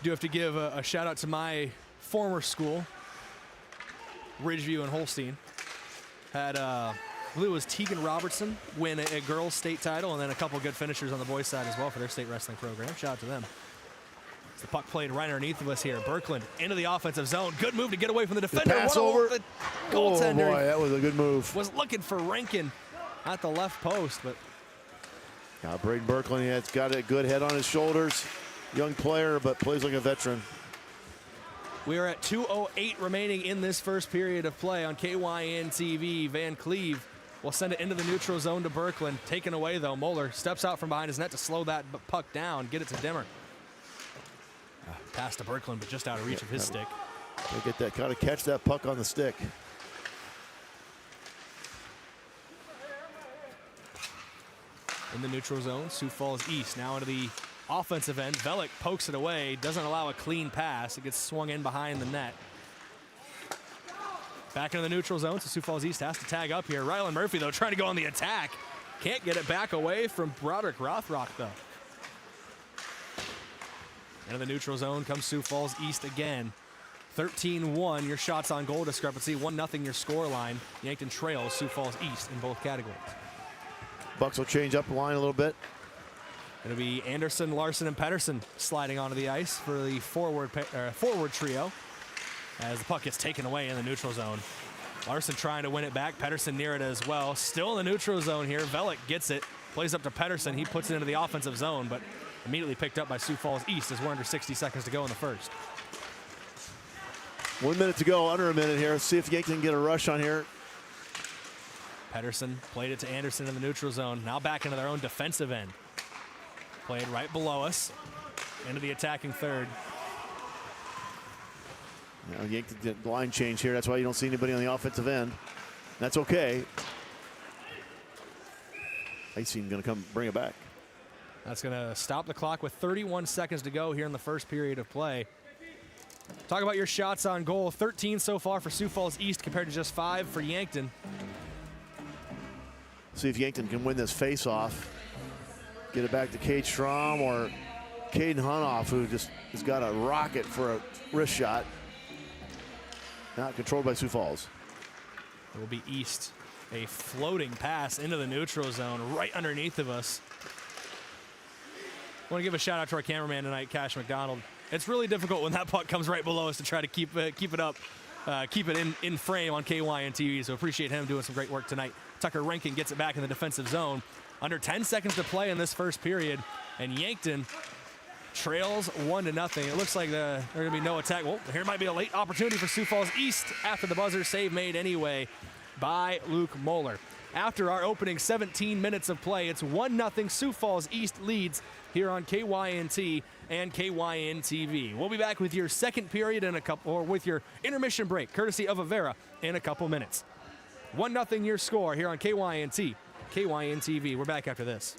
Do have to give a shout out to my former school, Ridgeview and Holstein. Had I believe it was Tegan Robertson win a girls state title, and then a couple good finishers on the boys side as well for their state wrestling program. Shout out to them. The puck played right underneath of us here. Berkland into the offensive zone. Good move to get away from the defender. Pass over. The goaltender. Oh boy, that was a good move. Was looking for Rankin at the left post, but Brayden Berkland, he's got a good head on his shoulders. Young player, but plays like a veteran. we are at 2:08 remaining in this first period of play on KYN TV. Van Cleve will send it into the neutral zone to Berkland. Taken away, though. Moeller steps out from behind his net to slow that puck down, get it to Dimmer. Pass to Berkland, but just out of reach of his stick. They get that, gotta catch that puck on the stick. In the neutral zone, Sioux Falls East now into the offensive end. Velick pokes it away, doesn't allow a clean pass. It gets swung in behind the net. Back into the neutral zone, so Sioux Falls East has to tag up here. Rylan Murphy, though, trying to go on the attack. Can't get it back away from Broderick Rothrock, though. Into the neutral zone comes Sioux Falls East again. 13-1, your shots on goal discrepancy. 1-0 your score line. Yankton trails Sioux Falls East in both categories. Bucks will change up the line a little bit. It'll be Anderson, Larson, and Pedersen sliding onto the ice for the forward trio as the puck gets taken away in the neutral zone. Larson trying to win it back. Pedersen near it as well. Still in the neutral zone here. Velick gets it, plays up to Pedersen. He puts it into the offensive zone, but immediately picked up by Sioux Falls East as we're under 60 seconds to go in the first. 1 minute to go, under a minute here. Let's see if Yankton can get a rush on here. Pedersen played it to Anderson in the neutral zone. Now back into their own defensive end. Played right below us into the attacking third. Now Yankton did line change here. That's why you don't see anybody on the offensive end. That's okay. Icing going to come bring it back. That's going to stop the clock with 31 seconds to go here in the first period of play. Talk about your shots on goal. 13 so far for Sioux Falls East compared to just 5 for Yankton. See if Yankton can win this face-off. Get it back to Cade Strom or Caden Hunoff, who just has got a rocket for a wrist shot. Not controlled by Sioux Falls. It will be East A floating pass into the neutral zone right underneath of us. I want to give a shout out to our cameraman tonight, Cash McDonald. It's really difficult when that puck comes right below us to try to keep it up, keep it in frame on KYN TV. So appreciate him doing some great work tonight. Tucker Rankin gets it back in the defensive zone. Under 10 seconds to play in this first period, and Yankton trails 1-0. It looks like there's going to be no attack. Well, here might be a late opportunity for Sioux Falls East after the buzzer save made anyway by Luke Moeller. After our opening 17 minutes of play, it's 1-0. Sioux Falls East leads here on KYNT and KYN TV. We'll be back with your second period in a couple, or with your intermission break, courtesy of Avera, in a couple minutes. 1-0 your score here on KYNT, KYN TV. We're back after this.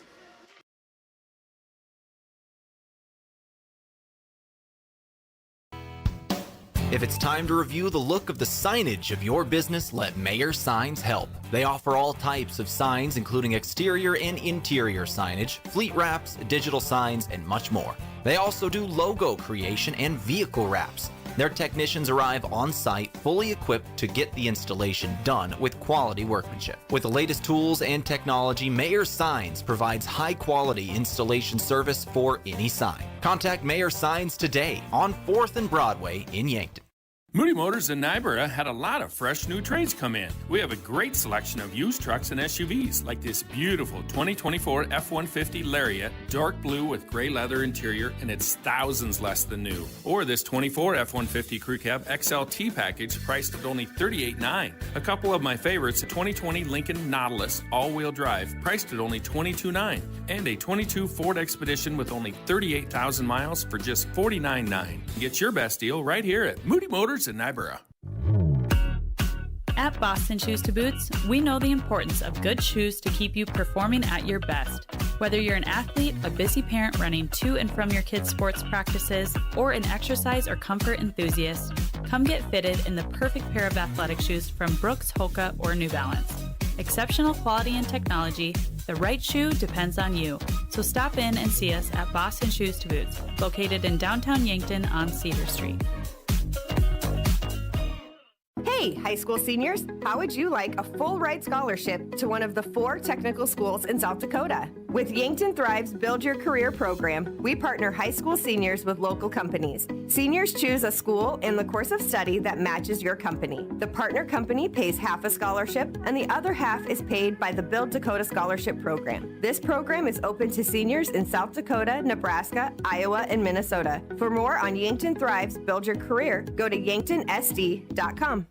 If it's time to review the look of the signage of your business, let Mayor Signs help. They offer all types of signs, including exterior and interior signage, fleet wraps, digital signs, and much more. They also do logo creation and vehicle wraps. Their technicians arrive on site fully equipped to get the installation done with quality workmanship. With the latest tools and technology, Mayor Signs provides high-quality installation service for any sign. Contact Mayor Signs today on 4th and Broadway in Yankton. Moody Motors in Nyborough had a lot of fresh new trades come in. We have a great selection of used trucks and SUVs, like this beautiful 2024 F-150 Lariat, dark blue with gray leather interior, and it's thousands less than new. Or this 24 F-150 Crew Cab XLT package, priced at only $38,900. A couple of my favorites, a 2020 Lincoln Nautilus all-wheel drive, priced at only $22,900. And a 22 Ford Expedition with only 38,000 miles for just $49,900. Get your best deal right here at Moody Motors in Nyborough. At Boston Shoes to Boots, we know the importance of good shoes to keep you performing at your best. Whether you're an athlete, a busy parent running to and from your kids' sports practices, or an exercise or comfort enthusiast, come get fitted in the perfect pair of athletic shoes from Brooks, Hoka, or New Balance. Exceptional quality and technology, the right shoe depends on you. So stop in and see us at Boston Shoes to Boots, located in downtown Yankton on Cedar Street. Hey, high school seniors, how would you like a full ride scholarship to one of the 4 technical schools in South Dakota? With Yankton Thrive's Build Your Career program, we partner high school seniors with local companies. Seniors choose a school and the course of study that matches your company. The partner company pays half a scholarship, and the other half is paid by the Build Dakota Scholarship Program. This program is open to seniors in South Dakota, Nebraska, Iowa, and Minnesota. For more on Yankton Thrive's Build Your Career, go to yanktonsd.com.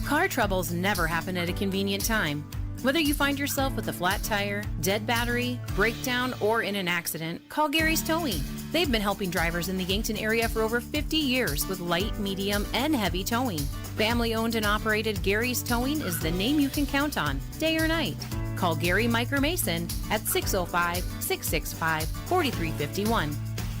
Car troubles never happen at a convenient time. Whether you find yourself with a flat tire, dead battery, breakdown, or in an accident, call Gary's Towing. They've been helping drivers in the Yankton area for over 50 years with light, medium, and heavy towing. Family-owned and operated Gary's Towing is the name you can count on, day or night. Call Gary, Mike, or Mason at 605-665-4351.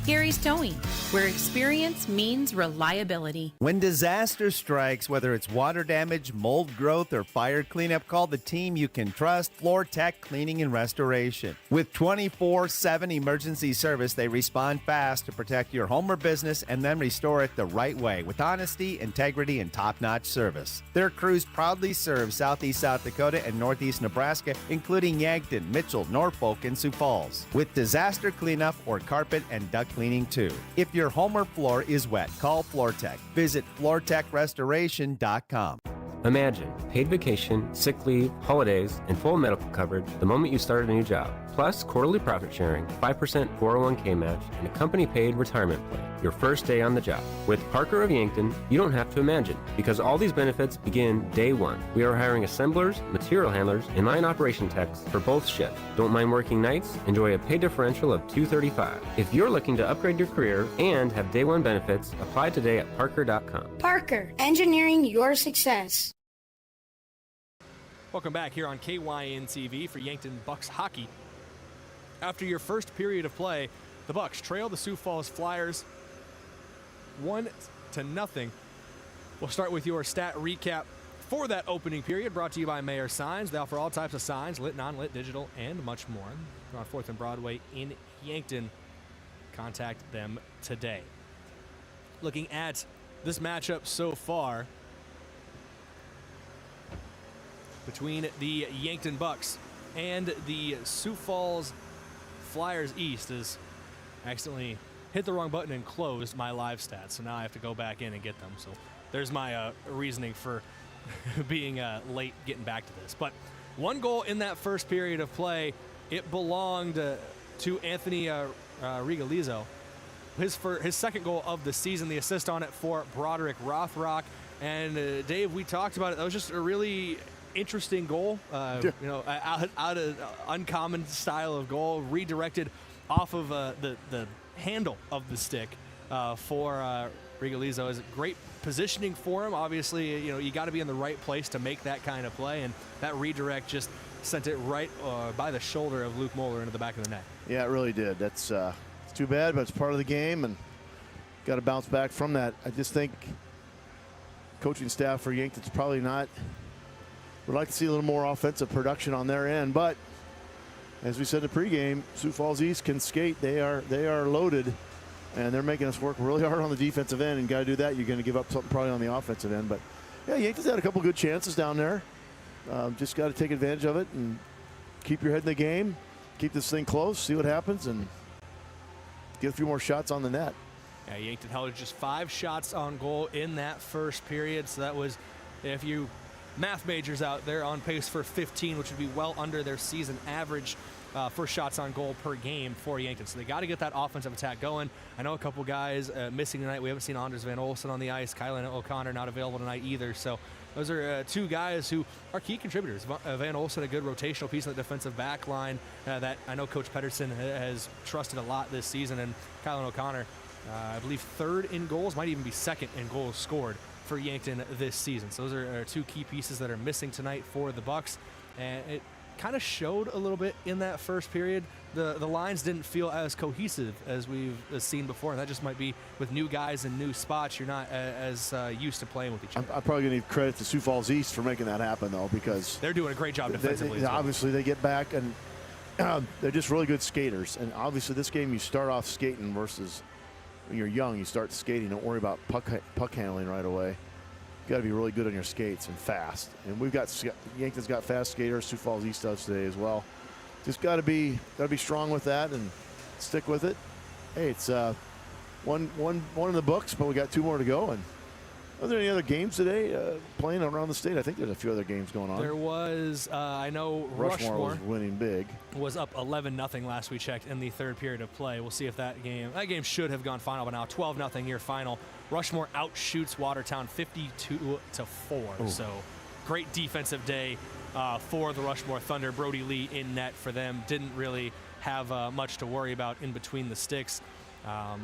Gary's Towing, where experience means reliability. When disaster strikes, whether it's water damage, mold growth, or fire cleanup, call the team you can trust, Floor Tech Cleaning and Restoration. With 24/7 emergency service, they respond fast to protect your home or business and then restore it the right way with honesty, integrity, and top-notch service. Their crews proudly serve southeast South Dakota and northeast Nebraska, including Yankton, Mitchell, Norfolk, and Sioux Falls, with disaster cleanup or carpet and duct cleaning too. If your home or floor is wet, call Floor Tech. Visit floortechrestoration.com. Imagine paid vacation, sick leave, holidays, and full medical coverage the moment you start a new job. Plus quarterly profit sharing, 5% 401k match, and a company-paid retirement plan your first day on the job. With Parker of Yankton, you don't have to imagine, because all these benefits begin day one. We are hiring assemblers, material handlers, and line operation techs for both shifts. Don't mind working nights? Enjoy a pay differential of $235. If you're looking to upgrade your career and have day one benefits, apply today at parker.com. Parker, engineering your success. Welcome back here on KYN TV for Yankton Bucks hockey. After your first period of play, the Bucks trail the Sioux Falls Flyers 1-0. We'll start with your stat recap for that opening period, brought to you by Mayor Signs. They offer all types of signs, lit, non-lit, digital, and much more. They're on 4th and Broadway in Yankton. Contact them today. Looking at this matchup so far, between the Yankton Bucks and the Sioux Falls Flyers East is accidentally hit the wrong button and closed my live stats. So now I have to go back in and get them. So there's my reasoning for being late getting back to this. But one goal in that first period of play, it belonged to Anthony Regalizzo. His second goal of the season, the assist on it for Broderick Rothrock. And Dave, we talked about it. That was just a really interesting goal. You know, out of uncommon style of goal, redirected off of the handle of the stick for Regalizzo. Is great positioning for him. Obviously, you know, you got to be in the right place to make that kind of play, and that redirect just sent it right by the shoulder of Luke Moeller into the back of the net. Yeah, it really did. That's it's too bad, but it's part of the game, and got to bounce back from that. I just think coaching staff for Yankton's probably not. Would like to see a little more offensive production on their end, but as we said in the pregame, Sioux Falls East can skate. They are loaded, and they're making us work really hard on the defensive end. And got to do that, you're going to give up something probably on the offensive end. But yeah, Yankton's had a couple good chances down there. Just got to take advantage of it and keep your head in the game, keep this thing close, see what happens, and get a few more shots on the net. Yeah, Yankton held just 5 shots on goal in that first period. So that was, if you math majors out there, on pace for 15, which would be well under their season average for shots on goal per game for Yankton. So they got to get that offensive attack going. I know a couple guys missing tonight. We haven't seen Anders Van Olsen on the ice. Kylan O'Connor not available tonight either. So those are 2 guys who are key contributors. Van Olsen, a good rotational piece on the defensive back line that I know Coach Pedersen has trusted a lot this season. And Kylan O'Connor, I believe 3rd in goals, might even be 2nd in goals scored for Yankton this season. So those are 2 key pieces that are missing tonight for the Bucks. And it kind of showed a little bit in that first period. The lines didn't feel as cohesive as we've seen before, and that just might be with new guys and new spots. You're not as used to playing with each other. I'm probably going to give credit to Sioux Falls East for making that happen, though, because they're doing a great job defensively. Obviously, they get back, and they're just really good skaters. And obviously, this game, you start off skating versus when you're young, you start skating. Don't worry about puck handling right away. You got to be really good on your skates and fast. And we've got Yankton's got fast skaters. Sioux Falls East does today as well. Just got to be strong with that and stick with it. Hey, it's one in the books, but we got 2 more to go. And are there any other games today playing around the state? I think there's a few other games going on. There was, I know Rushmore was winning big. Was up 11-0 last we checked in the 3rd period of play. We'll see if that game should have gone final, but now 12-0 near final. Rushmore outshoots Watertown 52-4. Ooh. So great defensive day for the Rushmore Thunder. Brody Lee in net for them. Didn't really have much to worry about in between the sticks.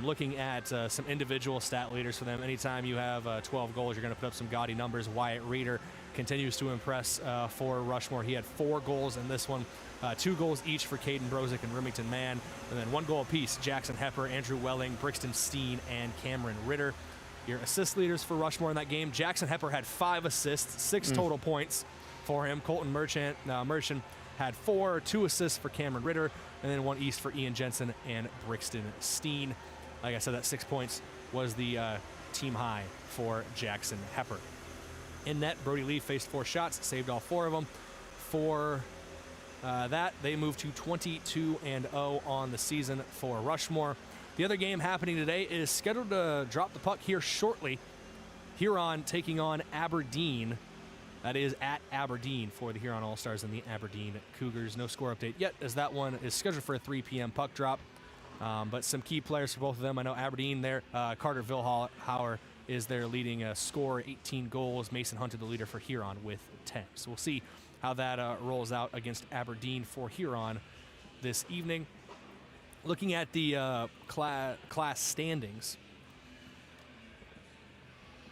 Looking at some individual stat leaders for them, anytime you have 12 goals, you're going to put up some gaudy numbers. Wyatt Reeder continues to impress for Rushmore. He had 4 goals in this one, 2 goals each for Caden Brozick and Remington Mann, and then 1 goal apiece, Jackson Hepper, Andrew Welling, Brixton Steen, and Cameron Ritter. Your assist leaders for Rushmore in that game, Jackson Hepper had 5 assists, 6 total points for him. Colton Merchant had 4, 2 assists for Cameron Ritter, and then 1 east for Ian Jensen and Brixton Steen. Like I said, that 6 points was the team high for Jackson Hepper. In net, Brody Lee faced 4 shots, saved all 4 of them. For that, they moved to 22-0 on the season for Rushmore. The other game happening today is scheduled to drop the puck here shortly. Huron taking on Aberdeen. That is at Aberdeen for the Huron All-Stars and the Aberdeen Cougars. No score update yet, as that one is scheduled for a 3 p.m. puck drop. But some key players for both of them. I know Aberdeen there, Carter Vilhauer is their leading scorer, 18 goals. Mason Hunter, the leader for Huron, with 10. So we'll see how that rolls out against Aberdeen for Huron this evening. Looking at the class standings,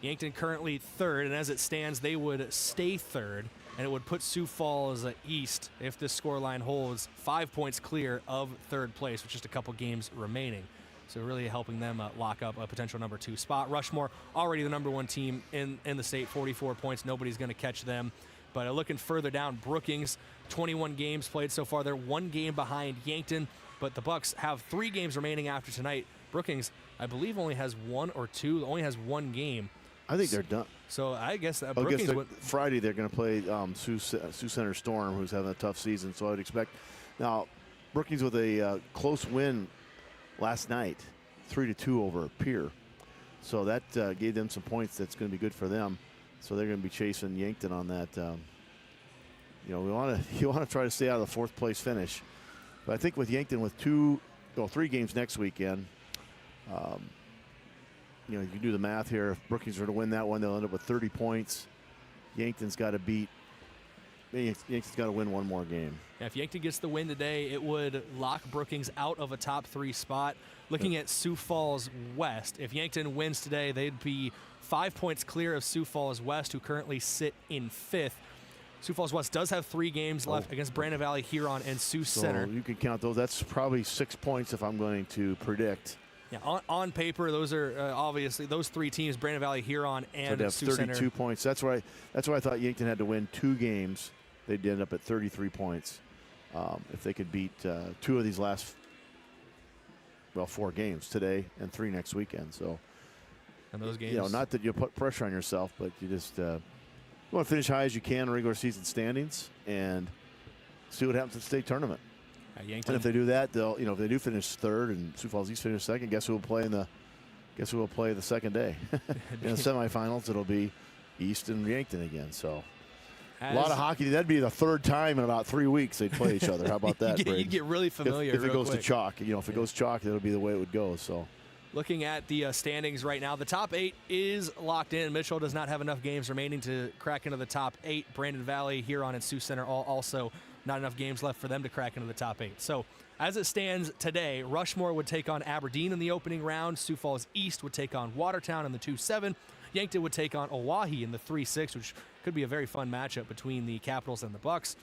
Yankton currently 3rd, and as it stands, they would stay 3rd, and it would put Sioux Falls East, if this scoreline holds, 5 points clear of 3rd place with just a couple games remaining. So really helping them lock up a potential number 2 spot. Rushmore, already the number 1 team in the state, 44 points. Nobody's going to catch them. But looking further down, Brookings, 21 games played so far. They're 1 game behind Yankton, but the Bucks have 3 games remaining after tonight. Brookings, I believe, only has 1 or 2, only has 1 game. I think they're done. So I guess that I guess Brookings would. Friday they're going to play Sioux Center Storm, who's having a tough season. So I would expect. Now, Brookings with a close win last night, 3-2 over Pier. So that gave them some points. That's going to be good for them. So they're going to be chasing Yankton on that. You want to try to stay out of the fourth place finish. But I think with Yankton with 3 games next weekend. You can do the math here. If Brookings were to win that one, they'll end up with 30 points. Yankton's got to win one more game. Yeah, if Yankton gets the win today, it would lock Brookings out of a top 3 spot. Looking at Sioux Falls West, if Yankton wins today, they'd be 5 points clear of Sioux Falls West, who currently sit in 5th. Sioux Falls West does have 3 games left against Brandon Valley, Huron, and Sioux Center. So you can count those. That's probably 6 points if I'm going to predict. Yeah, on paper, those are obviously those 3 teams: Brandon Valley, Huron, and so Sioux have Center. 32 points. That's why I thought Yankton had to win 2 games. They'd end up at 33 points if they could beat 2 of these last 4 games today and 3 next weekend. So, and those games, not that you put pressure on yourself, but you just you want to finish high as you can in regular season standings and see what happens in the state tournament. And if they do that, they'll if they do finish 3rd and Sioux Falls East finish 2nd, guess who will play the second day? In the semifinals, it'll be East and Yankton again. So a lot of hockey. That'd be the 3rd time in about 3 weeks they'd play each other. How about that? You get really familiar if it goes quick. to chalk. If it goes chalk, that'll be the way it would go. So. Looking at the standings right now, the top 8 is locked in. Mitchell does not have enough games remaining to crack into the top 8. Brandon Valley, Huron, and Sioux Center also not enough games left for them to crack into the top 8. So as it stands today, Rushmore would take on Aberdeen in the opening round. Sioux Falls East would take on Watertown in the 2-7. Yankton would take on Oahe in the 3-6, which could be a very fun matchup between the Capitals and the Bucks.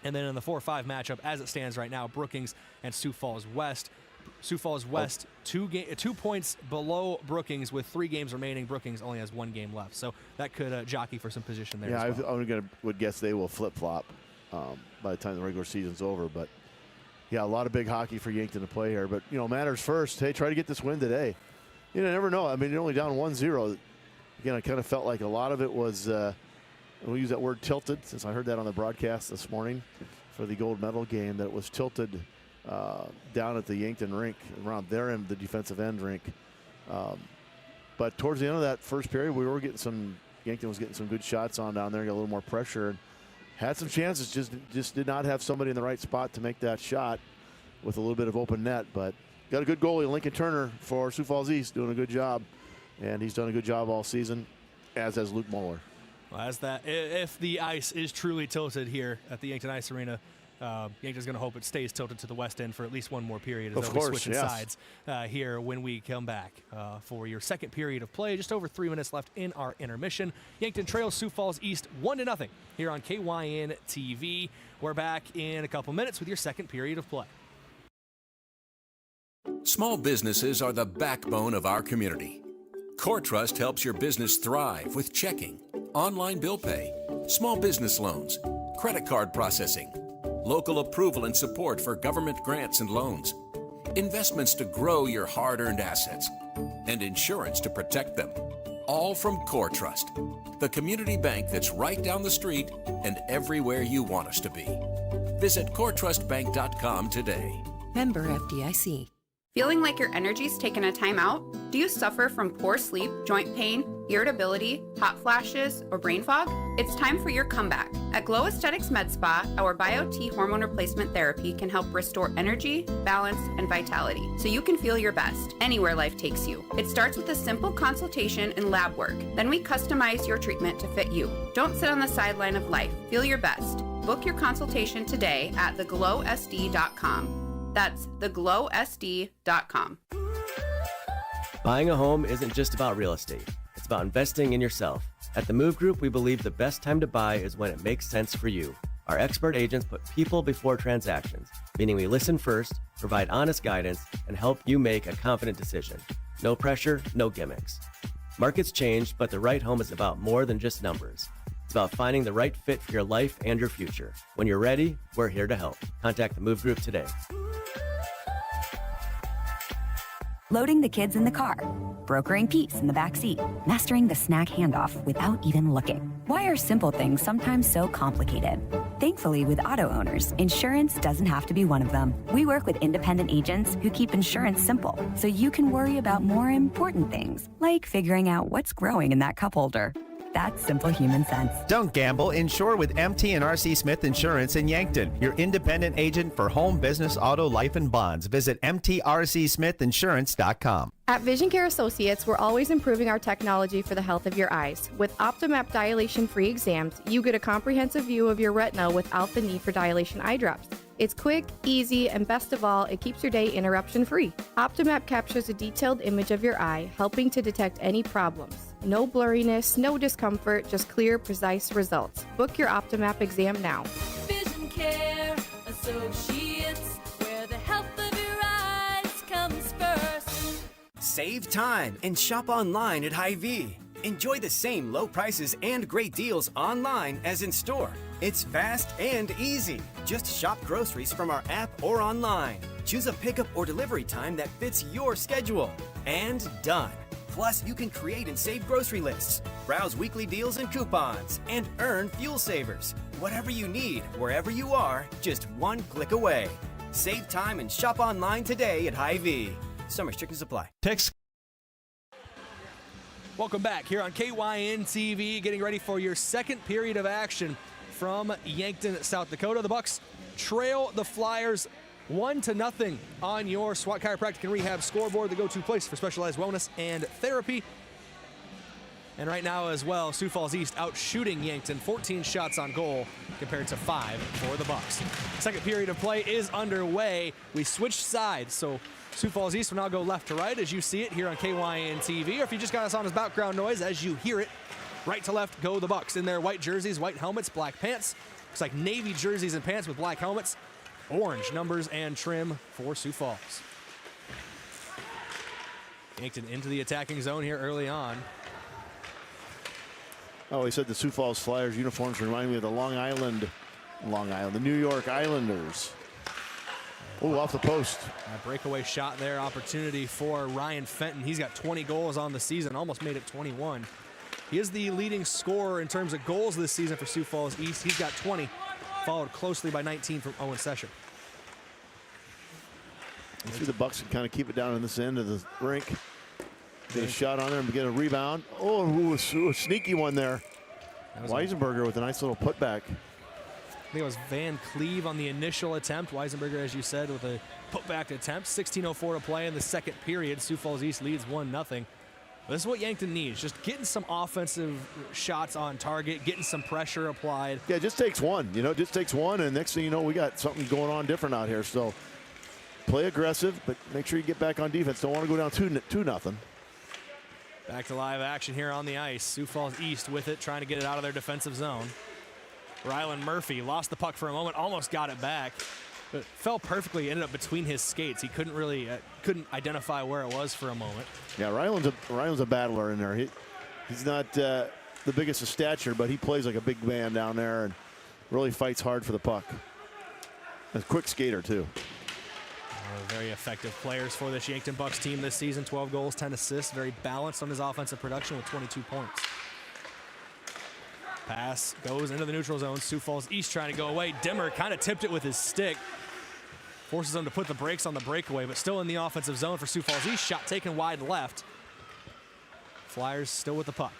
And then in the 4-5 matchup, as it stands right now, Brookings and Sioux Falls West. Sioux Falls West, 2 points below Brookings with 3 games remaining. Brookings only has 1 game left, so that could jockey for some position there. Yeah, as well. I would guess they will flip-flop by the time the regular season's over. But yeah, a lot of big hockey for Yankton to play here. But matters first. Hey, try to get this win today. You never know. I mean, you're only down 1-0. Again, I kind of felt like a lot of it was. We'll use that word tilted, since I heard that on the broadcast this morning for the gold medal game, that it was tilted down at the Yankton rink, around their end, the defensive end rink. But towards the end of that first period, Yankton was getting some good shots on down there, got a little more pressure, and had some chances, just did not have somebody in the right spot to make that shot with a little bit of open net. But got a good goalie, Lincoln Turner, for Sioux Falls East, doing a good job. And he's done a good job all season, as has Luke Moeller. Well, if the ice is truly tilted here at the Yankton Ice Arena, Yankton's going to hope it stays tilted to the west end for at least one more period. As we switching sides here when we come back for your second period of play. Just over 3 minutes left in our intermission. Yankton trails Sioux Falls East 1-0 here on KYN TV. We're back in a couple minutes with your second period of play. Small businesses are the backbone of our community. Core Trust helps your business thrive with checking, online bill pay, small business loans, credit card processing, local approval and support for government grants and loans, investments to grow your hard-earned assets, and insurance to protect them. All from Core Trust, the community bank that's right down the street and everywhere you want us to be. Visit coretrustbank.com today. Member FDIC. Feeling like your energy's taken a time out? Do you suffer from poor sleep, joint pain, irritability, hot flashes, or brain fog? It's time for your comeback. At Glow Aesthetics Med Spa, our Bio-T hormone replacement therapy can help restore energy, balance, and vitality so you can feel your best anywhere life takes you. It starts with a simple consultation and lab work. Then we customize your treatment to fit you. Don't sit on the sideline of life. Feel your best. Book your consultation today at theglowsd.com. That's theglowsd.com. Buying a home isn't just about real estate. It's about investing in yourself. At the Move Group, we believe the best time to buy is when it makes sense for you. Our expert agents put people before transactions, meaning we listen first, provide honest guidance, and help you make a confident decision. No pressure, no gimmicks. Markets change, but the right home is about more than just numbers. It's about finding the right fit for your life and your future. When you're ready, we're here to help. Contact the Move Group today. Loading the kids in the car, brokering peace in the back seat, mastering the snack handoff without even looking. Why are simple things sometimes so complicated? Thankfully, with auto owners, insurance doesn't have to be one of them. We work with independent agents who keep insurance simple, so you can worry about more important things, like figuring out what's growing in that cup holder. That's simple human sense. Don't gamble. Insure with MT and RC Smith Insurance in Yankton, your independent agent for home, business, auto, life, and bonds. Visit mtrcsmithinsurance.com. At Vision Care Associates, we're always improving our technology for the health of your eyes. With OptiMap dilation-free exams, you get a comprehensive view of your retina without the need for dilation eye drops. It's quick, easy, and best of all, it keeps your day interruption-free. OptiMap captures a detailed image of your eye, helping to detect any problems. No blurriness, no discomfort, just clear, precise results. Book your OptiMap exam now. Vision Care Associates, where the health of your eyes comes first. Save time and shop online at Hy-Vee. Enjoy the same low prices and great deals online as in store. It's fast and easy. Just shop groceries from our app or online. Choose a pickup or delivery time that fits your schedule. And done. Plus, you can create and save grocery lists, browse weekly deals and coupons, and earn fuel savers. Whatever you need, wherever you are, just one click away. Save time and shop online today at Hy-Vee. Some restrictions apply. Text. Welcome back here on KYN TV, getting ready for your second period of action from Yankton, South Dakota. The Bucks trail the Flyers 1-0 on your SWAT Chiropractic and Rehab scoreboard, the go-to place for specialized wellness and therapy. And right now as well, Sioux Falls East out shooting Yankton, 14 shots on goal compared to 5 for the Bucks. Second period of play is underway. We switched sides, so Sioux Falls East will now go left to right as you see it here on KYN TV, or if you just got us on as background noise, as you hear it, right to left go the Bucks in their white jerseys, white helmets, black pants. Looks like navy jerseys and pants with black helmets. Orange numbers and trim for Sioux Falls. Yankton into the attacking zone here early on. Oh, he said the Sioux Falls Flyers uniforms remind me of the the New York Islanders. Oh, off the post. A breakaway shot there, opportunity for Ryan Fenton. He's got 20 goals on the season, almost made it 21. He is the leading scorer in terms of goals this season for Sioux Falls East. He's got 20, followed closely by 19 from Owen Session. You see the Bucks can kind of keep it down in this end of the rink. Get a shot on there and get a rebound. Oh, a sneaky one there. Weisenberger with a nice little putback. I think it was Van Cleve on the initial attempt. Weisenberger, as you said, with a putback attempt. 16:04 to play in the second period. Sioux Falls East leads 1-0. This is what Yankton needs, just getting some offensive shots on target, getting some pressure applied. Yeah, it just takes one, just takes one, and next thing you know, we got something going on different out here. So play aggressive, but make sure you get back on defense. Don't want to go down 2-0. Back to live action here on the ice. Sioux Falls East with it, trying to get it out of their defensive zone. Rylan Murphy lost the puck for a moment, almost got it back, but fell perfectly, ended up between his skates. He couldn't really, couldn't identify where it was for a moment. Yeah, Rylan's a battler in there. He's not the biggest of stature, but he plays like a big man down there and really fights hard for the puck. A quick skater, too. Very effective players for this Yankton Bucks team this season. 12 goals, 10 assists. Very balanced on his offensive production with 22 points. Pass goes into the neutral zone. Sioux Falls East trying to go away. Dimmer kind of tipped it with his stick. Forces them to put the brakes on the breakaway, but still in the offensive zone for Sioux Falls East. Shot taken wide left. Flyers still with the puck.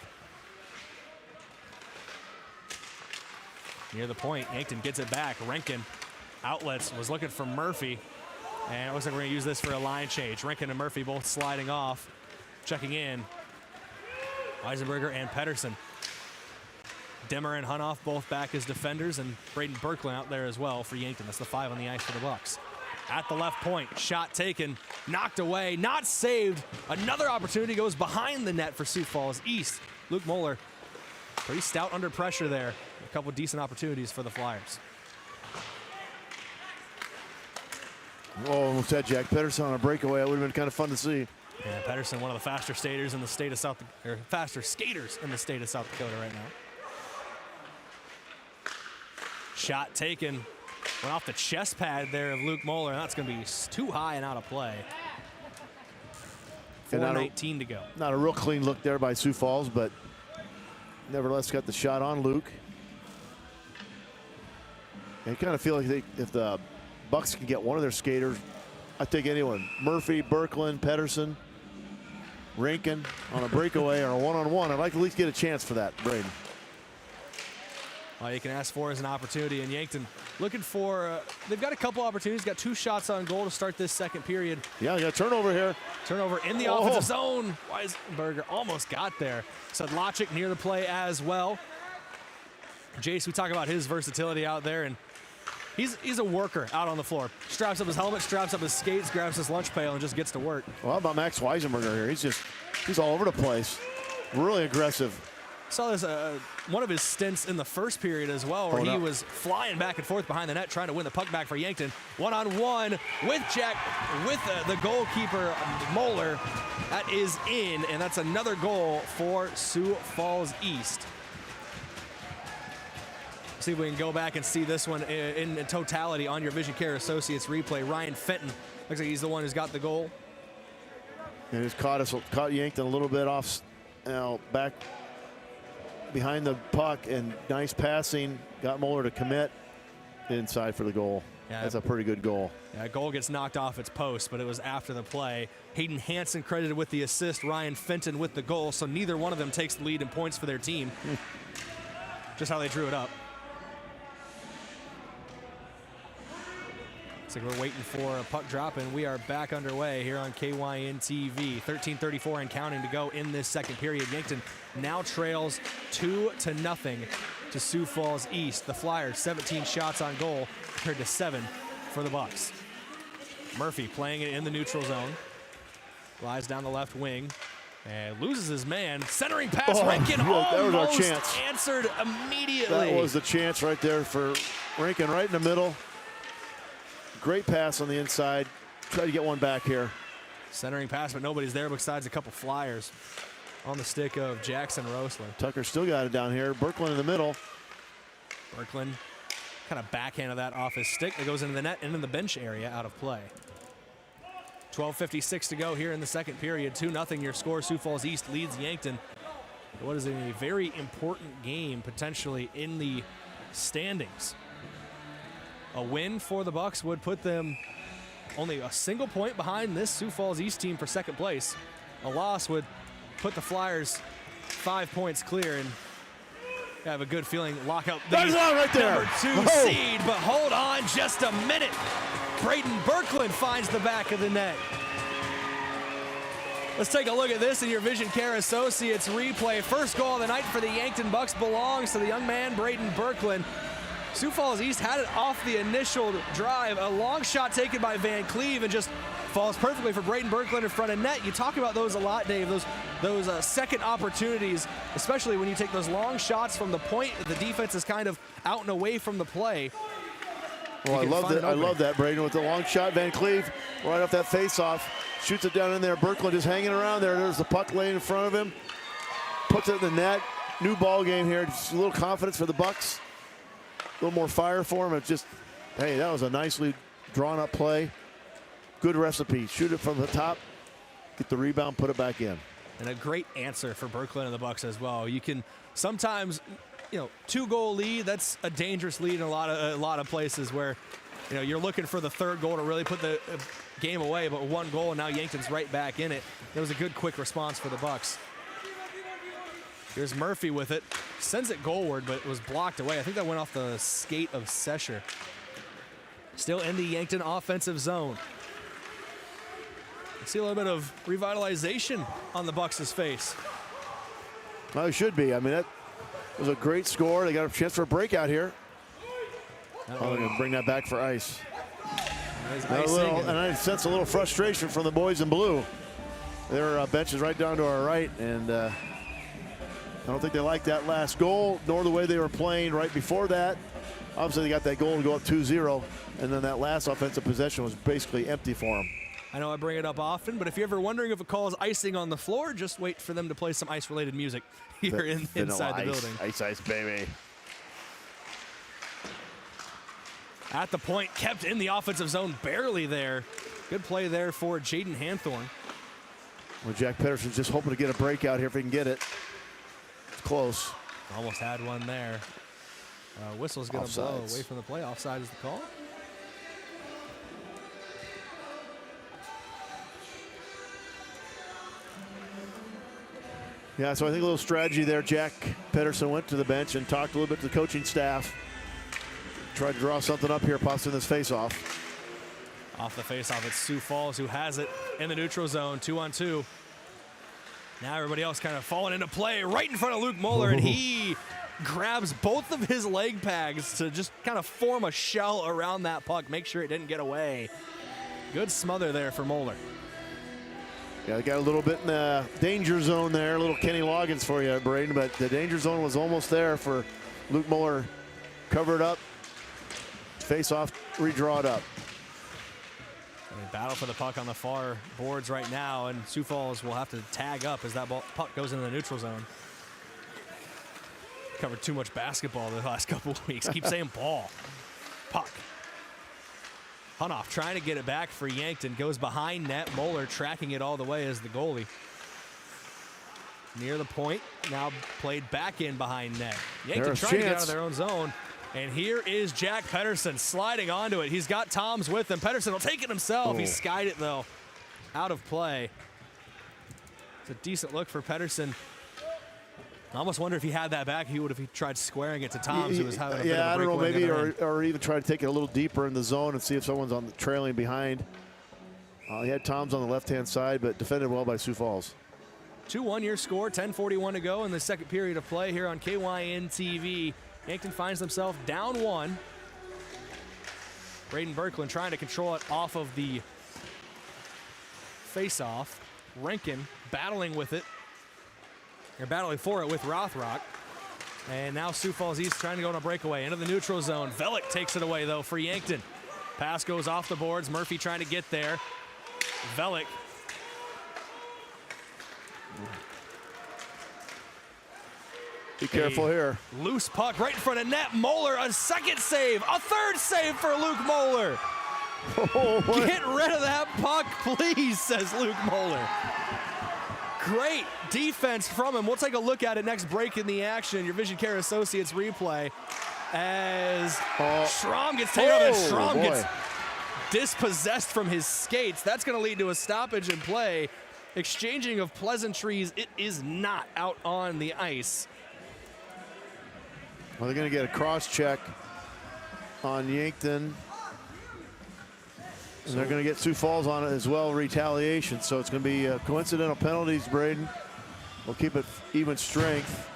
Near the point, Yankton gets it back. Renken outlets, was looking for Murphy. And it looks like we're going to use this for a line change. Renken and Murphy both sliding off. Checking in. Weisenberger and Pedersen. Dimmer and Hunoff both back as defenders, and Brayden Berklin out there as well for Yankton. That's the 5 on the ice for the Bucks. At the left point, shot taken, knocked away, not saved. Another opportunity goes behind the net for Sioux Falls East. Luke Moeller, pretty stout under pressure there. A couple decent opportunities for the Flyers. Oh, almost had Jack Pedersen on a breakaway. That would have been kind of fun to see. Yeah, Pedersen, one of the faster skaters in the state of South Dakota right now. Shot taken, went off the chest pad there of Luke Moeller, and that's going to be too high and out of play. 4:19 to go. Not a real clean look there by Sioux Falls, but nevertheless got the shot on Luke. I kind of feel like if the Bucks can get one of their skaters, I think anyone, Murphy, Birkeland, Pedersen, Rankin on a breakaway or a one-on-one, I'd like to at least get a chance for that, Brayden. All you can ask for is an opportunity, and Yankton looking for, they've got a couple opportunities, got 2 shots on goal to start this second period. Yeah, you got a turnover here. Turnover in the offensive zone. Weisenberger almost got there. Sedlacek near the play as well. Jace, we talk about his versatility out there, and he's a worker out on the floor. Straps up his helmet, straps up his skates, grabs his lunch pail, and just gets to work. Well, how about Max Weisenberger here? He's all over the place. Really aggressive. Saw this one of his stints in the first period as well, where he was flying back and forth behind the net trying to win the puck back for Yankton. One-on-one with the goalkeeper Moeller. That is in, and that's another goal for Sioux Falls East. See if we can go back and see this one in totality on your Vision Care Associates replay. Ryan Fenton looks like he's the one who's got the goal. And he's caught Yankton a little bit off, back behind the puck, and nice passing. Got Moeller to commit inside for the goal. Yeah, that's a pretty good goal. Yeah, goal gets knocked off its post, but it was after the play. Hayden Hansen credited with the assist, Ryan Fenton with the goal, so neither one of them takes the lead in points for their team. Just how they drew it up. Looks like we're waiting for a puck drop, and we are back underway here on KYN TV. 13:34 and counting to go in this second period. Yankton now trails 2-0 to Sioux Falls East. The Flyers 17 shots on goal compared to 7 for the Bucks. Murphy playing it in the neutral zone. Lies down the left wing and loses his man. Centering pass, Rankin almost answered immediately. That was the chance right there for Rankin, right in the middle. Great pass on the inside. Try to get one back here. Centering pass, but nobody's there besides a couple Flyers on the stick of Jackson Rosler. Tucker still got it down here. Birkeland in the middle. Birkeland kind of backhanded that off his stick. It goes into the net and in the bench area out of play. 12:56 to go here in the second period. 2-0 your score. Sioux Falls East leads Yankton. What is a very important game potentially in the standings. A win for the Bucks would put them only a single point behind this Sioux Falls East team for second place. A loss would put the Flyers 5 points clear, and I have a good feeling lock up the right there. number 2 seed. But hold on just a minute. Brayden Birkeland finds the back of the net. Let's take a look at this in your Vision Care Associates replay. First goal of the night for the Yankton Bucks belongs to the young man Brayden Birkeland. Sioux Falls East had it off the initial drive. A long shot taken by Van Cleve and just falls perfectly for Brayden Birkeland in front of net. You talk about those a lot, Dave, those second opportunities, especially when you take those long shots from the point. The defense is kind of out and away from the play. Well, I love that, Brayden, with the long shot. Van Cleve right off that face-off. Shoots it down in there. Birkeland just hanging around there. There's the puck laying in front of him. Puts it in the net. New ball game here. Just a little confidence for the Bucks. A little more fire for him. It's just, hey, that was a nicely drawn up play. Good recipe. Shoot it from the top, get the rebound, put it back in. And a great answer for Birkeland and the Bucks as well. You can sometimes, 2-goal lead, that's a dangerous lead in a lot of places where, you're looking for the third goal to really put the game away, but 1 goal and now Yankton's right back in it. It was a good quick response for the Bucks. Here's Murphy with it. Sends it goalward, but it was blocked away. I think that went off the skate of Sesher. Still in the Yankton offensive zone. See a little bit of revitalization on the Bucks' face. Well, it should be. I mean, that was a great score. They got a chance for a breakout here. They're going to bring that back for ice. And I sense a little frustration from the boys in blue. Their bench is right down to our right, and I don't think they liked that last goal, nor the way they were playing right before that. Obviously, they got that goal to go up 2-0, and then that last offensive possession was basically empty for them. I know I bring it up often, but if you're ever wondering if it calls icing on the floor, just wait for them to play some ice-related music here inside the building. Ice, baby. At the point, kept in the offensive zone, barely there. Good play there for Jaden Hanthorn. Well, Jack Pedersen's just hoping to get a breakout here if he can get it. It's close. Almost had one there. Whistle's going to blow away from the play. Offside is the call. Yeah, so I think a little strategy there. Jack Pedersen went to the bench and talked a little bit to the coaching staff. Tried to draw something up here, possibly in this face-off. Off the face-off, it's Sioux Falls who has it in the neutral zone, 2-on-2. Now everybody else kind of falling into play right in front of Luke Moeller, and he grabs both of his leg pads to just kind of form a shell around that puck, make sure it didn't get away. Good smother there for Moeller. Yeah, they got a little bit in the danger zone there. A little Kenny Loggins for you, Brayden, but the danger zone was almost there for Luke Moeller. Covered up, face-off, redraw it up. They battle for the puck on the far boards right now, and Sioux Falls will have to tag up as that puck goes into the neutral zone. Covered too much basketball the last couple of weeks. Keep saying ball. Puck. Hunoff trying to get it back for Yankton. Goes behind net. Moeller tracking it all the way as the goalie. Near the point. Now played back in behind net. Yankton trying to get out of their own zone. And here is Jack Pedersen sliding onto it. He's got Toms with him. Pedersen will take it himself. He skied it, though. Out of play. It's a decent look for Pedersen. I almost wonder if he had that back, he would have tried squaring it to Toms, who was having a bit of a I don't know, maybe, breakaway or even try to take it a little deeper in the zone and see if someone's on the trailing behind. He had Toms on the left-hand side, but defended well by Sioux Falls. 2-1 your score, 10:41 to go in the second period of play here on KYN TV. Yankton finds themselves down 1. Brayden Berkland trying to control it off of the face-off. Rankin battling with it. They're battling for it with Rothrock. And now Sioux Falls East trying to go on a breakaway into the neutral zone. Velick takes it away, though, for Yankton. Pass goes off the boards. Murphy trying to get there. Velick. Be careful here. Loose puck right in front of net. Moeller, a second save. A third save for Luke Moeller. Get rid of that puck, please, says Luke Moeller. Great defense from him. We'll take a look at it next break in the action. Your Vision Care Associates replay as Schramm gets taken out and Schramm gets dispossessed from his skates. That's going to lead to a stoppage in play. Exchanging of pleasantries. It is not out on the ice. Well, they're going to get a cross check on Yankton. And they're going to get Sioux Falls on it as well, retaliation. So it's going to be coincidental penalties, Brayden. We'll keep it even strength.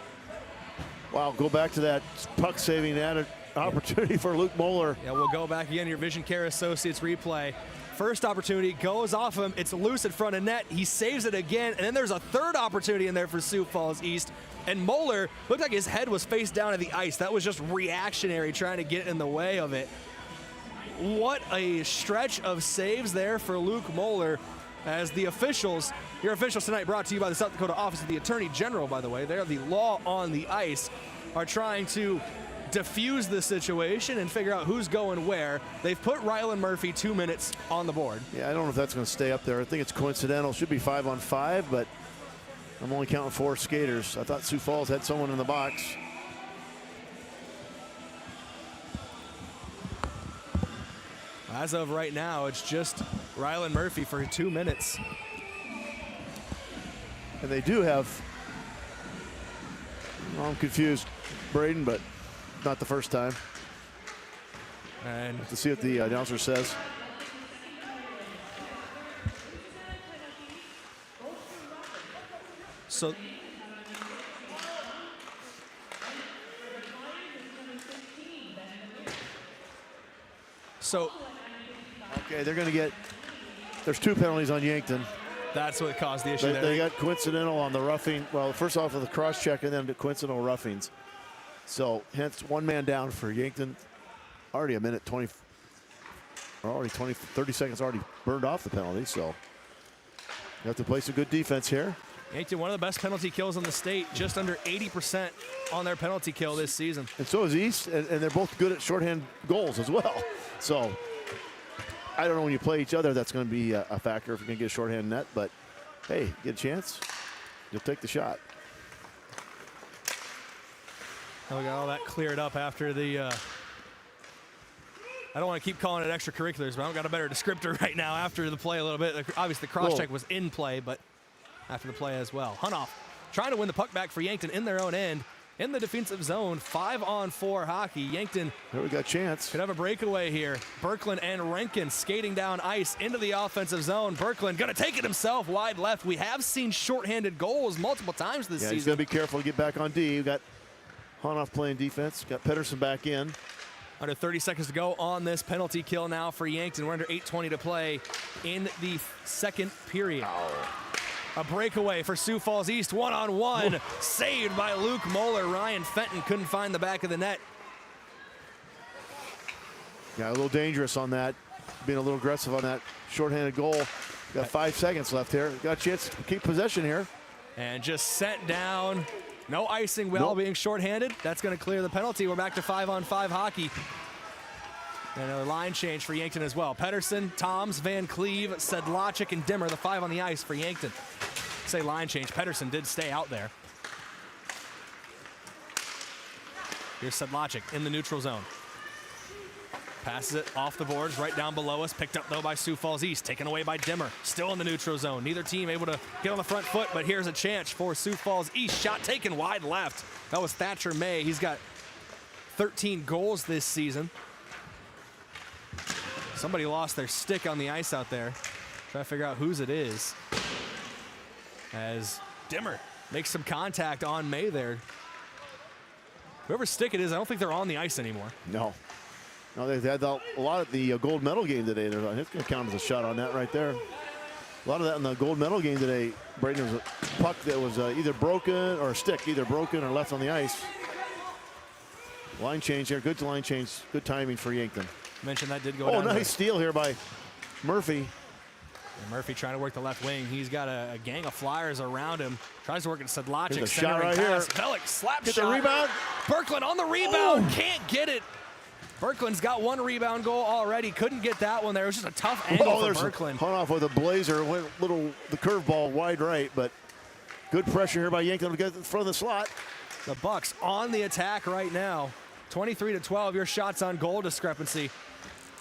Wow, go back to that puck saving added opportunity for Luke Moeller. Yeah, we'll go back again. Your Vision Care Associates replay. First opportunity goes off him. It's loose in front of net. He saves it again. And then there's a third opportunity in there for Sioux Falls East. And Moeller looked like his head was face down to the ice. That was just reactionary, trying to get in the way of it. What a stretch of saves there for Luke Moeller as the officials, your officials tonight brought to you by the South Dakota Office of the Attorney General, by the way. They're the law on the ice, are trying to diffuse the situation and figure out who's going where. They've put Rylan Murphy 2 minutes on the board. Yeah, I don't know if that's going to stay up there. I think it's coincidental. Should be 5-on-5, but I'm only counting 4 skaters. I thought Sioux Falls had someone in the box. As of right now, it's just Rylan Murphy for 2 minutes. And they do have, well, I'm confused, Brayden, but not the first time. And to see what the announcer says. So okay, they're going to get, there's 2 penalties on Yankton. That's what caused the issue there. They got coincidental on the roughing. Well, first off with the cross check and then the coincidental roughings. So hence 1 man down for Yankton. Already a minute 20, or already 30 seconds already burned off the penalty. So you have to play some good defense here. Yankton, one of the best penalty kills in the state, just under 80% on their penalty kill this season. And so is East, and they're both good at shorthand goals as well. So I don't know when you play each other, that's going to be a factor if you're going to get a shorthand net, but hey, get a chance, you'll take the shot. And we got all that cleared up after the. I don't want to keep calling it extracurriculars, but I don't got a better descriptor right now after the play a little bit. Obviously, the cross-check was in play, but after the play as well. Hunoff trying to win the puck back for Yankton in their own end. In the defensive zone, 5-on-4 hockey. Yankton there we got a chance. Could have a breakaway here. Berkland and Rankin skating down ice into the offensive zone. Berkland going to take it himself wide left. We have seen shorthanded goals multiple times this season. He's going to be careful to get back on D. We've got Hunoff playing defense. Got Pedersen back in. Under 30 seconds to go on this penalty kill now for Yankton. We're under 8:20 to play in the second period. A breakaway for Sioux Falls East, one-on-one, saved by Luke Moeller. Ryan Fenton couldn't find the back of the net. Yeah, a little dangerous on that, being a little aggressive on that shorthanded goal. Got 5 seconds left here. Got a chance to keep possession here. And just sent down. No icing while being shorthanded. That's going to clear the penalty. We're back to 5-on-5 hockey. And another line change for Yankton as well. Pedersen, Toms, Van Cleve, Sedlacek, and Dimmer, the 5 on the ice for Yankton. Say line change. Pedersen did stay out there. Here's Sedlacek in the neutral zone. Passes it off the boards right down below us. Picked up, though, by Sioux Falls East. Taken away by Dimmer. Still in the neutral zone. Neither team able to get on the front foot, but here's a chance for Sioux Falls East. Shot taken wide left. That was Thatcher May. He's got 13 goals this season. Somebody lost their stick on the ice out there. Trying to figure out whose it is. As Dimmer makes some contact on May there. Whoever stick it is, I don't think they're on the ice anymore. No, they've had a lot of the gold medal game today. It's going to count as a shot on that right there. A lot of that in the gold medal game today. Brayden was a puck that was either broken or a stick, either broken or left on the ice. Line change there. Good line change. Good timing for Yankton. Mentioned that did go down. Oh, nice steal here by Murphy. And Murphy trying to work the left wing. He's got a gang of flyers around him. Tries to work at Sedlacek. Here's a shot right here. Velik slap Get shot. the rebound. Berkland on the rebound. Can't get it. Berkland's got one rebound goal already. Couldn't get that one there. It was just a tough angle for Berkland. Hunoff with a blazer. Went the curveball wide right, but good pressure here by Yankton to get in front of the slot. The Bucks on the attack right now. 23-12, your shots on goal discrepancy.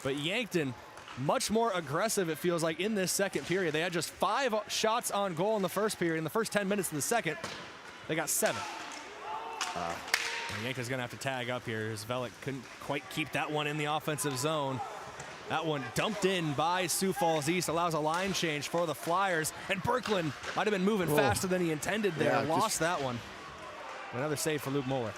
But Yankton, much more aggressive, it feels like, in this second period. They had just 5 shots on goal in the first period. In the first 10 minutes of the second, they got 7. Yankton's going to have to tag up here as Velik couldn't quite keep that one in the offensive zone. That one dumped in by Sioux Falls East, allows a line change for the Flyers. And Berkland might have been moving faster than he intended there. Yeah, lost that one. Another save for Luke Moeller.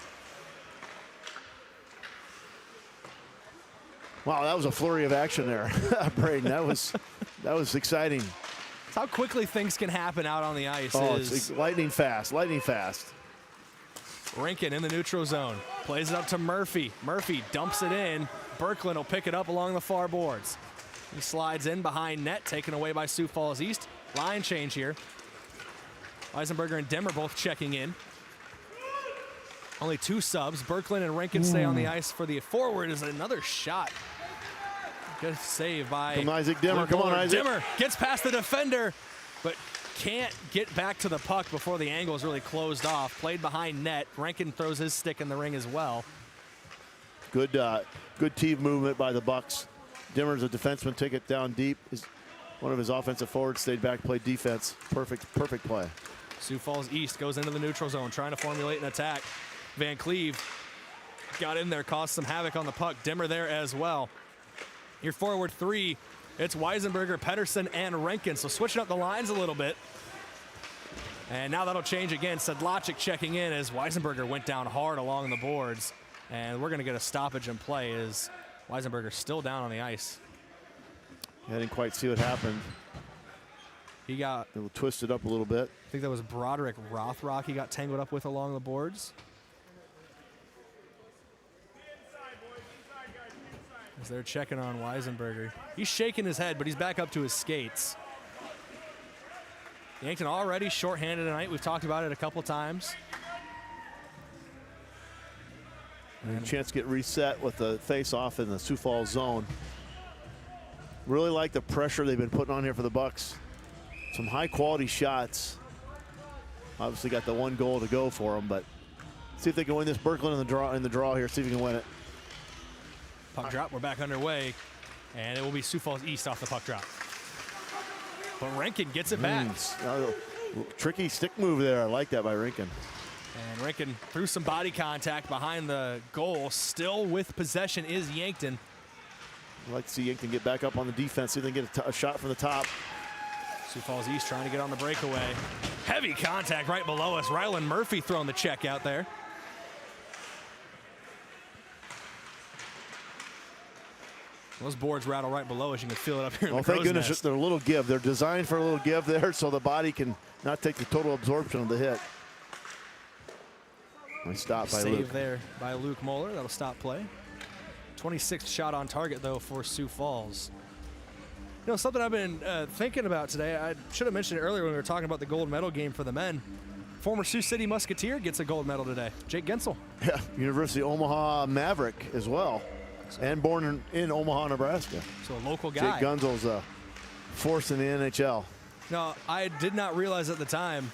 Wow, that was a flurry of action there, Brayden. That was exciting. It's how quickly things can happen out on the ice. It's lightning fast, lightning fast. Rankin in the neutral zone. Plays it up to Murphy. Murphy dumps it in. Berkland will pick it up along the far boards. He slides in behind net, taken away by Sioux Falls East. Line change here. Eisenberger and Dimmer both checking in. Only 2 subs. Berkland and Rankin stay on the ice for the forward. Is another shot. Good save by Isaac Dimmer. Come on, Isaac. Dimmer gets past the defender, but can't get back to the puck before the angle is really closed off. Played behind net. Rankin throws his stick in the ring as well. Good team movement by the Bucks. Dimmer's a defenseman, take it down deep. One of his offensive forwards stayed back, played defense. Perfect play. Sioux Falls East goes into the neutral zone, trying to formulate an attack. Van Cleve got in there, caused some havoc on the puck. Dimmer there as well. Your forward 3, it's Weisenberger, Pedersen, and Rankin. So switching up the lines a little bit. And now that'll change again. Sedlacek checking in as Weisenberger went down hard along the boards. And we're going to get a stoppage in play as Weisenberger still down on the ice. I didn't quite see what happened. He got twisted up a little bit. I think that was Broderick Rothrock he got tangled up with along the boards. As they're checking on Weisenberger. He's shaking his head, but he's back up to his skates. Yankton already shorthanded tonight. We've talked about it a couple times. And a chance to get reset with the face-off in the Sioux Falls zone. Really like the pressure they've been putting on here for the Bucks. Some high-quality shots. Obviously got the one goal to go for them, but see if they can win this. Berkland in the draw here. See if we can win it. Puck drop. We're back underway, and it will be Sioux Falls East off the puck drop. But Rankin gets it back. Tricky stick move there. I like that by Rankin. And Rankin through some body contact behind the goal. Still with possession is Yankton. I'd like to see Yankton get back up on the defense. See if they can get a shot from the top. Sioux Falls East trying to get on the breakaway. Heavy contact right below us. Rylan Murphy throwing the check out there. Those boards rattle right below us. You can feel it up here in the thank crow's goodness nest. they're a little give. They're designed for a little give there so the body can not take the total absorption of the hit. Nice stop by Save Luke. there by Luke Moeller. That'll stop play. 26th shot on target, though, for Sioux Falls. You know, something I've been thinking about today, I should have mentioned it earlier when we were talking about the gold medal game for the men. Former Sioux City Musketeer gets a gold medal today, Jake Gensel. Yeah, University of Omaha Maverick as well. And born in Omaha, Nebraska. So a local guy. Jake Gunzel's force in the NHL. No, I did not realize at the time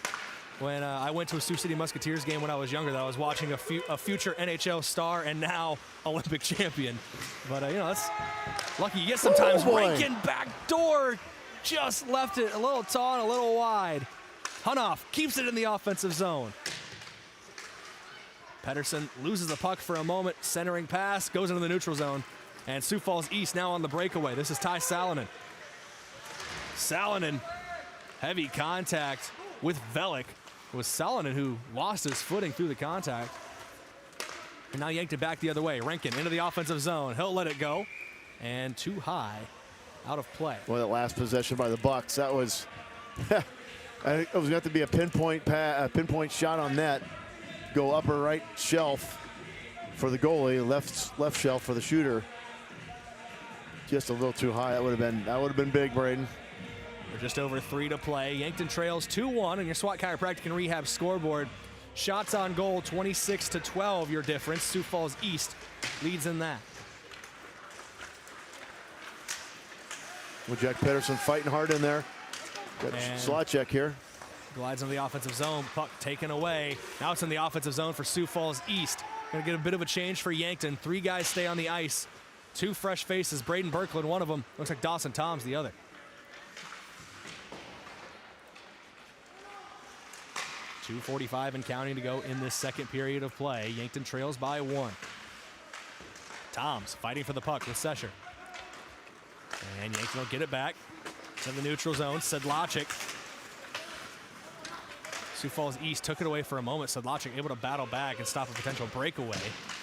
when I went to a Sioux City Musketeers game when I was younger that I was watching a future NHL star and now Olympic champion. But, you know, that's lucky you get sometimes. Rankin back door just left it a little tall and a little wide. Hunoff keeps it in the offensive zone. Pedersen loses the puck for a moment. Centering pass goes into the neutral zone. And Sioux Falls East now on the breakaway. This is Ty Salonen. Salonen, heavy contact with Velik. It was Salonen who lost his footing through the contact. And now yanked it back the other way. Rankin into the offensive zone. He'll let it go. And too high, out of play. Boy, that last possession by the Bucks, that was, I think it was going to have to be a pinpoint shot on net. Go upper right shelf for the goalie, left shelf for the shooter. Just a little too high. That would have been big, Brayden. We're just over 3 to play. Yankton trails 2-1 on your SWAT Chiropractic and Rehab scoreboard. Shots on goal, 26-12, your difference. Sioux Falls East leads in that. Well, Jack Pedersen fighting hard in there. Got a slot check here. Glides into the offensive zone. Puck taken away. Now it's in the offensive zone for Sioux Falls East. Going to get a bit of a change for Yankton. 3 guys stay on the ice. 2 fresh faces. Brayden Berkland, one of them. Looks like Dawson Toms, the other. .245 and counting to go in this second period of play. Yankton trails by 1. Toms fighting for the puck with Sesher. And Yankton will get it back in the neutral zone. Sedlacek. Sioux Falls East took it away for a moment. Sedlacek able to battle back and stop a potential breakaway.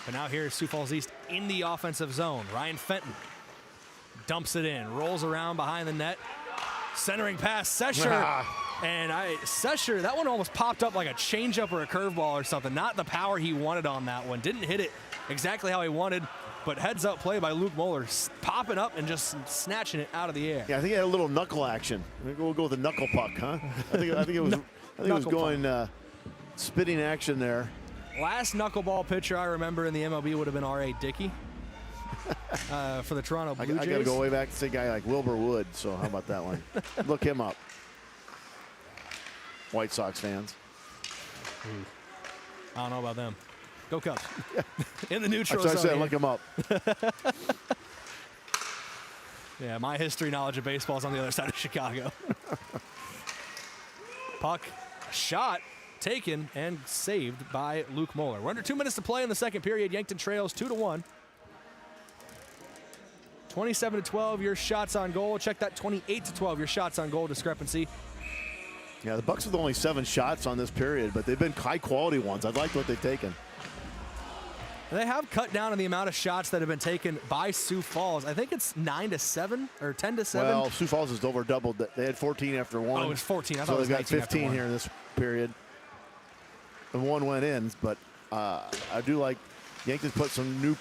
But now here's Sioux Falls East in the offensive zone. Ryan Fenton dumps it in, rolls around behind the net. Centering pass, Sesher. And Sesher, that one almost popped up like a changeup or a curveball or something. Not the power he wanted on that one. Didn't hit it exactly how he wanted, but heads up play by Luke Moeller, popping up and just snatching it out of the air. Yeah, I think he had a little knuckle action. We'll go with the knuckle puck, huh? I think it was going spitting action there. Last knuckleball pitcher I remember in the MLB would have been R.A. Dickey for the Toronto Blue Jays. I got to go way back to a guy like Wilbur Wood, so how about that one? Look him up. White Sox fans. Ooh. I don't know about them. Go Cubs. In the neutral zone. That's what I said, here. look him up. Yeah, my history knowledge of baseball is on the other side of Chicago. Puck, shot, taken, and saved by Luke Moeller. We're under 2 minutes to play in the second period. Yankton trails 2-1. 27-12, your shots on goal. Check that 28-12, your shots on goal discrepancy. Yeah, the Bucks with only 7 shots on this period, but they've been high-quality ones. I've liked what they've taken. They have cut down on the amount of shots that have been taken by Sioux Falls. I think it's 9-7 or 10-7. Well, Sioux Falls has over doubled. They had 14 after 1. Oh, it was 14. I thought so it was they've got 15 here in this period. And 1 went in, but I do like Yankees put some new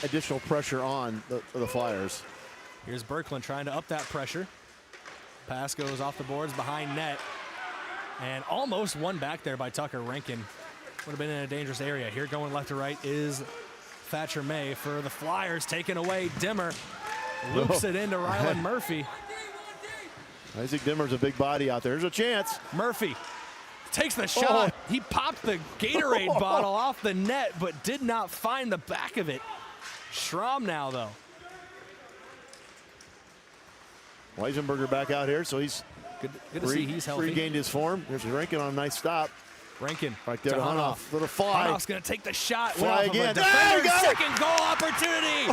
additional pressure on the Flyers. Here's Berkland trying to up that pressure. Pass goes off the boards behind net. And almost won back there by Tucker Rankin. Would have been in a dangerous area. Here going left to right is Thatcher May for the Flyers. Taken away, Dimmer loops it into Rylan Murphy. Isaac Dimmer's a big body out there. There's a chance. Murphy takes the shot. Oh. He popped the Gatorade bottle off the net, but did not find the back of it. Schramm now, though. Weisenberger back out here, so he's good to see he's healthy. Regained his form. There's Rankin on a nice stop. Rankin right there to Hunoff. Little fly. Hunoff's going to take the shot. Fly again. Defender's second goal opportunity.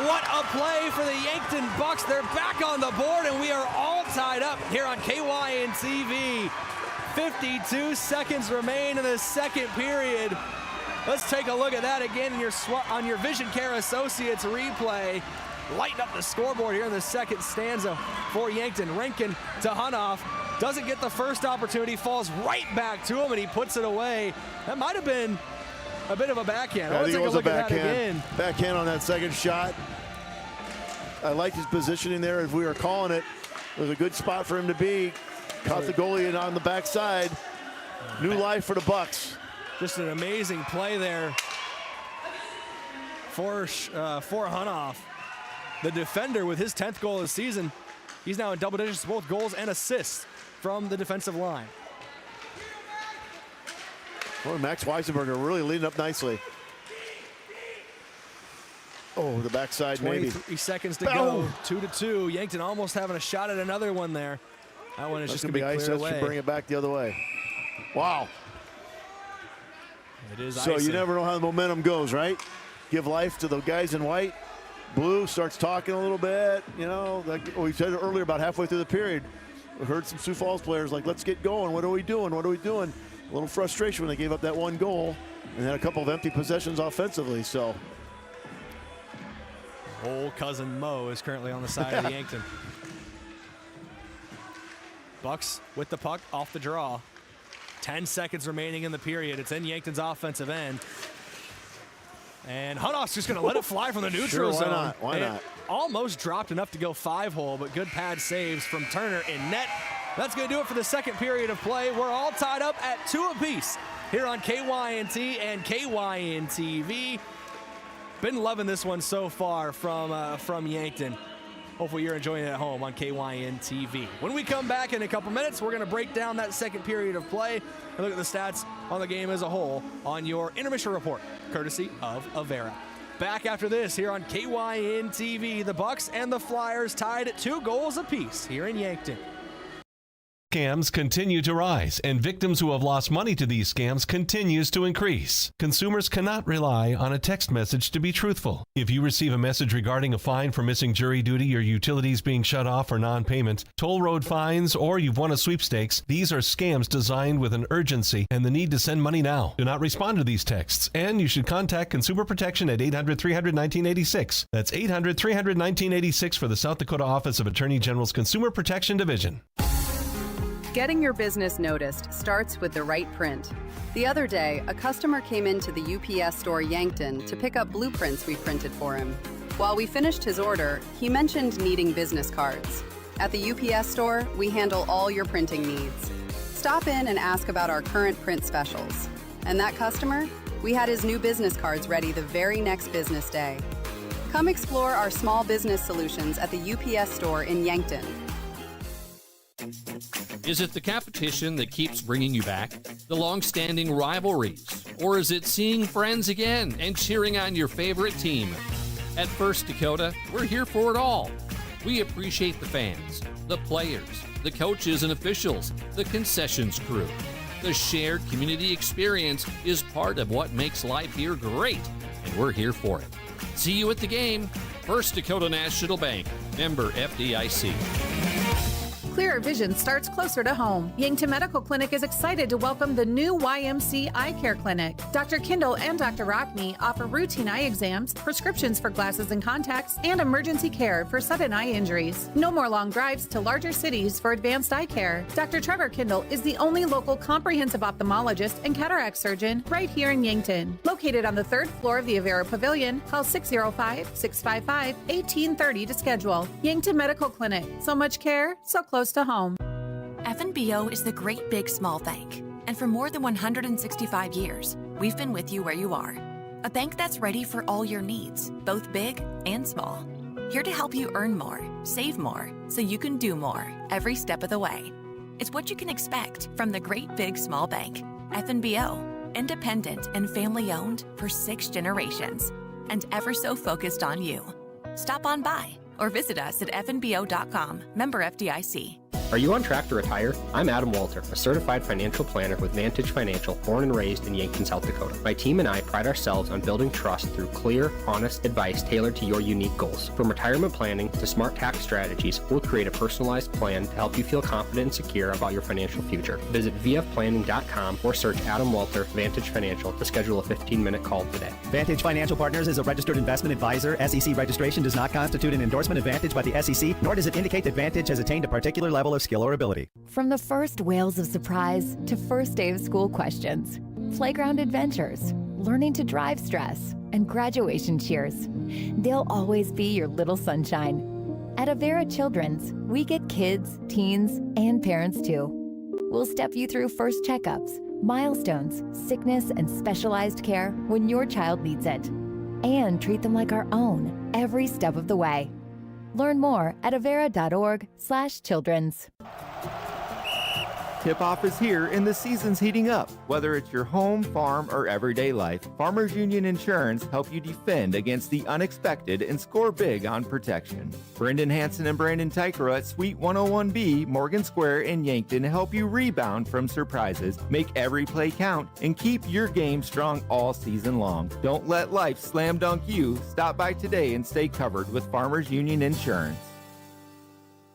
What a play for the Yankton Bucks. They're back on the board, and we are all tied up here on KYN TV. 52 seconds remain in the second period. Let's take a look at that again on your Vision Care Associates replay. Lighten up the scoreboard here in the second stanza for Yankton. Rankin to Hunoff. Doesn't get the first opportunity, falls right back to him, and he puts it away. That might have been a bit of a backhand. I Let's think take it was a look a at that backhand. again. Backhand on that second shot. I liked his positioning there. If we were calling it, it was a good spot for him to be. Caught the goalie and on the backside. New life for the Bucks. Just an amazing play there for Hunoff. The defender with his 10th goal of the season. He's now in double digits, both goals and assists from the defensive line. Boy, Max Weisenberger really leading up nicely. Oh, the backside 23 maybe. seconds to go. 2-2. Yankton almost having a shot at another one there. That one is just going to be ice. cleared That away. should bring it back the other way. Wow. It is So icing. you never know how the momentum goes, right? Give life to the guys in white. Blue starts talking a little bit, you know, like we said earlier about halfway through the period. We heard some Sioux Falls players like, let's get going. What are we doing? What are we doing? A little frustration when they gave up that one goal and had a couple of empty possessions offensively. So Old cousin Mo is currently on the side of the Yankton. Bucks with the puck off the draw. 10 seconds remaining in the period. It's in Yankton's offensive end. And Hunoff's just going to let it fly from the neutral Sure, why zone. not? Why And not? Almost dropped enough to go 5-hole, but good pad saves from Turner in net. That's going to do it for the second period of play. We're all tied up at 2 apiece here on KYNT and KYN TV. Been loving this one so far from Yankton. Hopefully you're enjoying it at home on KYN TV. When we come back in a couple minutes, we're going to break down that second period of play and look at the stats on the game as a whole on your intermission report, courtesy of Avera. Back after this here on KYN TV, the Bucks and the Flyers tied at 2 goals apiece here in Yankton. Scams continue to rise, and victims who have lost money to these scams continues to increase. Consumers cannot rely on a text message to be truthful. If you receive a message regarding a fine for missing jury duty, your utilities being shut off for non-payment, toll road fines, or you've won a sweepstakes, these are scams designed with an urgency and the need to send money now. Do not respond to these texts, and you should contact Consumer Protection at 800-300-1986. That's 800-300-1986 for the South Dakota Office of Attorney General's Consumer Protection Division. Getting your business noticed starts with the right print. The other day, a customer came into the UPS store Yankton to pick up blueprints we printed for him. While we finished his order, he mentioned needing business cards. At the UPS store, we handle all your printing needs. Stop in and ask about our current print specials. And that customer? We had his new business cards ready the very next business day. Come explore our small business solutions at the UPS store in Yankton. Is it the competition that keeps bringing you back? The long-standing rivalries? Or is it seeing friends again and cheering on your favorite team? At First Dakota, we're here for it all. We appreciate the fans, the players, the coaches and officials, the concessions crew. The shared community experience is part of what makes life here great, and we're here for it. See you at the game. First Dakota National Bank, member FDIC. Clearer vision starts closer to home. Yankton Medical Clinic is excited to welcome the new YMC Eye Care Clinic. Dr. Kindle and Dr. Rockney offer routine eye exams, prescriptions for glasses and contacts, and emergency care for sudden eye injuries. No more long drives to larger cities for advanced eye care. Dr. Trevor Kindle is the only local comprehensive ophthalmologist and cataract surgeon right here in Yankton. Located on the 3rd floor of the Avera Pavilion, call 605-655-1830 to schedule. Yankton Medical Clinic. So much care, so close to home. FNBO is the great big small bank. And for more than 165 years, we've been with you where you are. A bank that's ready for all your needs, both big and small. here to help you earn more, save more, so you can do more every step of the way. It's what you can expect from the great big small bank, FNBO, independent and family owned for 6 generations, and ever so focused on you. Stop on by or visit us at fnbo.com, member FDIC. Are you on track to retire? I'm Adam Walter, a certified financial planner with Vantage Financial, born and raised in Yankton, South Dakota. My team and I pride ourselves on building trust through clear, honest advice tailored to your unique goals. From retirement planning to smart tax strategies, we'll create a personalized plan to help you feel confident and secure about your financial future. Visit vfplanning.com or search Adam Walter Vantage Financial to schedule a 15-minute call today. Vantage Financial Partners is a registered investment advisor. SEC registration does not constitute an endorsement of Vantage by the SEC, nor does it indicate that Vantage has attained a particular level of skill or ability. From the first wails of surprise to first day of school questions, playground adventures, learning to drive stress, and graduation cheers, they'll always be your little sunshine. At Avera Children's, we get kids, teens, and parents too. We'll step you through first checkups, milestones, sickness, and specialized care when your child needs it, and treat them like our own every step of the way. Learn more at avera.org/children's. Tip-off is here and the season's heating up. Whether it's your home, farm, or everyday life, Farmers Union Insurance help you defend against the unexpected and score big on protection. Brendan Hansen and Brandon Tykero at Suite 101B, Morgan Square in Yankton help you rebound from surprises, make every play count, and keep your game strong all season long. Don't let life slam dunk you. Stop by today and stay covered with Farmers Union Insurance.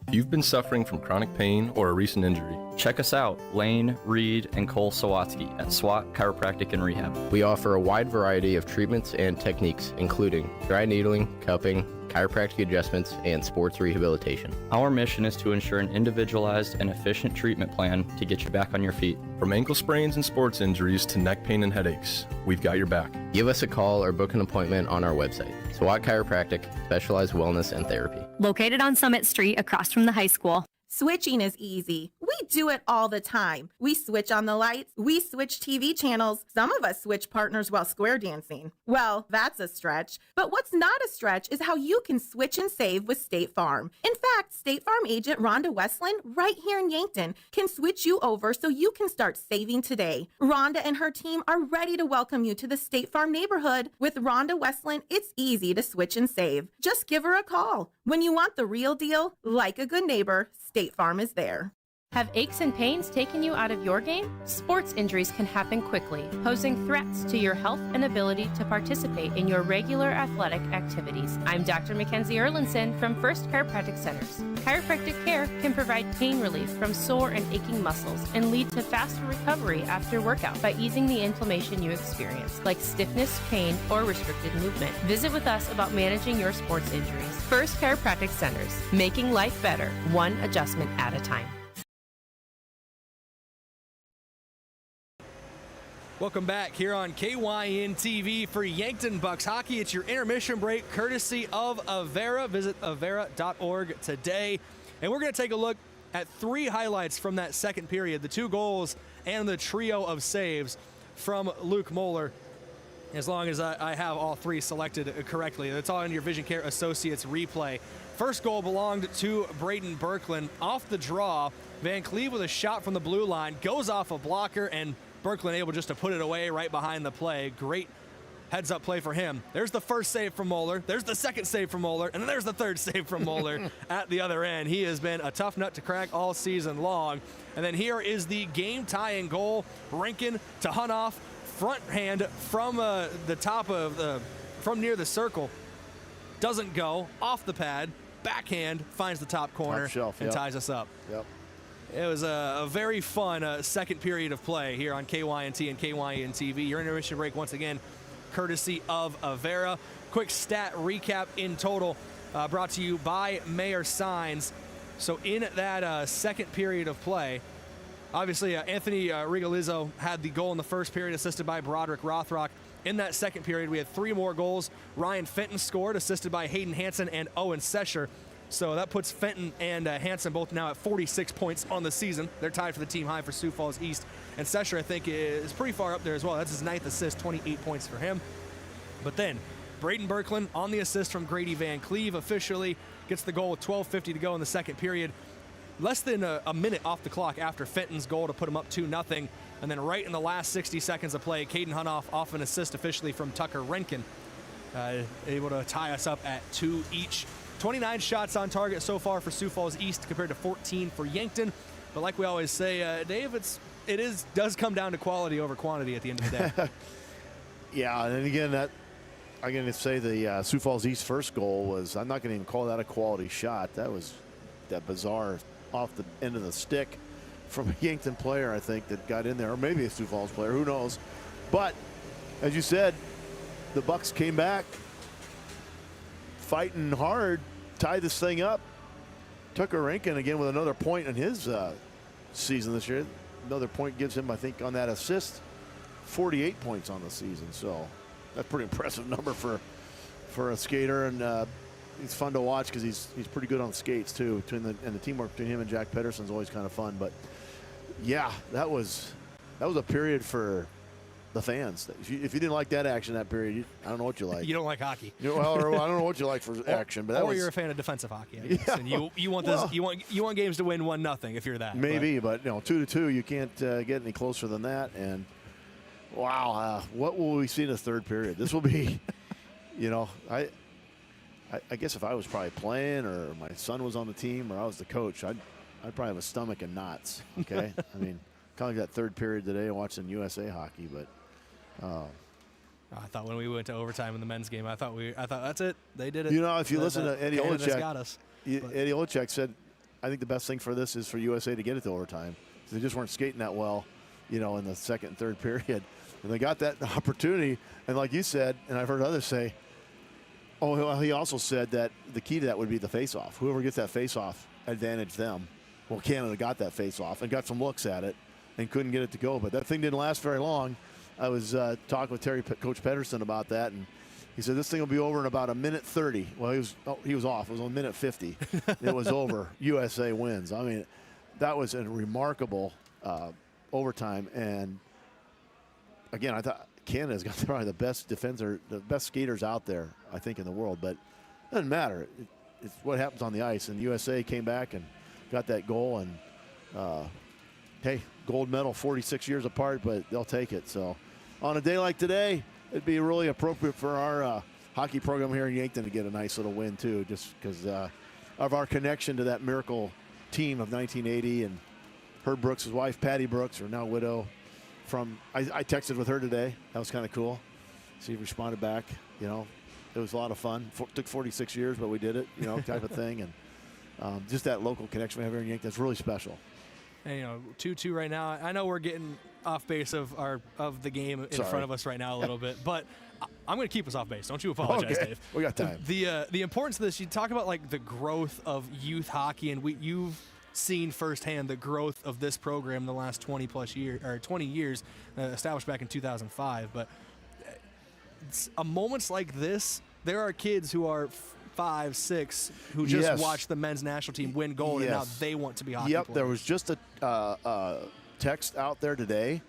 If you've been suffering from chronic pain or a recent injury, check us out, Lane, Reed, and Cole Sawatsky at SWAT Chiropractic and Rehab. We offer a wide variety of treatments and techniques, including dry needling, cupping, chiropractic adjustments, and sports rehabilitation. Our mission is to ensure an individualized and efficient treatment plan to get you back on your feet. From ankle sprains and sports injuries to neck pain and headaches, we've got your back. Give us a call or book an appointment on our website. SWAT Chiropractic, specialized wellness and therapy. Located on Summit Street across from the high school. Switching is easy. We do it all the time. We switch on the lights. We switch TV channels. Some of us switch partners while square dancing. Well, that's a stretch. But what's not a stretch is how you can switch and save with State Farm. In fact, State Farm agent Rhonda Westland, right here in Yankton, can switch you over so you can start saving today. Rhonda and her team are ready to welcome you to the State Farm neighborhood. With Rhonda Westland, it's easy to switch and save. Just give her a call. When you want the real deal, like a good neighbor, State Farm is there. Have aches and pains taken you out of your game? Sports injuries can happen quickly, posing threats to your health and ability to participate in your regular athletic activities. I'm Dr. Mackenzie Erlinson from First Chiropractic Centers. Chiropractic care can provide pain relief from sore and aching muscles and lead to faster recovery after workout by easing the inflammation you experience, like stiffness, pain, or restricted movement. Visit with us about managing your sports injuries. First Chiropractic Centers, making life better, one adjustment at a time. Welcome back here on KYN TV for Yankton Bucks Hockey. It's your intermission break courtesy of Avera. Visit avera.org today. And we're going to take a look at 3 highlights from that second period, the 2 goals and the trio of saves from Luke Moeller. As long as I have all 3 selected correctly. That's all in your Vision Care Associates replay. First goal belonged to Brayden Berkland. Off the draw, Van Cleve with a shot from the blue line, goes off a blocker, and Berkland able just to put it away right behind the play. Great heads-up play for him. There's the first save from Moeller. There's the second save from Moeller. And then there's the third save from Moeller at the other end. He has been a tough nut to crack all season long. And then here is the game-tying goal. Rinkin to Hunoff. Front hand from the top of from near the circle. Doesn't go. Off the pad. Backhand finds the top corner and ties us up. Yep. It was a very fun second period of play here on KYNT and KYN TV. Your intermission break once again, courtesy of Avera. Quick stat recap in total brought to you by Mayor Signs. So in that second period of play, obviously Anthony Rigalizzo had the goal in the first period, assisted by Broderick Rothrock. In that second period, we had 3 more goals. Ryan Fenton scored, assisted by Hayden Hansen and Owen Sesher. So that puts Fenton and Hansen both now at 46 points on the season. They're tied for the team high for Sioux Falls East. And Sesher, I think, is pretty far up there as well. That's his 9th assist, 28 points for him. But then Brayden Berkland on the assist from Grady Van Cleve officially gets the goal with 12:50 to go in the second period. Less than a minute off the clock after Fenton's goal to put him up 2-0. And then right in the last 60 seconds of play, Caden Hunoff off an assist officially from Tucker Renken, able to tie us up at 2 each. 29 shots on target so far for Sioux Falls East compared to 14 for Yankton. But like we always say, Dave, does come down to quality over quantity at the end of the day. Yeah, and again, I'm going to say the Sioux Falls East first goal was, I'm not going to even call that a quality shot. That was that bizarre off the end of the stick from a Yankton player, I think, that got in there, or maybe a Sioux Falls player, who knows. But as you said, the Bucks came back fighting hard, tied this thing up. Tucker Renken again with another point in his season this year. Another point gives him, I think, on that assist, 48 points on the season. So that's a pretty impressive number for a skater, and he's fun to watch because he's pretty good on skates too. And the teamwork between him and Jack Pedersen is always kind of fun. But yeah, that was a period for the fans. If you didn't like that action that period, I don't know what you like. You don't like hockey. Well, or I don't know what you like for action, but you're a fan of defensive hockey, I guess. And you want you want games to win 1-0 if you're that. Maybe, but 2-2, you can't get any closer than that. And wow, what will we see in the third period? This will be, I guess if I was probably playing, or my son was on the team, or I was the coach, I'd probably have a stomach in knots. Okay, I mean, kind of like that third period today watching USA hockey, but. I thought when we went to overtime in the men's game, I thought that's it. They did it. If you listen to Eddie Olczyk, got us. Eddie Olczyk said, I think the best thing for this is for USA to get it to overtime. They just weren't skating that well, in the second and third period. And they got that opportunity. And like you said, and I've heard others say, he also said that the key to that would be the face-off. Whoever gets that face-off, advantage them. Well, Canada got that face-off and got some looks at it and couldn't get it to go. But that thing didn't last very long. I was talking with Coach Pedersen about that, and he said this thing will be over in about a minute 30. Well, he was off. It was on minute 50. It was over. USA wins. I mean, that was a remarkable overtime. And again, I thought Canada's got probably the best defender, the best skaters out there, I think, in the world. But it doesn't matter. It's what happens on the ice. And USA came back and got that goal. And hey, gold medal 46 years apart, but they'll take it. So on a day like today, it'd be really appropriate for our hockey program here in Yankton to get a nice little win too, just because of our connection to that miracle team of 1980. And Herb Brooks' wife, Patty Brooks, or now widow, I texted with her today. That was kind of cool. She responded back. It was a lot of fun. Took 46 years, but we did it, type of thing. And just that local connection we have here in Yankton, that's really special. And 2-2 right now. I know we're getting off base of the game in front of us right now a little bit, but I'm going to keep us off base. Don't you apologize, okay. Dave. We got time. The importance of this, you talk about like the growth of youth hockey, and you've seen firsthand the growth of this program in the last 20 years, established back in 2005. But moments like this, there are kids who are 5, 6 who just watched the men's national team win gold, and now they want to be hockey players. There was just a text out there today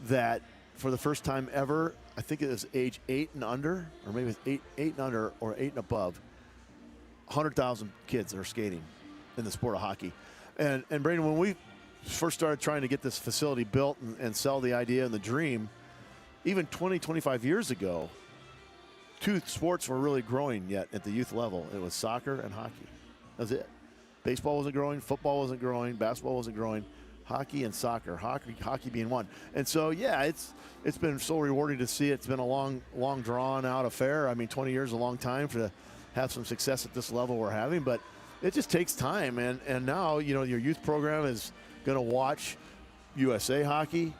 that for the first time ever, I think it was age 8 and under, or maybe it's 8 and under, or 8 and above, 100,000 kids that are skating in the sport of hockey. And Brayden, when we first started trying to get this facility built and sell the idea and the dream, even 20, 25 years ago, 2 sports were really growing yet at the youth level. It was soccer and hockey. That was it. Baseball wasn't growing, football wasn't growing, basketball wasn't growing. Hockey and soccer, hockey being one. And so, yeah, it's been so rewarding to see. It's been a long drawn-out affair. I mean, 20 years is a long time to have some success at this level we're having, but it just takes time. And now, your youth program is going to watch USA hockey.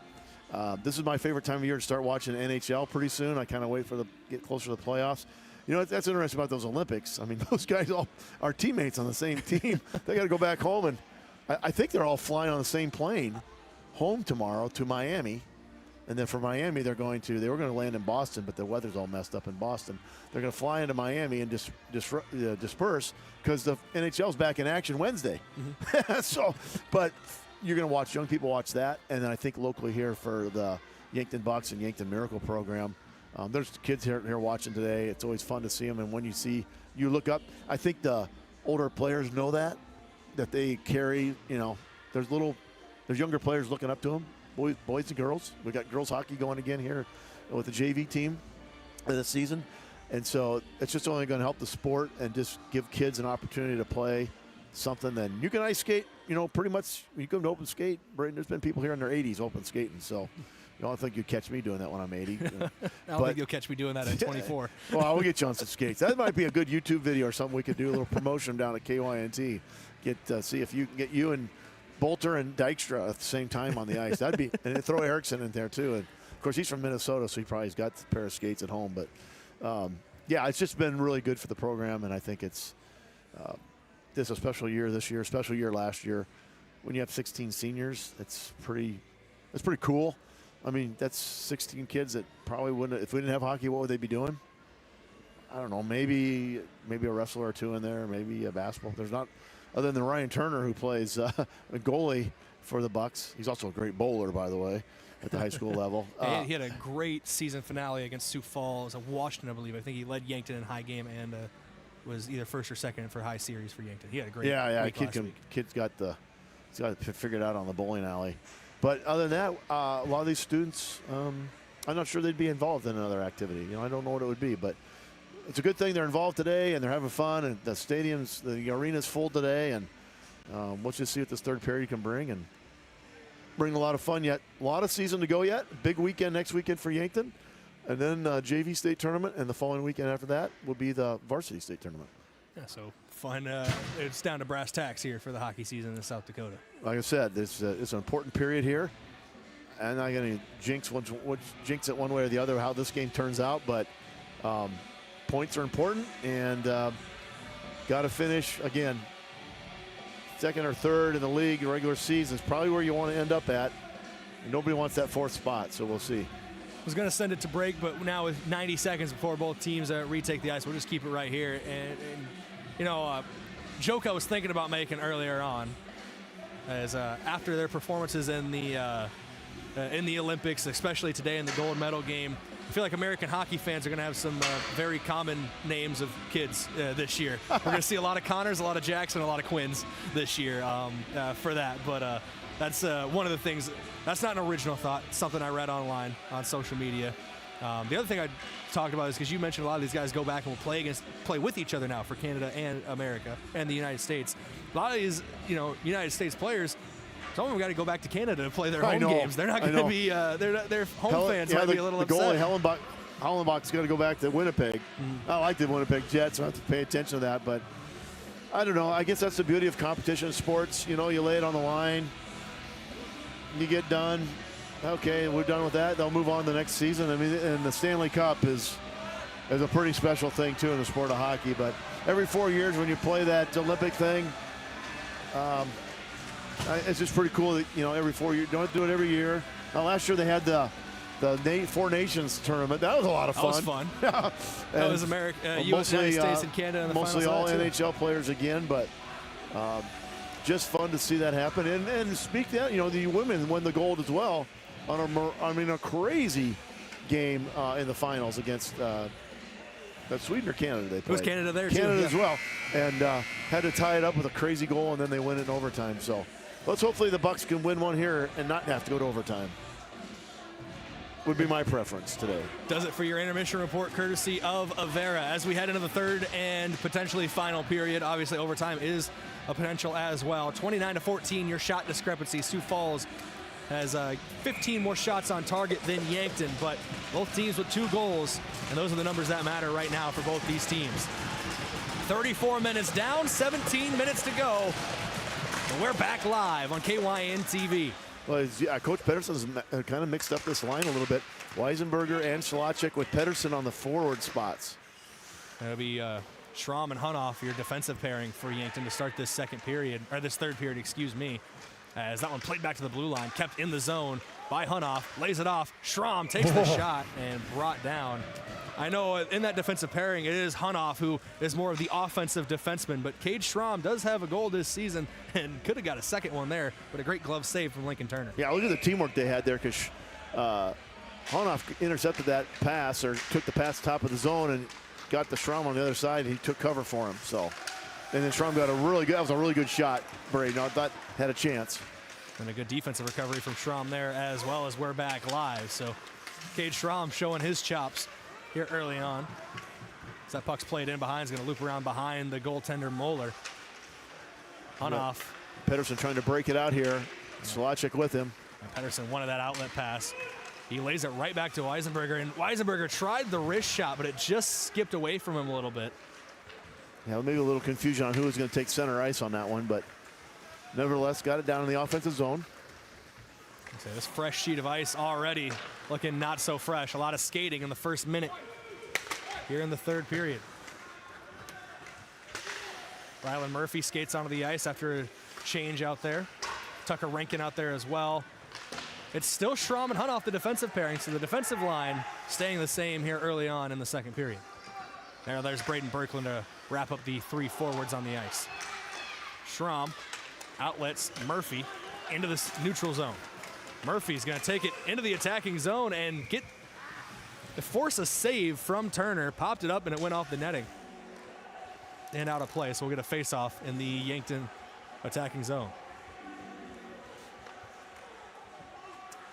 This is my favorite time of year to start watching NHL pretty soon. I kind of wait for get closer to the playoffs. That's interesting about those Olympics. I mean, those guys all are teammates on the same team. They got to go back home, and I think they're all flying on the same plane home tomorrow to Miami. And then from Miami, they were going to land in Boston, but the weather's all messed up in Boston. They're going to fly into Miami and disperse because the NHL's back in action Wednesday. Mm-hmm. But you're going to watch young people watch that. And then I think locally here for the Yankton Bucks and Yankton Miracle program, There's kids here watching today. It's always fun to see them. And when you look up, I think the older players know that they carry, there's younger players looking up to them, boys and girls. We got girls hockey going again here with the JV team this season. And so it's just only going to help the sport and just give kids an opportunity to play something. Then you can ice skate, pretty much. You can open skate. Brayden, there's been people here in their 80s open skating. So you don't think you'd catch me doing that when I'm 80. I don't think you'll catch me doing that at 24. Well, I will get you on some skates. That might be a good YouTube video or something we could do, a little promotion down at KYNT. See if you can get you and Bolter and Dykstra at the same time on the ice. That'd be, and throw Erickson in there too. And of course, he's from Minnesota, so he probably's got a pair of skates at home. But it's just been really good for the program, and I think it's this a special year this year, special year last year. When you have 16 seniors, it's pretty cool. I mean, that's 16 kids that probably wouldn't. If we didn't have hockey, what would they be doing? I don't know. Maybe a wrestler or two in there. Maybe a basketball. There's not, other than Ryan Turner, who plays a goalie for the Bucks. He's also a great bowler, by the way, at the high school level. He had a great season finale against Sioux Falls of Washington, I believe. I think he led Yankton in high game and was either first or second for high series for Yankton. He had a great week last week. Kid's got it figured out on the bowling alley. But other than that, a lot of these students, I'm not sure they'd be involved in another activity. I don't know what it would be, but it's a good thing they're involved today and they're having fun. And the arena's full today, and we'll just see what this third period can bring and bring a lot of fun yet. A lot of season to go yet. Big weekend next weekend for Yankton, and then JV state tournament, and the following weekend after that will be the varsity state tournament. Yeah, so fun. It's down to brass tacks here for the hockey season in South Dakota. Like I said, it's an important period here. I'm not going to jinx it one way or the other how this game turns out, but points are important, and got to finish, again, second or third in the league regular season is probably where you want to end up at. And nobody wants that fourth spot, so we'll see. I was going to send it to break, but now with 90 seconds before both teams retake the ice, we'll just keep it right here. And joke I was thinking about making earlier on is after their performances in the Olympics, especially today in the gold medal game, I feel like American hockey fans are going to have some very common names of kids this year. We're going to see a lot of Connors, a lot of Jackson, a lot of Quinns this year for that. But that's one of the things. That's not an original thought. It's something I read online on social media. The other thing I talked about is because you mentioned a lot of these guys go back and will play with each other now for Canada and America and the United States. A lot of these, United States players, some of them got to go back to Canada to play their home games. They're not going to be their home fans might be a little upset. The goalie Hollenbach's got to go back to Winnipeg. I like the Winnipeg Jets. I don't have to pay attention to that, but I don't know. I guess that's the beauty of competition in sports. You lay it on the line. You get done. Okay, we're done with that. They'll move on to the next season. I mean, and the Stanley Cup is a pretty special thing too in the sport of hockey. But every 4 years when you play that Olympic thing, it's just pretty cool that every 4 years. Don't do it every year. Last year they had the Four Nations tournament. That was a lot of fun. That was fun. That was America, United States and Canada in the mostly finals all NHL players again, but. Just fun to see that happen, and speak that the women won the gold as well on a crazy game in the finals against Sweden or Canada. They played. It was Canada there too. Canada as well, and had to tie it up with a crazy goal, and then they win it in overtime. So let's hopefully the Bucks can win one here and not have to go to overtime. Would be my preference today. Does it for your intermission report, courtesy of Avera. As we head into the third and potentially final period, obviously overtime is a potential as well. 29-14, your shot discrepancy. Sioux Falls has 15 more shots on target than Yankton, but both teams with 2 goals, and those are the numbers that matter right now for both these teams. 34 minutes down, 17 minutes to go. And we're back live on KYN TV. Well, Coach Pedersen's kind of mixed up this line a little bit. Weisenberger and Schlacek with Pedersen on the forward spots. That'll be Schramm and Hunoff, your defensive pairing for Yankton to start this third period, excuse me. As that one played back to the blue line, kept in the zone by Hunoff, lays it off. Schramm takes the shot and brought down. I know in that defensive pairing, it is Hunoff who is more of the offensive defenseman, but Cade Schramm does have a goal this season and could have got a second one there, but a great glove save from Lincoln Turner. Yeah, look at the teamwork they had there because Honoff intercepted that pass, or took the pass top of the zone, and got the Schramm on the other side, and he took cover for him. So, and then Schramm got that was a really good shot, Brayden. I thought had a chance. And a good defensive recovery from Schramm there, as well as we're back live. So Cade Schramm showing his chops here early on. As that puck's played in behind, is going to loop around behind the goaltender Moeller. Honoff. Pedersen trying to break it out here. Slacek with him. And Pedersen wanted that outlet pass. He lays it right back to Weisenberger, and Weisenberger tried the wrist shot, but it just skipped away from him a little bit. Yeah, maybe a little confusion on who was going to take center ice on that one, but nevertheless got it down in the offensive zone. So this fresh sheet of ice already looking not so fresh. A lot of skating in the first minute here in the third period. Rylan Murphy skates onto the ice after a change out there. Tucker Rankin out there as well. It's still Schramm and Honoff, the defensive pairing, so the defensive line staying the same here early on in the second period. There's Brayden Berkland to wrap up the three forwards on the ice. Schramm outlets Murphy into the neutral zone. Murphy's going to take it into the attacking zone and force a save from Turner. Popped it up and it went off the netting and out of play. So we'll get a face-off in the Yankton attacking zone.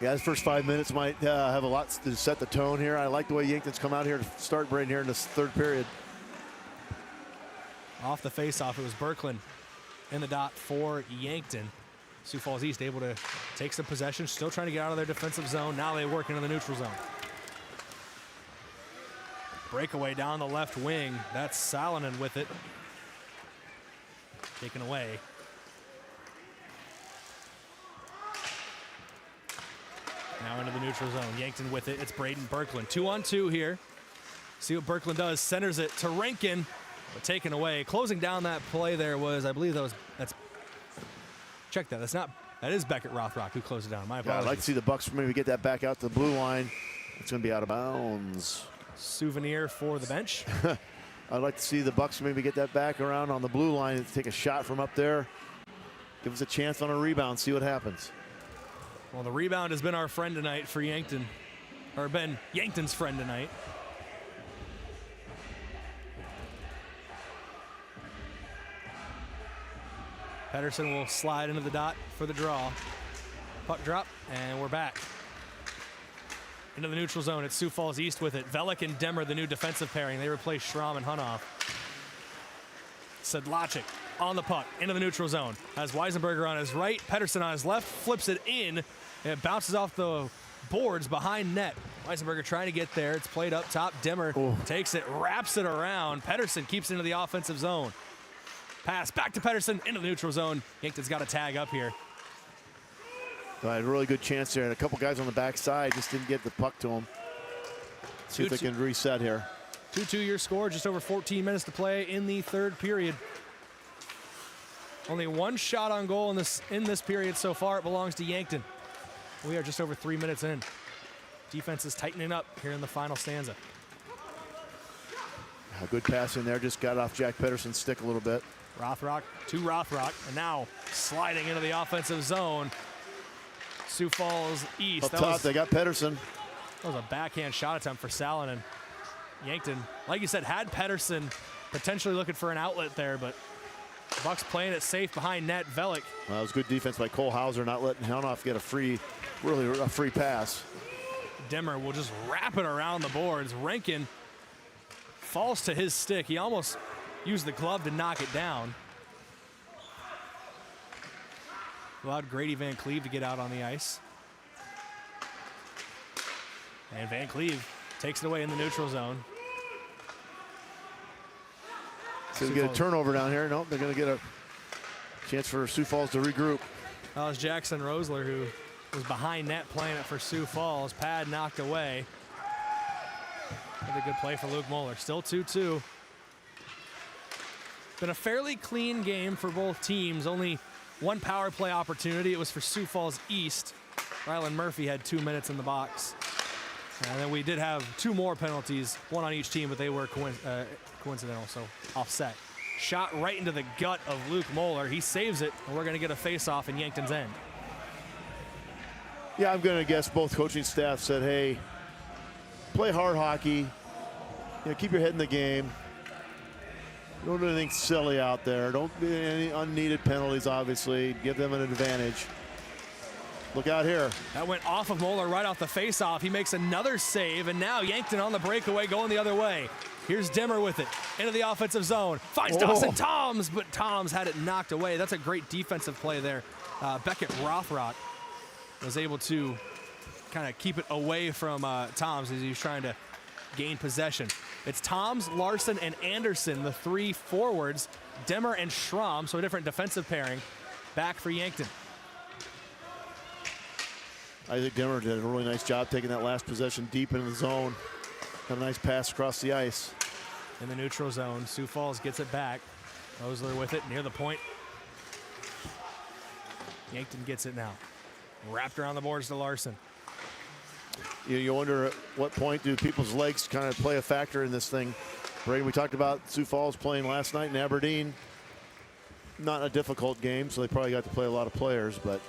Yeah, his first 5 minutes might have a lot to set the tone here. I like the way Yankton's come out here to start Brayden here in this third period. Off the face-off, it was Berkland in the dot for Yankton. Sioux Falls East able to take some possession, still trying to get out of their defensive zone. Now they work into the neutral zone. Breakaway down the left wing. That's Salonen with it. Taken away. Now into the neutral zone. Yankton with it. It's Brayden Berkland. 2-on-2 here. See what Berkland does. Centers it to Rankin. But taken away. Closing down that play there was, I believe check that. That is Beckett Rothrock who closed it down. My apologies. Yeah, I'd like to see the Bucks maybe get that back out to the blue line. It's going to be out of bounds. Souvenir for the bench. I'd like to see the Bucks maybe get that back around on the blue line and take a shot from up there. Give us a chance on a rebound, see what happens. Well, the rebound has been our friend tonight for Yankton, or been Yankton's friend tonight. Pedersen will slide into the dot for the draw. Puck drop, and we're back. Into the neutral zone. It's Sioux Falls East with it. Velik and Demmer, the new defensive pairing. They replace Schramm and Honoff. Sedlacek on the puck into the neutral zone. Has Weisenberger on his right, Pedersen on his left, flips it in. It bounces off the boards behind net. Weisenberger trying to get there. It's played up top. Demmer takes it, wraps it around. Pedersen keeps it into the offensive zone. Pass back to Pedersen into the neutral zone. Yankton's got a tag up here. A really good chance there, and a couple guys on the backside just didn't get the puck to him. See if they can reset here. 2-2 your score, just over 14 minutes to play in the third period. Only one shot on goal in this period so far. It belongs to Yankton. We are just over 3 minutes in. Defense is tightening up here in the final stanza. A good pass in there, just got off Jack Pedersen's stick a little bit. Rothrock to Rothrock, and now sliding into the offensive zone. Sioux Falls East. Up top, they got Pedersen. That was a backhand shot attempt for Salonen. Yankton, like you said, had Pedersen potentially looking for an outlet there, but Bucks playing it safe behind net. Velik. Well, that was good defense by Cole Hauser, not letting Honoff get a free pass. Demmer will just wrap it around the boards. Rankin falls to his stick. He almost used the glove to knock it down. Allowed Grady Van Cleve to get out on the ice. And Van Cleve takes it away in the neutral zone. So we get a turnover down here. Nope, they're going to get a chance for Sioux Falls to regroup. That was Jackson Rosler, who was behind net playing it for Sioux Falls. Pad knocked away. Another good play for Luke Moeller. Still 2-2. Been a fairly clean game for both teams. Only one power play opportunity. It was for Sioux Falls East. Rylan Murphy had 2 minutes in the box. And then we did have two more penalties, one on each team, but they were coincidental, so offset. Shot right into the gut of Luke Moeller. He saves it, and we're going to get a face-off in Yankton's end. Yeah, I'm going to guess both coaching staff said, hey, play hard hockey. Keep your head in the game. Don't do anything silly out there. Don't do any unneeded penalties, obviously. Give them an advantage. Look out here. That went off of Moeller right off the faceoff. He makes another save, and now Yankton on the breakaway going the other way. Here's Dimmer with it into the offensive zone. Finds Dawson Toms, but Toms had it knocked away. That's a great defensive play there. Beckett Rothrock was able to kind of keep it away from Toms as he was trying to gain possession. It's Toms, Larson, and Anderson, the three forwards. Demmer and Schramm, so a different defensive pairing, back for Yankton. I think Demmer did a really nice job taking that last possession deep into the zone. Had a nice pass across the ice. In the neutral zone, Sioux Falls gets it back. Osler with it near the point. Yankton gets it now. Wrapped around the boards to Larson. You wonder at what point do people's legs kind of play a factor in this thing. Brayden, we talked about Sioux Falls playing last night in Aberdeen. Not a difficult game, so they probably got to play a lot of players, but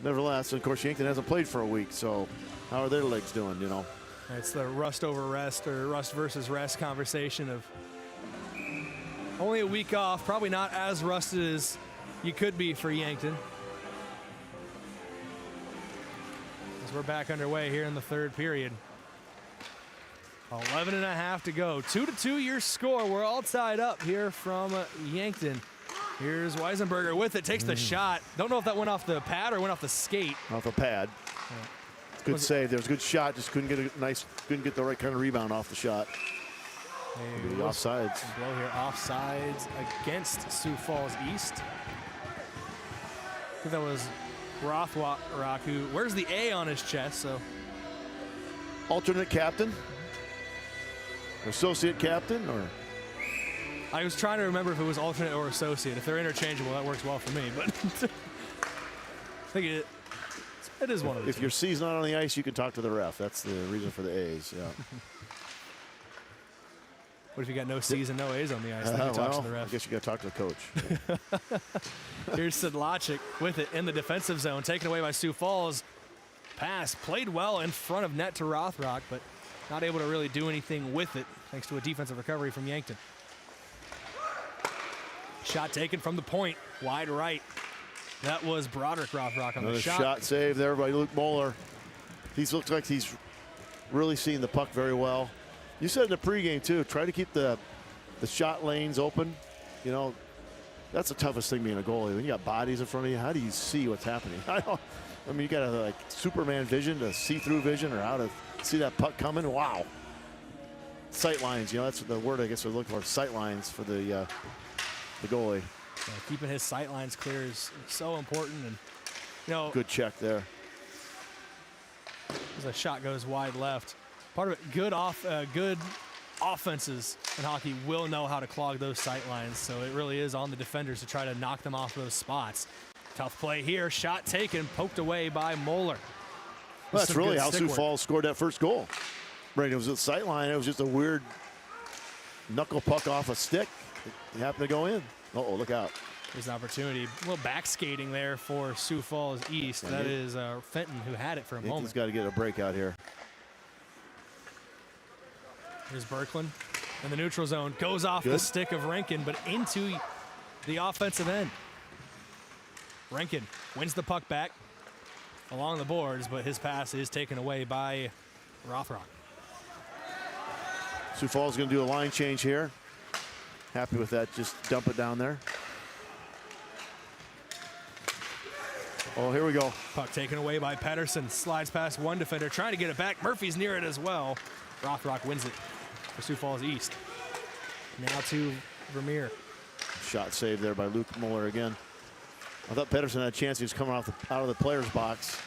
nevertheless, of course, Yankton hasn't played for a week, so how are their legs doing, It's the rust over rest or rust versus rest conversation of only a week off, probably not as rusted as you could be for Yankton. As we're back underway here in the third period. 11.5 to go. 2-2 your score. We're all tied up here from Yankton. Here's Weisenberger with it, takes the shot. Don't know if that went off the pad or went off the skate. Off the pad. Good save. There was a good shot. Just couldn't get the right kind of rebound off the shot. Maybe offsides. Blow here. Offsides against Sioux Falls East. I think that was Rothrock who wears the A on his chest. So alternate captain, associate captain, or I was trying to remember if it was alternate or associate. If they're interchangeable, that works well for me. But I think it is one of the If your C's not on the ice, you can talk to the ref. That's the reason for the A's. Yeah. What if you got no C's and no A's on the ice? Then you talk to the ref. I guess you got to talk to the coach. Here's Sedlacek with it in the defensive zone, taken away by Sioux Falls. Pass played well in front of net to Rothrock, but not able to really do anything with it thanks to a defensive recovery from Yankton. Shot taken from the point, wide right. That was Broderick Rothrock on the shot. Shot save there by Luke Moeller. He looks like he's really seeing the puck very well. You said in the pregame too, try to keep the shot lanes open. That's the toughest thing being a goalie. When you got bodies in front of you, how do you see what's happening? You got to Superman vision to see-through vision, or how to see that puck coming. Wow. Sight lines, that's the word I guess we're looking for. Sight lines for the goalie. Keeping his sight lines clear is so important, and good check there. As a shot goes wide left. Part of it, good offenses in hockey will know how to clog those sight lines, so it really is on the defenders to try to knock them off those spots. Tough play here, shot taken, poked away by Moeller. Well, that's really how Sioux Falls scored that first goal. Right, it was a sight line. It was just a weird knuckle puck off a stick. It happened to go in. Uh-oh, look out. There's an opportunity. A little back skating there for Sioux Falls East. Yeah, that is Fenton, who had it for a moment. He's got to get a break out here. Here's Berkland in the neutral zone. Goes off the stick of Rankin, but into the offensive end. Rankin wins the puck back along the boards, but his pass is taken away by Rothrock. Sioux Falls is going to do a line change here. Happy with that. Just dump it down there. Oh, here we go. Puck taken away by Pedersen. Slides past one defender, trying to get it back. Murphy's near it as well. Rothrock wins it for Sioux Falls East. Now to Vermeer. Shot saved there by Luke Moeller again. I thought Pedersen had a chance. He was coming out of the player's box.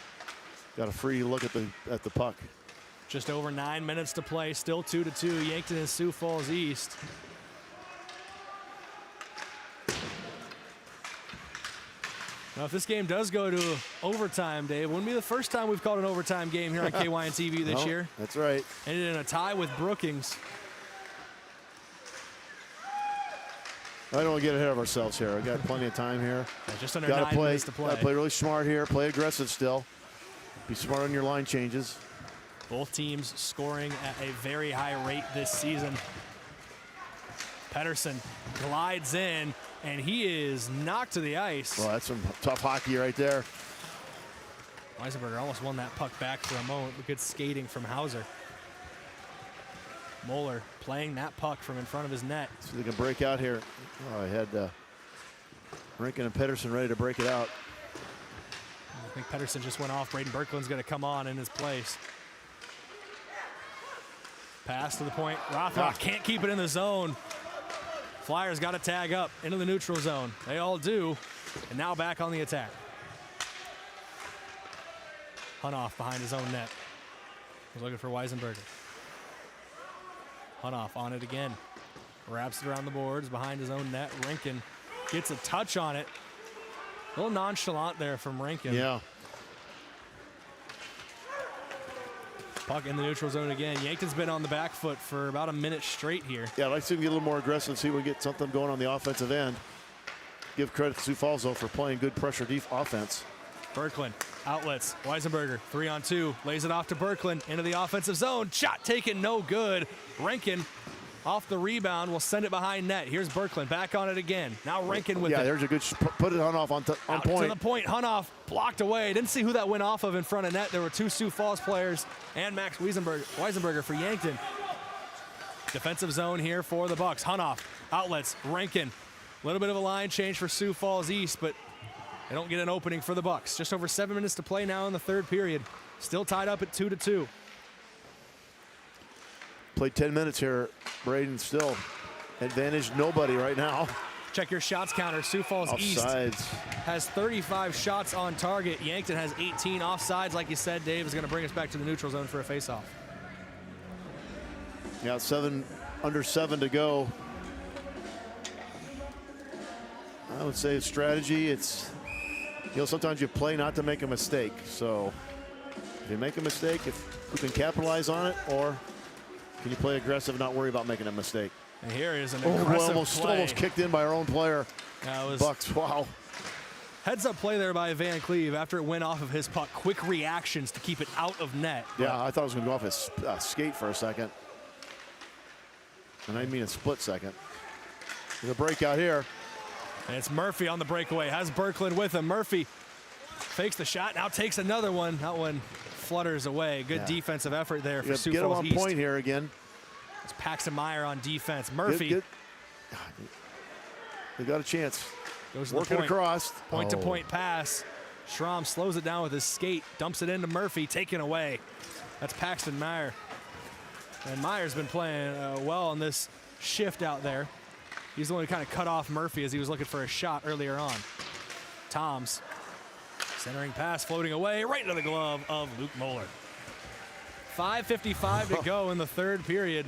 Got a free look at the puck. Just over 9 minutes to play. Still 2-2. Yankton and Sioux Falls East. Now, if this game does go to overtime, Dave, wouldn't be the first time we've called an overtime game here on KYN TV this year. That's right. Ended in a tie with Brookings. I don't want to get ahead of ourselves here. We've got plenty of time here. Yeah, just under 9 minutes to play. Got to play really smart here. Play aggressive still. Be smart on your line changes. Both teams scoring at a very high rate this season. Pedersen glides in, and he is knocked to the ice. Well, that's some tough hockey right there. Weisenberger almost won that puck back for a moment, but good skating from Hauser. Moeller playing that puck from in front of his net. So they can break out here. Oh, I had Rankin and Pedersen ready to break it out. I think Pedersen just went off. Brayden Berkland's going to come on in his place. Pass to the point. Rothrock can't keep it in the zone. Flyers got to tag up into the neutral zone. They all do. And now back on the attack. Hunoff behind his own net. He's looking for Weisenberger. Hunoff on it again. Wraps it around the boards behind his own net. Rankin gets a touch on it. A little nonchalant there from Rankin. Yeah. Puck in the neutral zone again. Yankton's been on the back foot for about a minute straight here. Yeah, I'd like to see him get a little more aggressive, see if we get something going on the offensive end. Give credit to Sioux Falls, though, for playing good pressure deep offense. Berkland, outlets, Weisenberger, 3-on-2, lays it off to Berkland, into the offensive zone. Shot taken, no good. Rankin off the rebound, will send it behind net. Here's Berkland, back on it again. Now Rankin with it. Yeah, there's a good, put it Hunoff on point. To the point, Hunoff blocked away. Didn't see who that went off of in front of net. There were two Sioux Falls players and Max Weisenberger for Yankton. Defensive zone here for the Bucks. Hunoff, outlets, Rankin. A little bit of a line change for Sioux Falls East, but they don't get an opening for the Bucks. Just over 7 minutes to play now in the third period. Still tied up at 2-2. Played 10 minutes here. Brayden still advantage nobody right now. Check your shots counter. Sioux Falls East has 35 shots on target. Yankton has 18 offsides. Like you said, Dave is going to bring us back to the neutral zone for a faceoff. Yeah, under 7 to go. I would say strategy, it's, sometimes you play not to make a mistake. So if you make a mistake, if you can capitalize on it, or can you play aggressive and not worry about making a mistake? And here is an aggressive almost kicked in by our own player. Bucks, wow. Heads up play there by Van Cleve after it went off of his puck. Quick reactions to keep it out of net. Yeah, I thought it was going to go off his skate for a second. And I mean a split second. There's a breakout here. And it's Murphy on the breakaway. Has Berkland with him. Murphy fakes the shot, now takes another one. That one flutters away. Good defensive effort there for Sioux Falls East. Get him on point here again. It's Paxton Meyer on defense. Murphy. They got a chance. Goes to working the point. Across. Point-to-point pass. Schramm slows it down with his skate, dumps it into Murphy, taken away. That's Paxton Meyer. And Meyer's been playing well on this shift out there. He's the one who kind of cut off Murphy as he was looking for a shot earlier on. Toms, centering pass, floating away, right into the glove of Luke Moeller. 5:55 to go in the third period.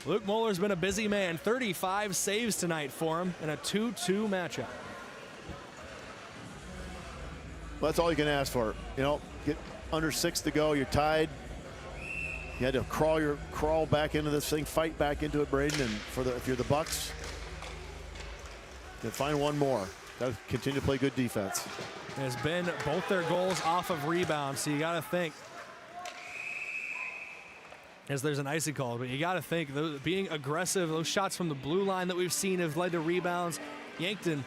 Luke Moeller's been a busy man. 35 saves tonight for him in a 2-2 matchup. Well, that's all you can ask for. Get under 6 to go. You're tied. You had to crawl back into this thing, fight back into it, Brayden. And if you're the Bucks, you find one more. Got to continue to play good defense. It has been both their goals off of rebounds, so you got to think. As there's an icing call, but you got to think being aggressive. Those shots from the blue line that we've seen have led to rebounds. Yankton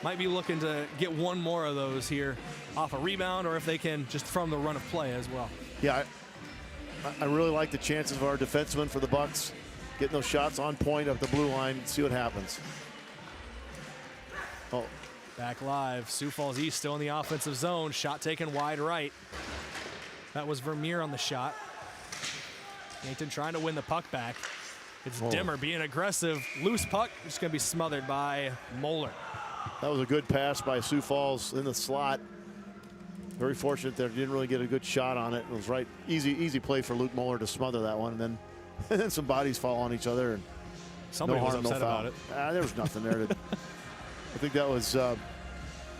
might be looking to get one more of those here off a rebound, or if they can just from the run of play as well. Yeah, I really like the chances of our defensemen for the Bucks getting those shots on point up the blue line. See what happens. Oh, back live. Sioux Falls East still in the offensive zone. Shot taken wide right. That was Vermeer on the shot. Yankton trying to win the puck back. It's Dimmer being aggressive. Loose puck, just going to be smothered by Moeller. That was a good pass by Sioux Falls in the slot. Very fortunate there. Didn't really get a good shot on it. It was right. Easy play for Luke Moeller to smother that one. And then some bodies fall on each other. And somebody was upset about it. There was nothing there. I think that was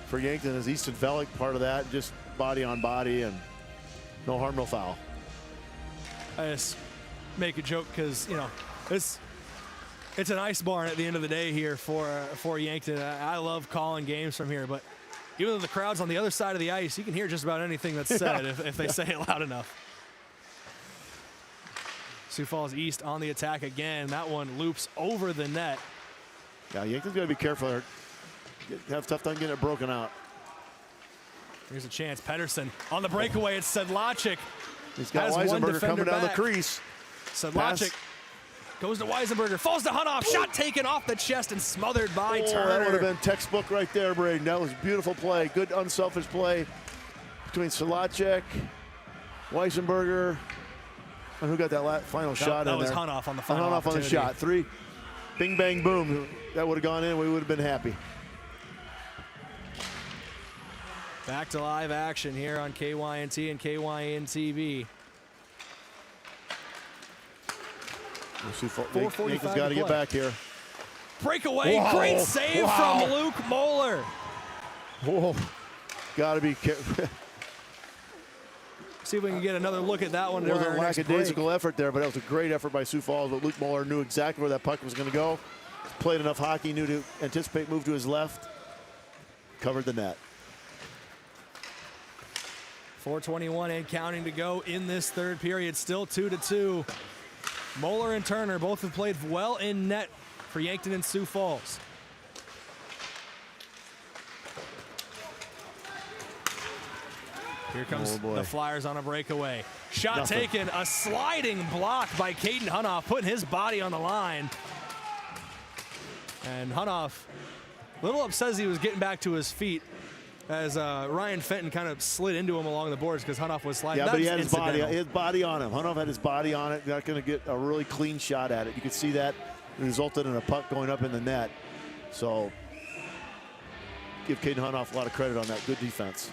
for Yankton as Easton Velick part of that. Just body on body and no harm, no foul. I just make a joke because, it's an ice barn at the end of the day here for Yankton. I love calling games from here, but even though the crowd's on the other side of the ice, you can hear just about anything that's said if they say it loud enough. Sioux Falls East on the attack again. That one loops over the net. Yeah, Yankton's got to be careful there. Have a tough time getting it broken out. Here's a chance. Pedersen on the breakaway. It's Sedlacek. He's got Weisenberger coming down the crease. Sedlacek goes to Weisenberger. Falls to Hunoff. Shot taken off the chest and smothered by Turner. That would have been textbook right there, Brayden. That was a beautiful play. Good unselfish play between Sedlacek, Weisenberger, and who got that final shot in there? That was Hunoff on the final Hunoff on the shot. 3, bing, bang, boom. That would have gone in. We would have been happy. Back to live action here on KYNT and KYN-TV. Yankton's got to get back here. Breakaway, great save from Luke Moeller. Whoa, got to be careful. See if we can get another look at that one. There was a lackadaisical effort there, but that was a great effort by Sioux Falls. But Luke Moeller knew exactly where that puck was going to go. Played enough hockey, knew to anticipate move to his left. Covered the net. 4:21 and counting to go in this third period. Still 2-2. Moeller and Turner both have played well in net for Yankton and Sioux Falls. Here comes the Flyers on a breakaway. Shot taken, a sliding block by Caden Hunoff, putting his body on the line. And Hunoff, a little upset as he was getting back to his feet as Ryan Fenton kind of slid into him along the boards because Hunoff was sliding. Yeah, but he had his body on him. Hunoff had his body on it. Not going to get a really clean shot at it. You could see that it resulted in a puck going up in the net. So give Caden Hunoff a lot of credit on that. Good defense.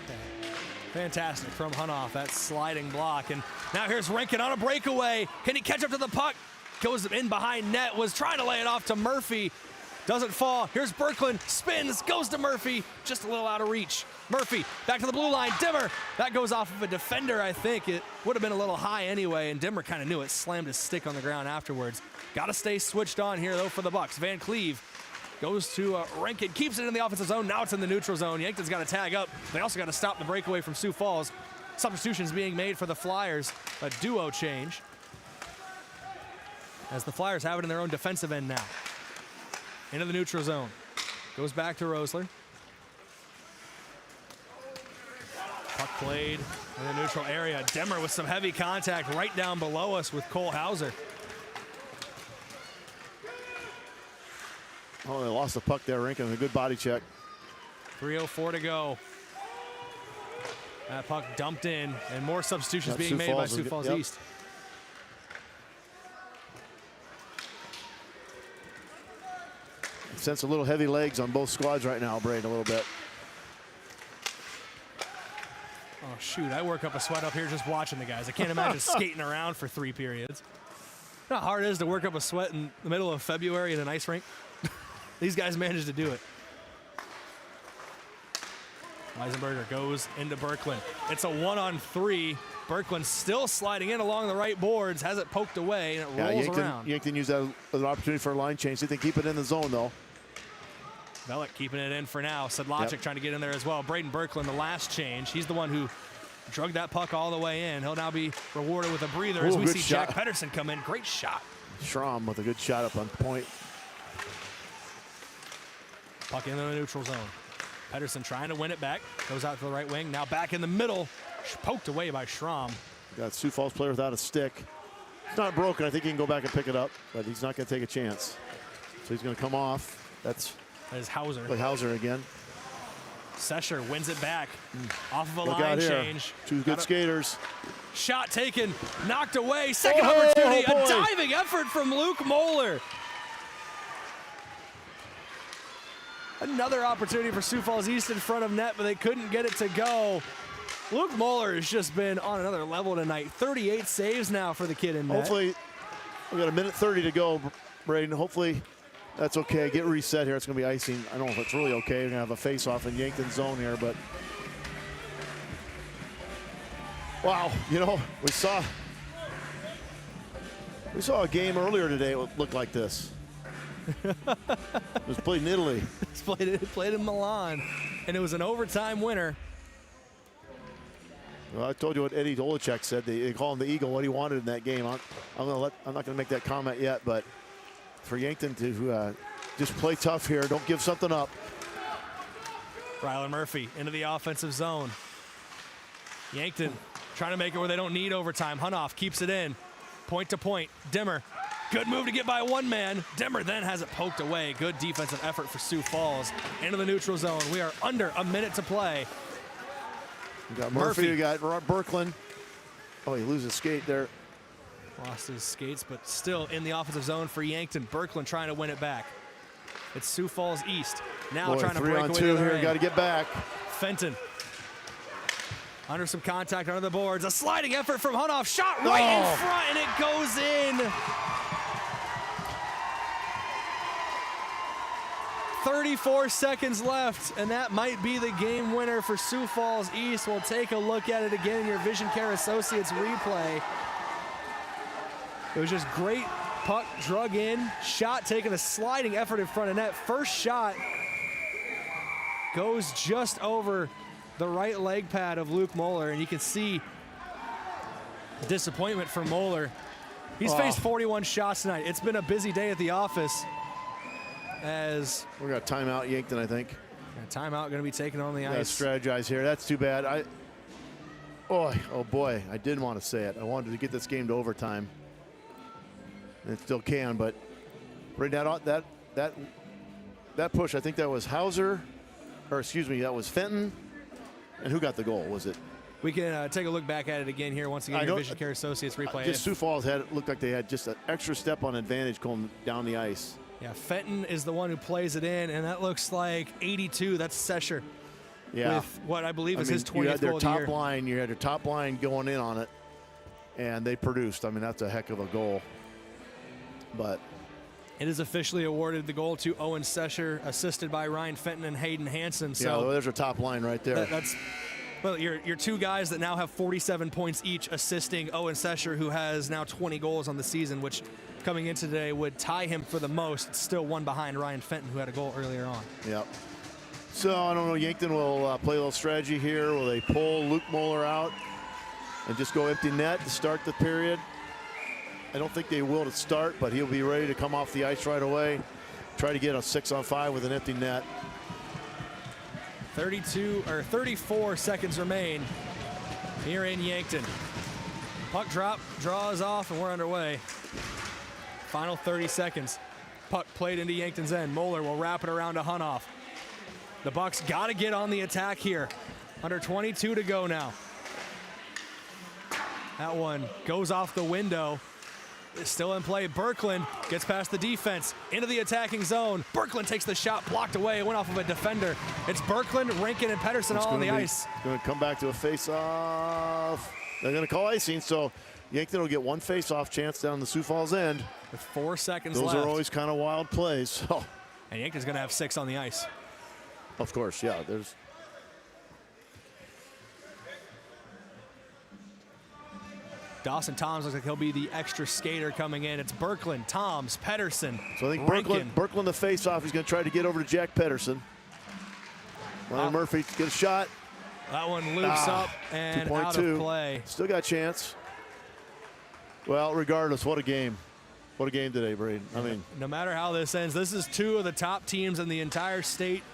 Fantastic from Hunoff, that sliding block. And now here's Rankin on a breakaway. Can he catch up to the puck? Goes in behind net, was trying to lay it off to Murphy. Doesn't fall. Here's Berkland, spins, goes to Murphy, just a little out of reach. Murphy back to the blue line. Dimmer, that goes off of a defender, I think. It would have been a little high anyway, and Dimmer kind of knew it, slammed his stick on the ground afterwards. Got to stay switched on here, though, for the Bucks. Van Cleve goes to Rankin, keeps it in the offensive zone. Now it's in the neutral zone. Yankton's got to tag up. They also got to stop the breakaway from Sioux Falls. Substitutions being made for the Flyers, a duo change, as the Flyers have it in their own defensive end now. Into the neutral zone. Goes back to Rosler. Puck played in the neutral area. Demmer with some heavy contact right down below us with Cole Hauser. Oh, they lost the puck there, Rankin. A good body check. 3:04 to go. That puck dumped in, and more substitutions being made by Sioux Falls East. Sense a little heavy legs on both squads right now, Brayden, a little bit. Oh, shoot. I work up a sweat up here just watching the guys. I can't imagine skating around for 3 periods. You know how hard it is to work up a sweat in the middle of February at an ice rink? These guys managed to do it. Weisenberger goes into Berkland. It's a 1-on-3. Berkland still sliding in along the right boards, has it poked away, and it rolls around. Yankton used that as an opportunity for a line change. They keep it in the zone, though. Bellick keeping it in for now. Sedlacek trying to get in there as well. Brayden Berkland, the last change. He's the one who drug that puck all the way in. He'll now be rewarded with a breather as we see Jack Pedersen come in. Great shot. Schramm with a good shot up on point. Puck in the neutral zone. Pedersen trying to win it back. Goes out to the right wing. Now back in the middle. Poked away by Schramm. Got Sioux Falls player without a stick. It's not broken. I think he can go back and pick it up, but he's not going to take a chance. So he's going to come off. That is Hauser. Like Hauser again. Sesher wins it back off of a line change. 2 good skaters. Shot taken, knocked away. Second opportunity, a diving effort from Luke Moeller. Another opportunity for Sioux Falls East in front of net, but they couldn't get it to go. Luke Moeller has just been on another level tonight. 38 saves now for the kid in net. Hopefully, we got a minute 30 to go, Brayden. Hopefully, that's okay. Get reset here. It's going to be icing. I don't know if it's really okay. We're going to have a face-off in Yankton zone here, but wow, you know, we saw a game earlier today that looked like this. It was played in Italy. It played in Milan, and it was an overtime winner. Well, I told you what Eddie Dolachek said. They call him the Eagle, what he wanted in that game. I'm not going to make that comment yet, but for Yankton to just play tough here, don't give something up. Rylan Murphy into the offensive zone. Yankton trying to make it where they don't need overtime. Hunoff keeps it in. Point to point. Dimmer. Good move to get by one man. Dimmer then has it poked away. Good defensive effort for Sioux Falls. Into the neutral zone. We are under a minute to play. We got Murphy. We got Berkland. Oh, he loses skate there. Lost his skates, but still in the offensive zone for Yankton. Berkland trying to win it back. It's Sioux Falls East. Now trying to break away. 3-on-2 here. Got to get back. Fenton. Under some contact under the boards. A sliding effort from Hunoff. Shot right in front, and it goes in. 34 seconds left, and that might be the game winner for Sioux Falls East. We'll take a look at it again in your Vision Care Associates replay. It was just great puck drug in, shot taking a sliding effort in front of net. First shot goes just over the right leg pad of Luke Moeller, and you can see the disappointment for Moeller. He's faced 41 shots tonight. It's been a busy day at the office. As we're going to timeout Yankton, I think. Timeout going to be taken on the ice. Strategize here. That's too bad. Oh boy, I didn't want to say it. I wanted to get this game to overtime. And it still can, but right now that push, I think that was Hauser, or excuse me, that was Fenton. And who got the goal? Was it? We can take a look back at it again here once again. Your Vision Care Associates replay. Just Sioux Falls looked like they had just an extra step on advantage going down the ice. Yeah, Fenton is the one who plays it in, and that looks like 82. That's Sesher. Yeah. With what I believe is his 20th goal of the year. You had their top line going in on it, and they produced. I mean, that's a heck of a goal. But it is officially awarded the goal to Owen Sesher, assisted by Ryan Fenton and Hayden Hansen. So yeah, well, there's our top line right there. That's well, your two guys that now have 47 points each, assisting Owen Sesher, who has now 20 goals on the season, which coming in today would tie him for the most. It's still one behind Ryan Fenton, who had a goal earlier on. Yep. So I don't know. Yankton will play a little strategy here. Will they pull Luke Moeller out and just go empty net to start the period? I don't think they will to start, but he'll be ready to come off the ice right away. Try to get a 6-on-5 with an empty net. 34 seconds remain here in Yankton. Puck drop, draws off, and we're underway. Final 30 seconds. Puck played into Yankton's end. Moeller will wrap it around to Hunoff. The Bucks got to get on the attack here. Under 22 to go now. That one goes off the window. It's still in play. Berkland gets past the defense into the attacking zone. Berkland takes the shot, blocked away. It went off of a defender. It's Berkland, Rankin, and Pedersen all on the ice. Going to come back to a face-off. They're going to call icing, so Yankton will get one face-off chance down the Sioux Falls end. With 4 seconds left. Those are always kind of wild plays. So. And Yankton's going to have 6 on the ice. Of course, yeah. There's. Dawson Toms looks like he'll be the extra skater coming in. It's Berkland, Toms, Pedersen. So I think Berkland the face-off. He's going to try to get over to Jack Pedersen. Ryan Murphy get a shot. That one loops up and out of play. Still got a chance. Well, regardless, what a game. What a game today, Brayden. I mean, no matter how this ends, this is 2 of the top teams in the entire state.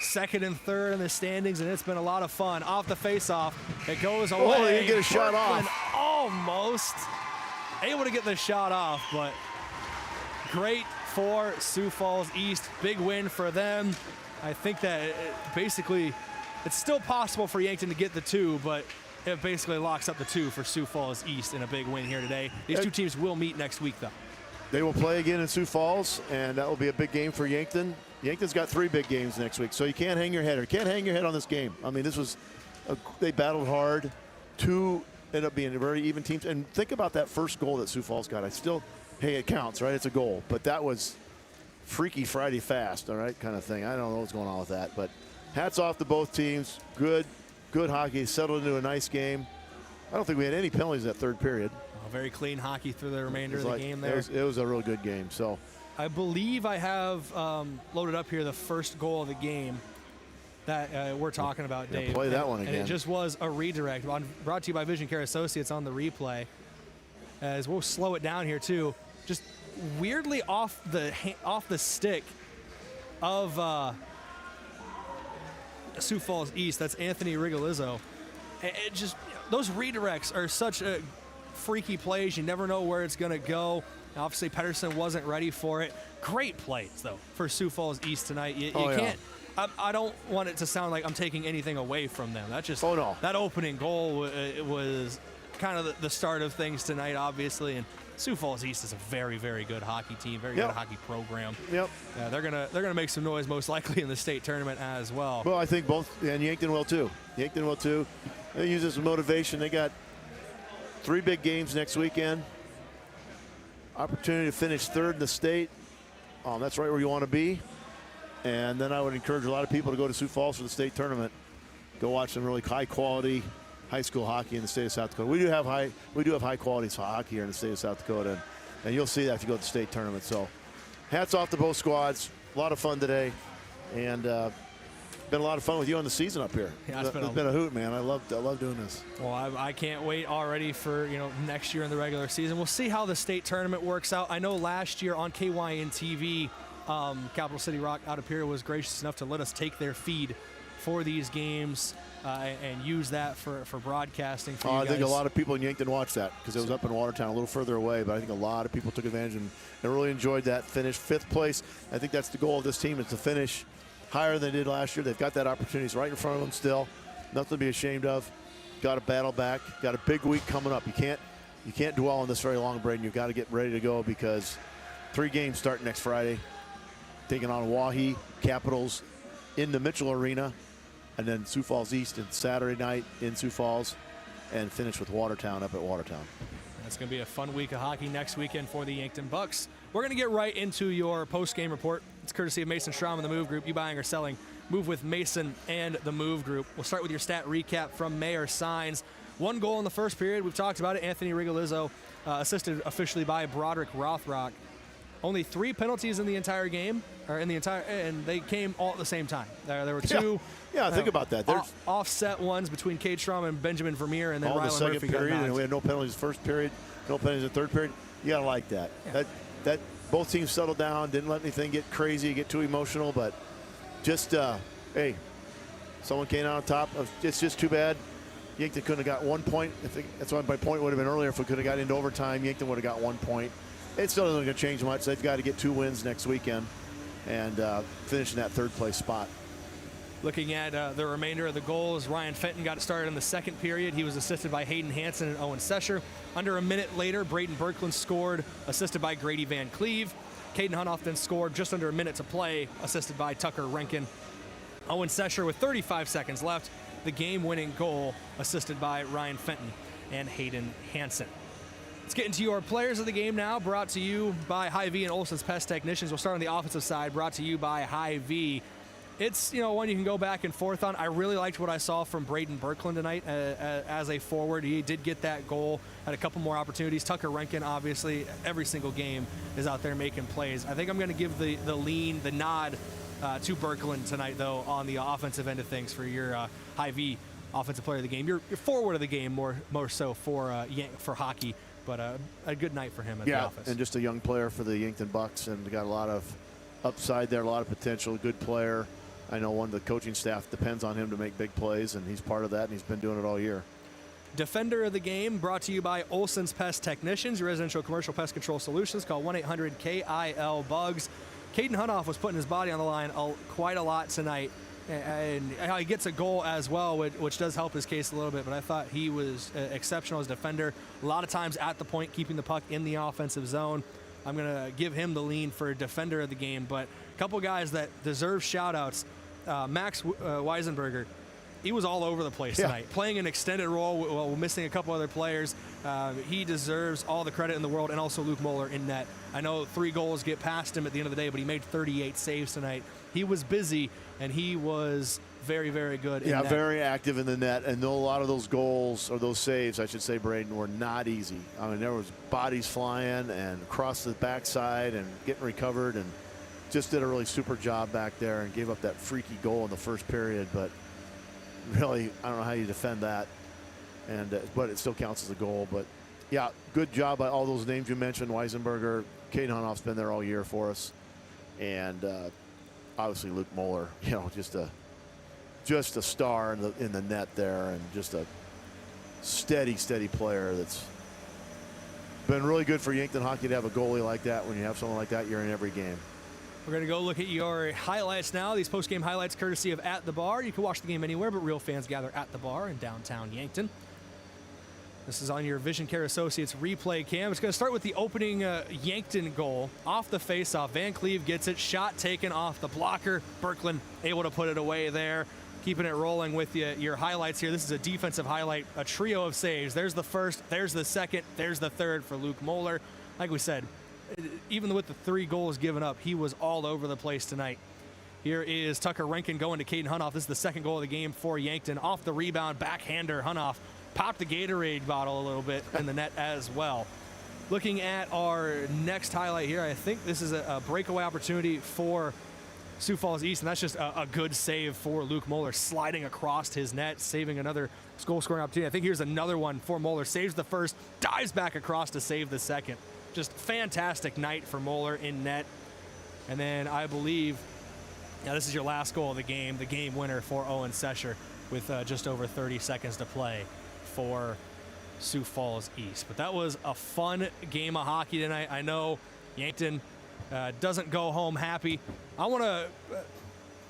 2nd and 3rd in the standings, and it's been a lot of fun. Off the face-off, it goes away. Oh, he didn't get a shot off. Almost able to get the shot off, but great for Sioux Falls East. Big win for them. I think that basically it's still possible for Yankton to get the 2, but it basically locks up the 2 for Sioux Falls East in a big win here today. These 2 teams will meet next week, though. They will play again in Sioux Falls, and that will be a big game for Yankton. Yankton's got 3 big games next week, so you can't hang your head. Or can't hang your head on this game. I mean, this was they battled hard. 2 ended up being very even teams. And think about that first goal that Sioux Falls got. Hey, it counts, right? It's a goal, but that was Freaky Friday fast, all right, kind of thing. I don't know what's going on with that, but hats off to both teams. Good hockey. Settled into a nice game. I don't think we had any penalties that 3rd period. Very clean hockey through the remainder of the game there. It was a real good game. So I believe I have loaded up here the first goal of the game. that we're talking about, Dave. Play that one again. And it just was a redirect. Brought to you by Vision Care Associates on the replay. As we'll slow it down here too. Just weirdly off the stick of Sioux Falls East. That's Anthony Rigolizzo. It just, those redirects are such a freaky plays. You never know where it's going to go. Obviously, Pedersen wasn't ready for it. Great plays, though, for Sioux Falls East tonight. You can't. I don't want it to sound like I'm taking anything away from them. That just that opening goal was kind of the start of things tonight, obviously. And Sioux Falls East is a very, very good hockey team, very good hockey program. Yep. They're gonna make some noise most likely in the state tournament as well. Well, I think both, and Yankton will too. Yankton will too. They use this as motivation. They got 3 big games next weekend. Opportunity to finish 3rd in the state. That's right where you want to be. And then I would encourage a lot of people to go to Sioux Falls for the state tournament. Go watch some really high quality high school hockey in the state of South Dakota. We do have high quality hockey here in the state of South Dakota, and you'll see that if you go to the state tournament. So, hats off to both squads. A lot of fun today, and been a lot of fun with you on the season up here. Yeah, it's been a hoot, man. I love doing this. Well, I can't wait already for next year in the regular season. We'll see how the state tournament works out. I know last year on KYN TV, Capital City Rock out of here was gracious enough to let us take their feed for these games and use that for broadcasting for you guys. I think a lot of people in Yankton watched that because it was up in Watertown, a little further away, but I think a lot of people took advantage and really enjoyed that finish. 5th place. I think that's the goal of this team, is to finish higher than they did last year. They've got that opportunity. It's right in front of them still. Nothing to be ashamed of. Got to battle back. Got a big week coming up. You can't dwell on this very long, Brayden. You've got to get ready to go because 3 games start next Friday. Taking on Wahi, Capitals in the Mitchell Arena, and then Sioux Falls East and Saturday night in Sioux Falls, and finish with Watertown up at Watertown. It's going to be a fun week of hockey next weekend for the Yankton Bucks. We're going to get right into your post-game report. It's courtesy of Mason Strom and the Move Group. You buying or selling, move with Mason and the Move Group. We'll start with your stat recap from Mayor Signs. 1 goal in the first period. We've talked about it. Anthony Rigolizzo, assisted officially by Broderick Rothrock. Only 3 penalties in the entire game, and they came all at the same time. There were 2. Yeah, think about that. There's offset ones between Cade Strom and Benjamin Vermeer, and then all Rylan the second Murphy period, got and we had no penalties first period, no penalties in the 3rd period. You gotta like that. Yeah. That both teams settled down, didn't let anything get crazy, get too emotional, but just hey, someone came out on top. It's just too bad Yankton couldn't have got 1 point. That's why my point would have been earlier. If we could have got into overtime, Yankton would have got 1 point. It still isn't going to change much. They've got to get 2 wins next weekend and finish in that 3rd place spot. Looking at the remainder of the goals, Ryan Fenton got it started in the 2nd period. He was assisted by Hayden Hansen and Owen Sesher. Under a minute later, Brayden Berkland scored, assisted by Grady Van Cleve. Caden Hunoff then scored just under a minute to play, assisted by Tucker Renken. Owen Sesher with 35 seconds left, the game-winning goal, assisted by Ryan Fenton and Hayden Hansen. Let's get into your players of the game now, brought to you by Hy-Vee and Olson's Pest Technicians. We'll start on the offensive side, brought to you by Hy-Vee. It's one you can go back and forth on. I really liked what I saw from Brayden Berkland tonight as a forward. He did get that goal, had a couple more opportunities. Tucker Renken, obviously, every single game is out there making plays. I think I'm going to give the nod to Berkland tonight, though, on the offensive end of things for your Hy-Vee offensive player of the game. Your forward of the game more so for hockey. But a good night for him at the office. And just a young player for the Yankton Bucks, and got a lot of upside there, a lot of potential, good player. I know one of the coaching staff depends on him to make big plays, and he's part of that, and he's been doing it all year. Defender of the game brought to you by Olson's Pest Technicians, your residential commercial pest control solutions. Call 1-800-KIL-BUGS. Caden Hunoff was putting his body on the line quite a lot tonight. And he gets a goal as well, which does help his case a little bit. But I thought he was exceptional as a defender. A lot of times at the point, keeping the puck in the offensive zone. I'm going to give him the lean for defender of the game. But a couple guys that deserve shout-outs. Max Weisenberger, he was all over the place tonight, playing an extended role while missing a couple other players. He deserves all the credit in the world, and also Luke Moeller in net. I know 3 goals get past him at the end of the day, but he made 38 saves tonight. He was busy, and he was very, very good in net. Very active in the net, and a lot of those goals, or those saves, I should say, Brayden, were not easy. I mean, there was bodies flying and across the backside and getting recovered, and just did a really super job back there and gave up that freaky goal in the first period. But really, I don't know how you defend that. And but it still counts as a goal. But yeah, good job by all those names you mentioned. Weisenberger, Caden Hunoff's been there all year for us, and obviously Luke Moeller. You know, just a star in the net there, and just a steady player that's been really good for Yankton hockey to have a goalie like that. When you have someone like that, you're in every game. We're going to go look at your highlights now. These post-game highlights courtesy of At the Bar. You can watch the game anywhere, but real fans gather at the bar in downtown Yankton. This is on your Vision Care Associates replay cam. It's going to start with the opening Yankton goal. Off the faceoff, Van Cleve gets it. Shot taken off the blocker. Berkland able to put it away there. Keeping it rolling with your highlights here. This is a defensive highlight, a trio of saves. There's the first, there's the second, there's the third for Luke Moeller. Like we said, even with the 3 goals given up, he was all over the place tonight. Here is Tucker Rankin going to Caden Hunoff. This is the second goal of the game for Yankton. Off the rebound, backhander, Hunoff popped the Gatorade bottle a little bit in the net as well. Looking at our next highlight here, I think this is a breakaway opportunity for Sioux Falls East, and that's just a good save for Luke Moeller, sliding across his net, saving another goal-scoring opportunity. I think here's another one for Moeller. Saves the first, dives back across to save the second. Just fantastic night for Moeller in net. And then I believe, this is your last goal of the game winner for Owen Sesher with just over 30 seconds to play for Sioux Falls East. But that was a fun game of hockey tonight. I know Yankton doesn't go home happy. I want to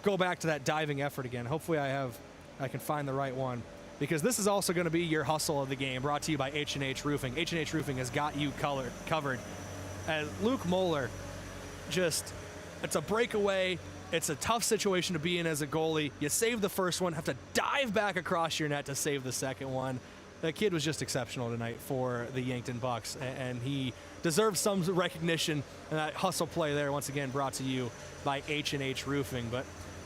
go back to that diving effort again. Hopefully I can find the right one, because this is also going to be your hustle of the game, brought to you by H&H Roofing. H&H Roofing has got you covered. As Luke Moeller, it's a breakaway. It's a tough situation to be in as a goalie. You save the first one, have to dive back across your net to save the second one. That kid was just exceptional tonight for the Yankton Bucks, and he deserves some recognition. And that hustle play there, once again, brought to you by H&H Roofing. But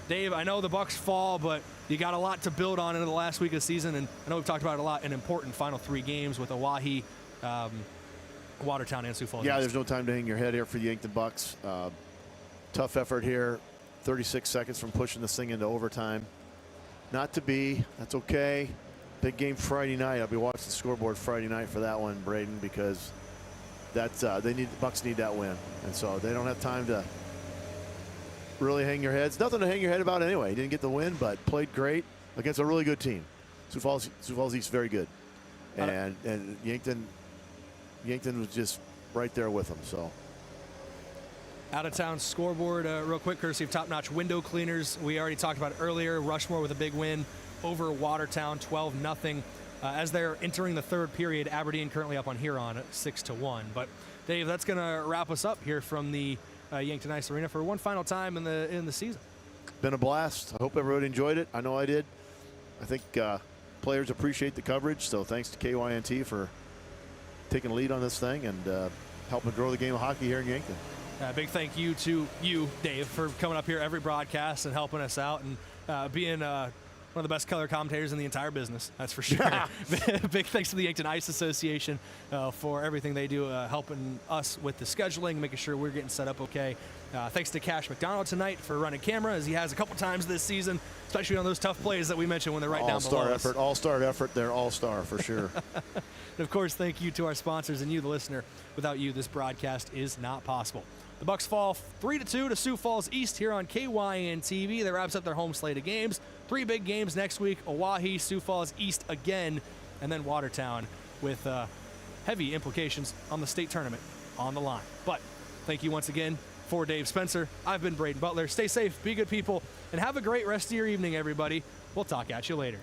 Dave, I know the Bucks fall, but you got a lot to build on into the last week of the season, and I know we've talked about it a lot. An important final 3 games with Oahe, Watertown, and Sioux Falls. Yeah, there's no time to hang your head here for the Yankton Bucks. Tough effort here. 36 seconds from pushing this thing into overtime. Not to be. That's okay. Big game Friday night. I'll be watching the scoreboard Friday night for that one, Brayden, because that's the Bucks need that win, and so they don't have time to really hang your heads. Nothing to hang your head about anyway. He didn't get the win, but played great against a really good team. Sioux Falls East very good, and Yankton was just right there with them. So. Out of town scoreboard real quick, courtesy of Top Notch Window Cleaners. We already talked about it earlier. Rushmore with a big win over Watertown, 12-0. As they're entering the third period, Aberdeen currently up on Huron at 6-1. But Dave, that's going to wrap us up here from the Yankton Ice Arena for one final time in the season. Been a blast. I hope everybody enjoyed it. I know I did. I think players appreciate the coverage, so thanks to KYNT for taking the lead on this thing and helping grow the game of hockey here in Yankton. Big thank you to you, Dave, for coming up here every broadcast and helping us out and being one of the best color commentators in the entire business. That's for sure. Big thanks to the Yankton Ice Association for everything they do, helping us with the scheduling, making sure we're getting set up okay. Thanks to Cash McDonald tonight for running camera, as he has a couple times this season, especially on those tough plays that we mentioned when they're right down below us. All-star effort. They're all-star for sure. And of course, thank you to our sponsors and you, the listener. Without you, this broadcast is not possible. The Bucks fall 3-2 to Sioux Falls East here on KYN-TV. That wraps up their home slate of games. 3 big games next week: Oahe, Sioux Falls East again, and then Watertown, with heavy implications on the state tournament on the line. But thank you once again. For Dave Spencer, I've been Brayden Butler. Stay safe, be good people, and have a great rest of your evening, everybody. We'll talk at you later.